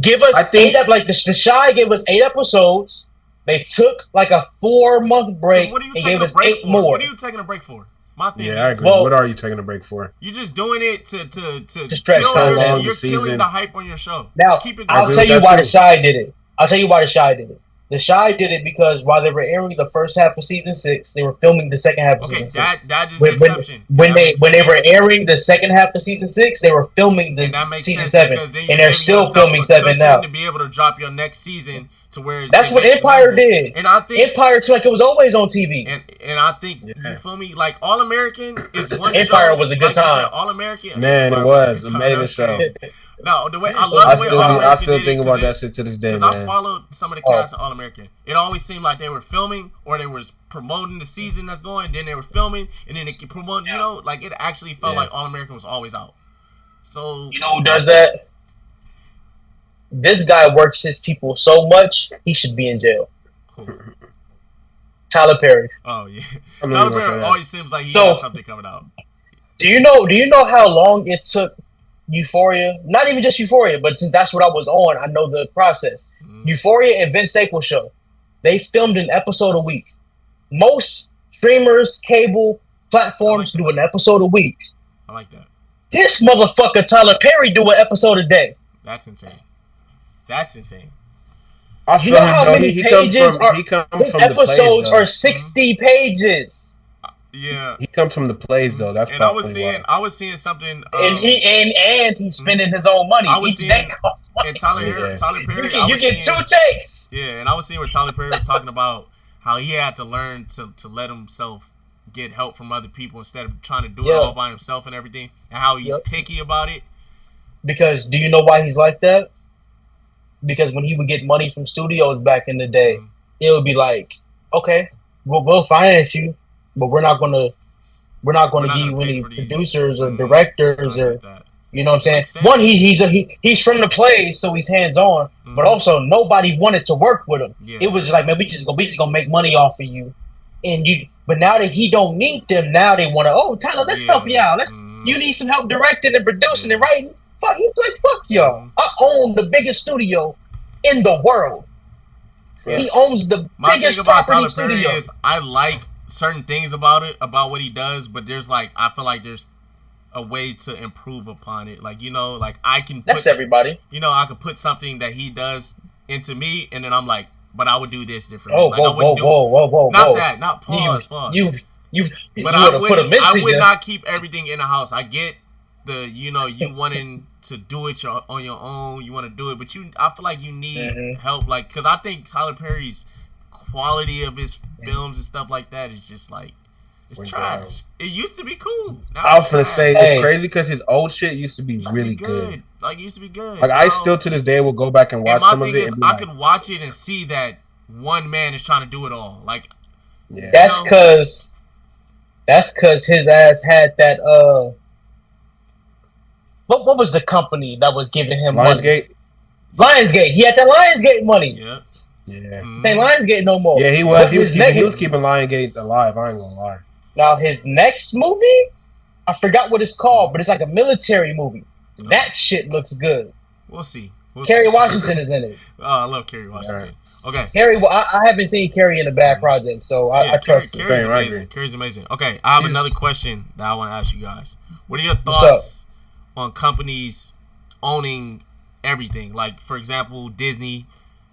Give us 8 like the Shy gave us 8 episodes. They took like a 4-month break and gave us 8 more. What are you taking a break for? My thing is, I agree. What are you taking a break for? You're just doing it to stretch time. You're killing the hype on your show. Now, I'll tell you why the Shy did it. The Shy did it because while they were airing the first half of season 6, they were filming the second half of season 6. That is the exception. When they were airing the second half of season 6, they were filming the season 7, and they're still filming 7 now. To be able to drop your next season to where that's what Empire did. And I think Empire too, like it was always on TV. And I think you feel me, like All American is one. Empire show, was a good time. All American, man, it was amazing show. No, the way I love the way All American I still think about that shit to this day, man. Because I followed some of the cast of All American. It always seemed like they were filming or they was promoting the season that's going. Then they were filming and then they keep promoting. Like it actually felt like All American was always out. So you know who does that? This guy works his people so much, he should be in jail. Tyler Perry. Oh, yeah. Tyler Perry always seems like he has something coming out. Do you know how long it took Euphoria? Not even just Euphoria, but since that's what I was on, I know the process. Euphoria and Vince Staples show. They filmed an episode a week. Most streamers, cable platforms do an episode a week. I like that. This motherfucker Tyler Perry do an episode a day. That's insane. That's insane. You know how many pages are? His episodes are 60 pages. Yeah, he comes from the plays though. That's and I was seeing something. And he's spending his own money. And Tyler Perry, you get 2 takes. Yeah, and I was seeing where Tyler Perry was talking about how he had to learn to let himself get help from other people instead of trying to do it all by himself and everything, and how he's picky about it. Because do you know why he's like that? Because when he would get money from studios back in the day, it would be like, okay, we'll finance you, but we're not gonna give you any producers or directors or you know what I'm saying. One, he's from the plays, so he's hands on, but also nobody wanted to work with him. Yeah. It was just like, man, we just gonna make money off of you, and you. But now that he don't need them, now they want to. Oh, Tyler, let's help you out. You need some help directing and producing and writing. Fuck, he's like, fuck y'all. I own the biggest studio in the world. Yeah. He owns the biggest property studio. Is I like certain things about it, about what he does, but there's like, I feel like there's a way to improve upon it. Like, you know, like I can put, that's everybody. You know, I could put something that he does into me, and then I'm like, but I would do this differently. Oh, like, whoa. Not that, not pause. But I would not keep everything in the house. I get the, you know, you wanting to do it on your own, you want to do it, but I feel like you need help, like, because I think Tyler Perry's quality of his films and stuff like that is just like, it's trash. It used to be cool. I was gonna say it's crazy because his old shit used to be really good. Like, it used to be good. Like, I still to this day will go back and watch some of it. I could watch it and see that one man is trying to do it all. Like, that's because his ass had that what was the company that was giving him Lionsgate? Money? Lionsgate. He had that Lionsgate money. Yeah. Yeah. Saying Lionsgate no more. Yeah, he was. He was keeping Lionsgate alive. I ain't gonna lie. Now his next movie, I forgot what it's called, but it's like a military movie. That shit looks good. We'll see. Kerry Washington is in it. Oh, I love Kerry Washington. Right. Okay. Kerry, I haven't seen Kerry in a bad project, so I trust him. Kerry's amazing. Kerry's amazing. Okay, I have another question that I want to ask you guys. What are your thoughts on companies owning everything? Like, for example, Disney.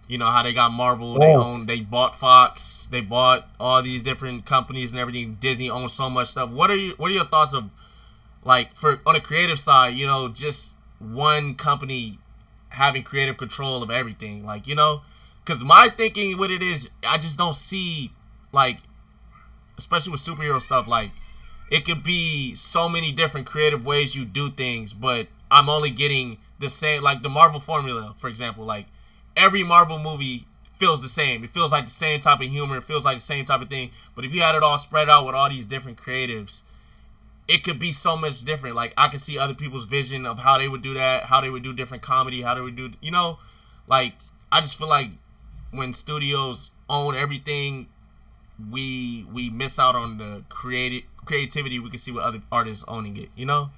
You know how they got Marvel, they bought Fox, they bought all these different companies and everything. Disney owns so much stuff. What are your thoughts of, like, on the creative side, you know, just one company having creative control of everything? Like, you know, because my thinking with it is, I just don't see, like, especially with superhero stuff, like, it could be so many different creative ways you do things, but I'm only getting the same, like the Marvel formula, for example. Like, every Marvel movie feels the same. It feels like the same type of humor. It feels like the same type of thing. But if you had it all spread out with all these different creatives, it could be so much different. Like, I could see other people's vision of how they would do that, how they would do different comedy, how they would do, you know, like, I just feel like when studios own everything, we miss out on the creativity we can see with other artists owning it, you know?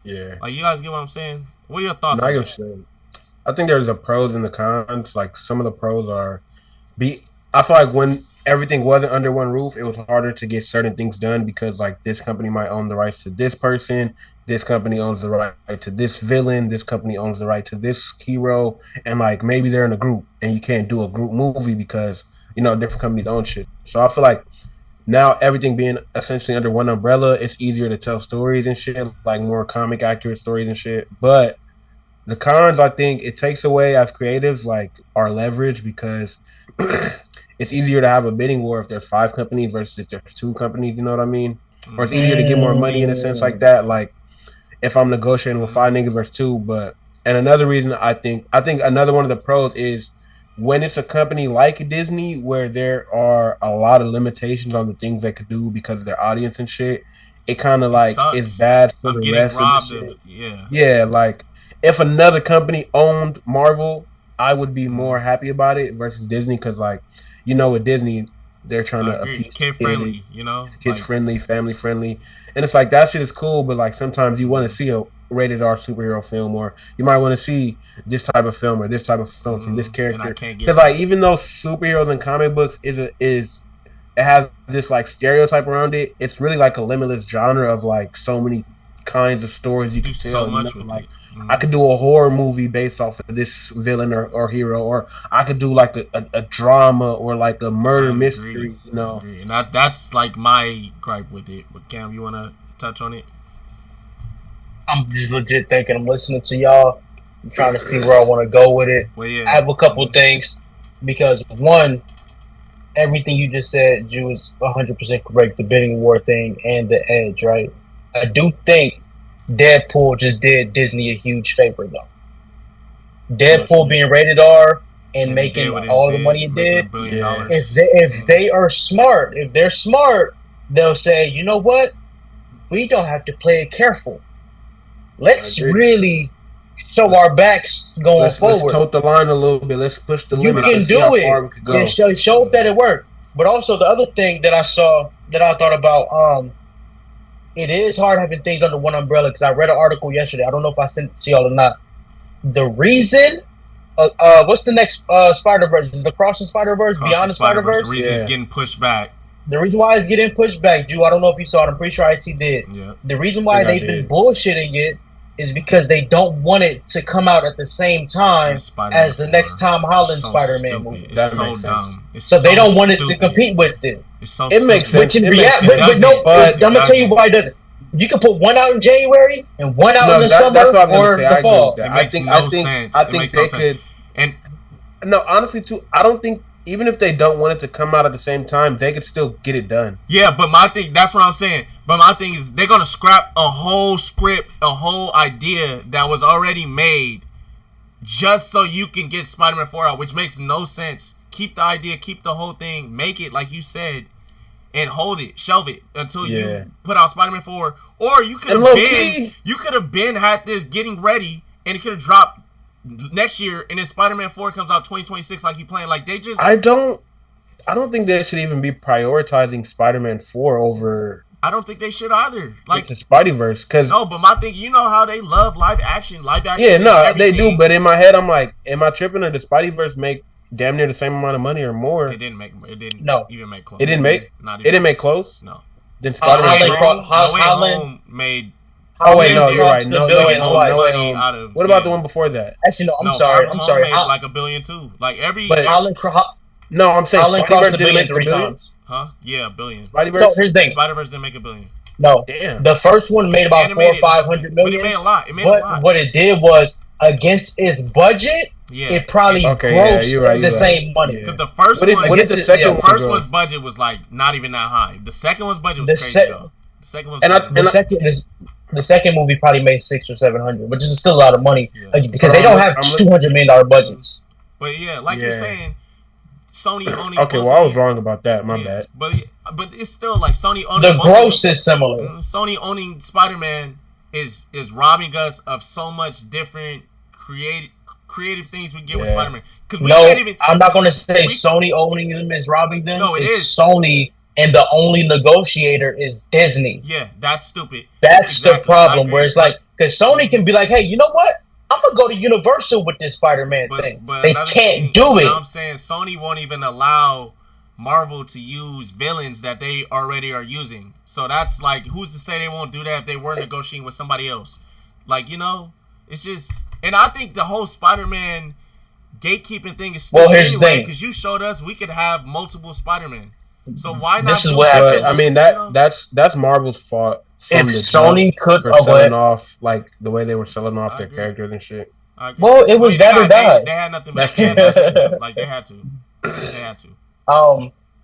Yeah. Like, you guys get what I'm saying? What are your thoughts on that? I get what you're saying. I think there's the pros and the cons. Like, some of the pros are I feel like when everything wasn't under one roof, it was harder to get certain things done because, like, this company might own the rights to this person, this company owns the right to this villain, this company owns the right to this hero, and, like, maybe they're in a group and you can't do a group movie because, you know, different companies own shit. So I feel like now everything being essentially under one umbrella, it's easier to tell stories and shit, like more comic accurate stories and shit. But the cons, I think it takes away as creatives, like, our leverage because it's easier to have a bidding war if there's 5 companies versus if there's 2 companies, you know what I mean? Or it's easier to get more money in a sense like that. Like, if I'm negotiating with 5 niggas versus 2, and another reason I think another one of the pros is when it's a company like Disney where there are a lot of limitations on the things they could do because of their audience and shit, it kind of like it's bad for the rest of the shit. Yeah, like, if another company owned Marvel, I would be more happy about it versus Disney because, like, you know, with Disney, they're trying to appease kid friendly, you know, kids friendly, family friendly, and it's like that shit is cool. But like sometimes you want to see a rated R superhero film, or you might want to see this type of film or this type of film from this character. Because like even though superheroes in comic books it has this like stereotype around it, it's really like a limitless genre of like so many kinds of stories you can tell. So much with like I could do a horror movie based off of this villain or hero, or I could do like a drama or like a murder mystery, you know. And that's like my gripe with it. But Cam, you want to touch on it? I'm just legit thinking. I'm listening to y'all. I'm trying to see where I want to go with it. Well, yeah. I have a couple things because one, everything you just said, Jew, is 100% correct. The bidding war thing and the edge, right? I do think Deadpool just did Disney a huge favor, though. Deadpool being rated R and making all the money it did. If they are smart, if they're smart, they'll say, you know what? We don't have to play it careful. Let's really show our backs going forward. Let's tote the line a little bit. Let's push the limit. You can do it. And show that it worked. But also the other thing that I saw that I thought about, it is hard having things under one umbrella because I read an article yesterday. I don't know if I sent it to y'all or not. The reason, what's the next Spider-Verse? Is it Across the Spider-Verse? Beyond the Spider-Verse? The reason it's getting pushed back. The reason why it's getting pushed back, Drew, I don't know if you saw it. I'm pretty sure IT did. Yeah. The reason why they've been bullshitting it is because they don't want it to come out at the same time as the next Tom Holland Spider-Man movie. It's so dumb. So they don't want it to compete with it. It's so it makes sense. But I'm going to tell you why it doesn't. You can put one out in January and one out in the summer or the fall. I think they could. And no, honestly, too, I don't think. Even if they don't want it to come out at the same time, they could still get it done. Yeah, but my thing, that's what I'm saying. But my thing is they're going to scrap a whole script, a whole idea that was already made just so you can get Spider-Man 4 out, which makes no sense. Keep the idea, keep the whole thing, make it like you said, and hold it, shelve it until you put out Spider-Man 4. Or you could have been had this getting ready and it could have dropped next year, and then Spider-Man 4 comes out 2026 like you playing. Like they just I don't think they should even be prioritizing Spider-Man 4 over. I don't think they should either. Like the Spideyverse, because no, but my thing, you know how they love live action. Yeah, no, they do. But in my head, I'm like, am I tripping? Or the Spideyverse make damn near the same amount of money or more? It didn't even make close. It didn't make. It didn't make close. No. Then Spider-Man Home made. Oh wait, no, you're right. No Way Home. What about the one before that? Actually, no. I'm sorry. Made like $1 billion too. Like every. No, I'm saying Spider-Verse didn't make $1 billion. Huh? Yeah, $1 billion. So here's the thing. Spider-Verse didn't make $1 billion. No, damn. The first one made about 400 or 500 million. But it made a lot. What it did was against its budget. Yeah. It probably grossed the same money. Because the first one's budget was like not even that high. The second one's budget was crazy though. The second one's the second movie probably made 600 or 700, which is still a lot of money because they don't have $200 million budgets. But yeah, like you're saying, Sony owning. Okay, well I was wrong about that. My bad. But it's still like Sony owning. The gross is similar. Sony owning Spider-Man is robbing us of so much different creative things we get with Spider-Man. I'm not going to say Sony owning them is robbing them. No, it's Sony. And the only negotiator is Disney. Yeah, that's stupid. That's the problem. Where it's like, because Sony can be like, hey, you know what? I'm gonna go to Universal with this Spider-Man thing. But they can't do it. I'm saying Sony won't even allow Marvel to use villains that they already are using. So that's like, who's to say they won't do that if they were negotiating with somebody else? Like, you know, it's just, and I think the whole Spider-Man gatekeeping thing is stupid anyway, because you showed us we could have multiple Spider-Man. So why not? This is what happened. I mean that's Marvel's fault. If Sony could selling off like the way they were selling off their characters and shit. Well, it was that or die. They had nothing but to. Like they had to.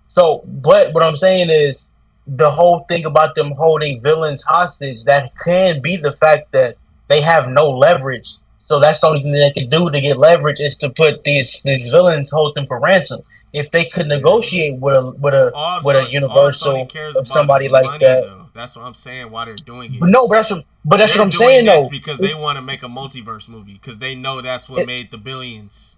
So, but what I'm saying is the whole thing about them holding villains hostage, that can be the fact that they have no leverage. So that's the only thing they can do to get leverage is to put these villains, hold them for ransom. If they could negotiate with a Universal or somebody like money, that, though. That's what I'm saying. Why they're doing it? No, but that's what I'm saying though. Because they want to make a multiverse movie because they know that's what made the billions.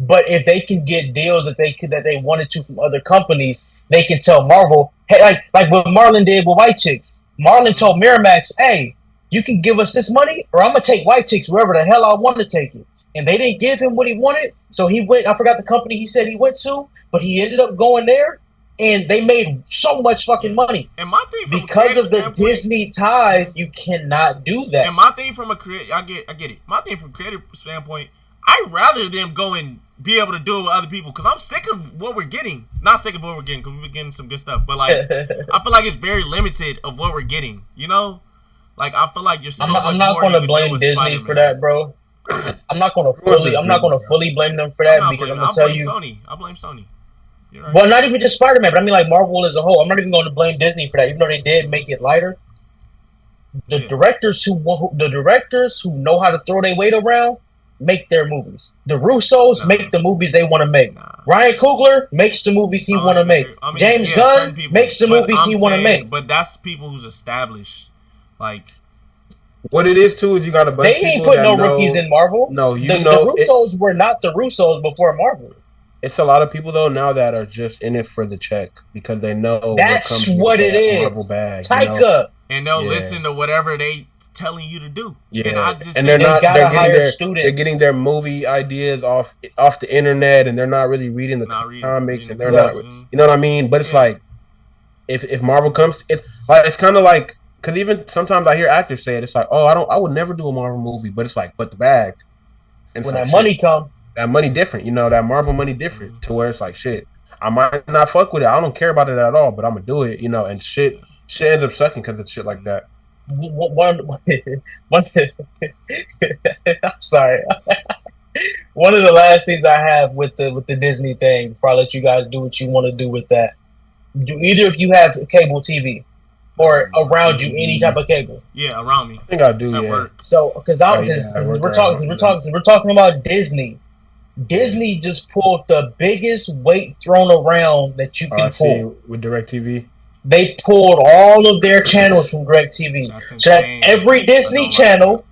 But if they can get deals that they wanted to from other companies, they can tell Marvel, hey, like what Marlon did with White Chicks. Marlon told Miramax, hey, you can give us this money, or I'm gonna take White Chicks wherever the hell I want to take it. And they didn't give him what he wanted, so he went. I forgot the company he said he went to, but he ended up going there, and they made so much fucking money. And my thing from because of the Disney ties, you cannot do that. And my thing from a creative, I get it. My thing from a creative standpoint, I'd rather them go and be able to do it with other people, because I'm sick of what we're getting. Not sick of what we're getting, because we're getting some good stuff, but like I feel like it's very limited of what we're getting. You know, like I feel like you're so much more. I'm not going to blame Disney Spider-Man. For that, bro. I'm not going to fully blame them for that, because I'm going to tell you. I blame Sony. You're right. Well, not even just Spider-Man, but I mean like Marvel as a whole. I'm not even going to blame Disney for that, even though they did make it lighter. The directors who know how to throw their weight around make their movies. The Russos make the movies they want to make. Ryan Coogler makes the movies he want to make. I mean, James Gunn makes the movies he want to make. But that's people who's established. Like, what it is too is you got a bunch of people. They ain't put no rookies in Marvel. No, the Russos were not the Russos before Marvel. It's a lot of people though now that are just in it for the check because they know that's what it is. Marvel bag, Taika, you know? And they'll listen to whatever they telling you to do. Yeah, and they're getting their movie ideas off the internet, and they're not really reading the comics, and they're not, you know what I mean? But it's like if Marvel comes, it's kind of like, because even sometimes I hear actors say it. It's like, oh, I would never do a Marvel movie, but it's like, but the bag, and when that money come. That money different, you know, that Marvel money different to where it's like, shit, I might not fuck with it. I don't care about it at all, but I'm going to do it, you know, and shit ends up sucking because of shit like that. I'm sorry. One of the last things I have with the Disney thing, before I let you guys do what you want to do with that, do either of you have cable TV? Or around you, any type of cable? Yeah, around me. I think I do. Work. So, because we're talking about Disney. Disney just pulled the biggest weight thrown around that you can pull with DirecTV. They pulled all of their channels from DirecTV. So that's every Disney channel.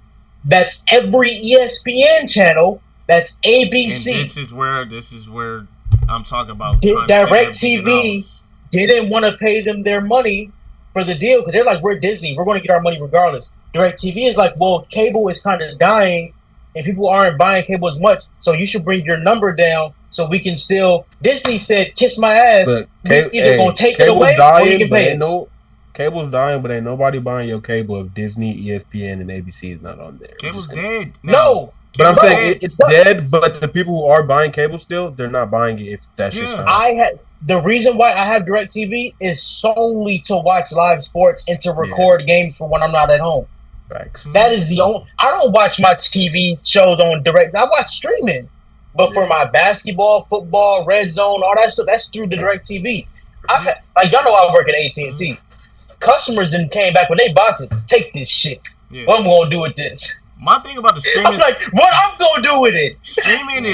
That's every ESPN channel. That's ABC. And this is where I'm talking about. DirecTV didn't want to pay them their money for the deal because they're like, we're Disney, we're going to get our money regardless. DirecTV is like, well, cable is kind of dying and people aren't buying cable as much, so you should bring your number down so we can still. Disney said, kiss my ass. We're either going to take it away or you can pay it. Cable's dying, but ain't nobody buying your cable if Disney, ESPN, and ABC is not on there. Cable's dead. No. But I'm saying it's dead, but the people who are buying cable still, they're not buying it if that's just the reason why I have DirecTV is solely to watch live sports and to record games for when I'm not at home. Facts. That is the only. I don't watch my TV shows on direct. I watch streaming, but for my basketball, football, red zone, all that stuff, that's through the DirecTV. I've had, like, y'all know I work at AT&T. Customers then came back with their boxes. Take this shit. Yeah. What I'm gonna do with this? My thing about the streaming, I'm like, what I'm gonna do with it? Streaming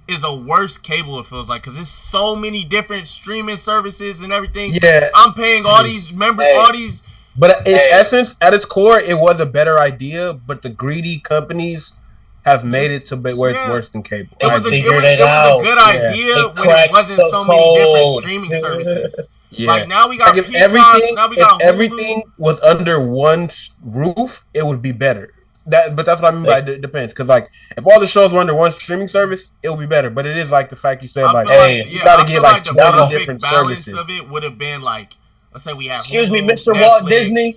is a worse cable. It feels like because there's so many different streaming services and everything. Yeah, I'm paying all these all these. But its essence, at its core, it was a better idea. But the greedy companies have made it to where it's worse than cable. It was a good idea when it wasn't so many different streaming services. Yeah. Like now we got if everything was under one roof, it would be better. But that's what I mean by it depends. Because like if all the shows were under one streaming service, it would be better. But it is like the fact you said, you got to get like 20 different services. Of it would have been like, let's say we have Excuse me, Mr. Netflix, Walt Disney,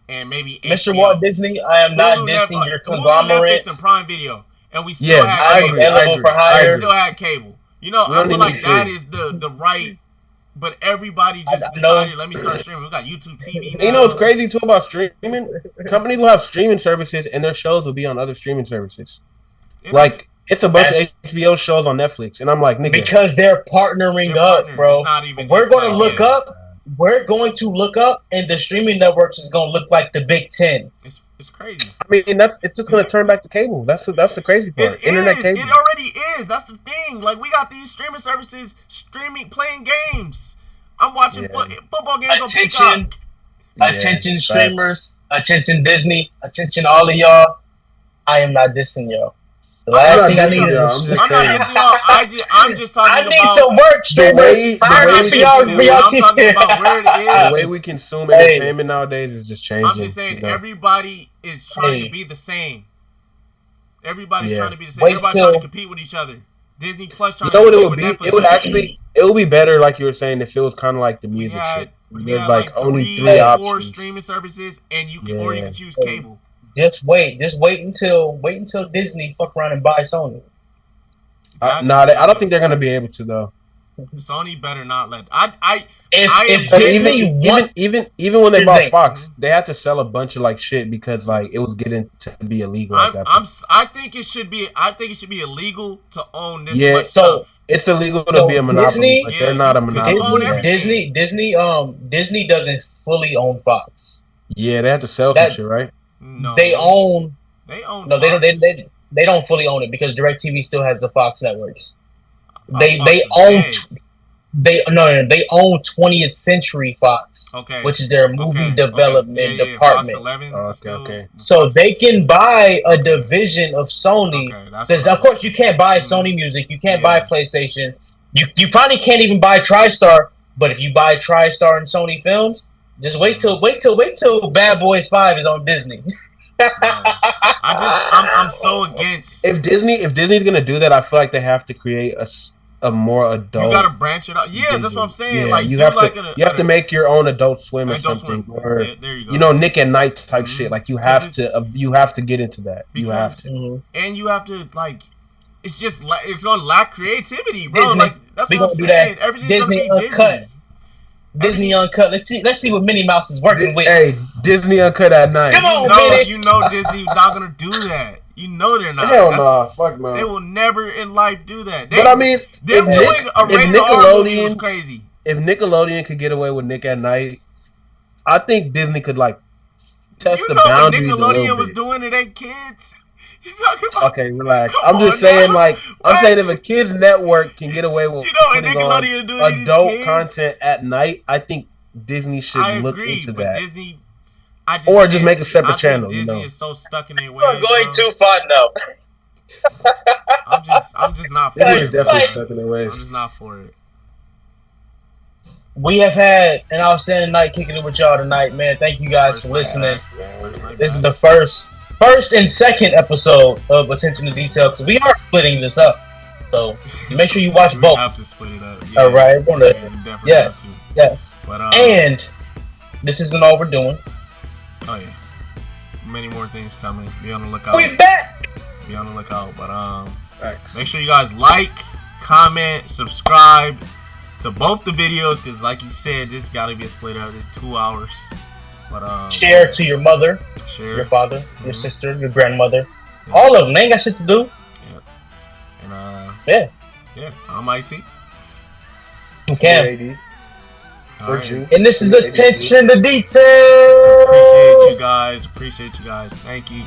and maybe Mr. HBO. Walt Disney. I am not dissing your conglomerate. Netflix and Prime Video, and we still have cable. We still had cable. You know, I feel like that is the right. But everybody just decided, let me start streaming. We got YouTube TV now. You know what's crazy too about streaming? Companies will have streaming services and their shows will be on other streaming services. Like, it's a bunch of HBO shows on Netflix. And I'm like, nigga. Because they're partnering up, bro. We're going to look up. We're going to look up, and the streaming networks is going to look like the Big Ten. It's crazy. I mean, it's just going to turn back to cable. That's the crazy part. Internet cable. It already is. That's the thing. Like, we got these streaming services playing games. I'm watching football games on Peacock. Attention streamers. Attention Disney. Attention all of y'all. I am not dissing y'all. The last thing I need is I'm just talking I about. need some work, streamers. I'm talking about where it is. The way we consume entertainment nowadays is just changing. I'm just saying, everybody is trying to be the same. Everybody's trying to be the same. Everybody's trying to compete with each other. Disney Plus trying to compete with Netflix. It would be better, like you were saying, if it was kind of like the music shit. There's like only 3 options. 4 streaming services, and you can you can choose cable. Just wait until Disney fuck around and buy Sony. I don't think they're gonna be able to though. Sony better not let. Even when they bought Fox, they had to sell a bunch of like shit because like it was getting to be illegal. I think it should be. I think it should be illegal to own this. Yeah, stuff. It's illegal to be a monopoly. But they're not a monopoly. Disney doesn't fully own Fox. Yeah, they have to sell some shit, right? No, they own. No, Fox. They don't fully own it because DirecTV still has the Fox networks. They own 20th Century Fox, which is their movie development department. Fox 11, so they can buy a division of Sony. Because of course you can't buy Sony Music, you can't buy PlayStation. You probably can't even buy TriStar. But if you buy TriStar and Sony Films, just wait till Bad Boys 5 is on Disney. I'm so against. If Disney's gonna do that, I feel like they have to create a more adult. You gotta branch it out. Yeah, that's what I'm saying. Yeah, like you have to make your own Adult Swim or something, or there you go. Nick at Night type shit. Like you have to get into that. You have to, and you have to like. It's just it's gonna lack creativity, bro. Disney, like that's what I'm saying. Everything's Disney gonna be Uncut. Disney Uncut. Let's see what Minnie Mouse is working with. Hey, Disney Uncut at night. Come on, you know Disney's not gonna do that. You know they're not. Hell no, fuck no. They will never in life do that. But I mean, if Nickelodeon was crazy. If Nickelodeon could get away with Nick at Night, I think Disney could like test the boundaries. What Nickelodeon was doing to their kids. Okay, relax. I'm just saying, saying if a kid's network can get away with putting on adult content at night, I think Disney should look into that. Disney, or just make a separate channel. Disney is so stuck in their ways. You're going too far now. I'm just not for it. Definitely stuck in their ways. I'm just not for it. We have had an outstanding night kicking it with y'all tonight, man. Thank you guys for listening. This is the first and second episode of Attention to Detail, because we are splitting this up. So make sure you watch both. We have to split it up. Yeah. All right. Yes. But, and this isn't all we're doing. Oh yeah. Many more things coming. Be on the lookout. We back. Be on the lookout. But make sure you guys like, comment, subscribe to both the videos, because like you said, this got to be a split up. It's 2 hours. But share to your mother, your father, your sister, your grandmother. Yeah. All of them. They ain't got shit to do. Yeah. And I'm IT. You can. Right. And this is Attention to Detail. Appreciate you guys. Thank you.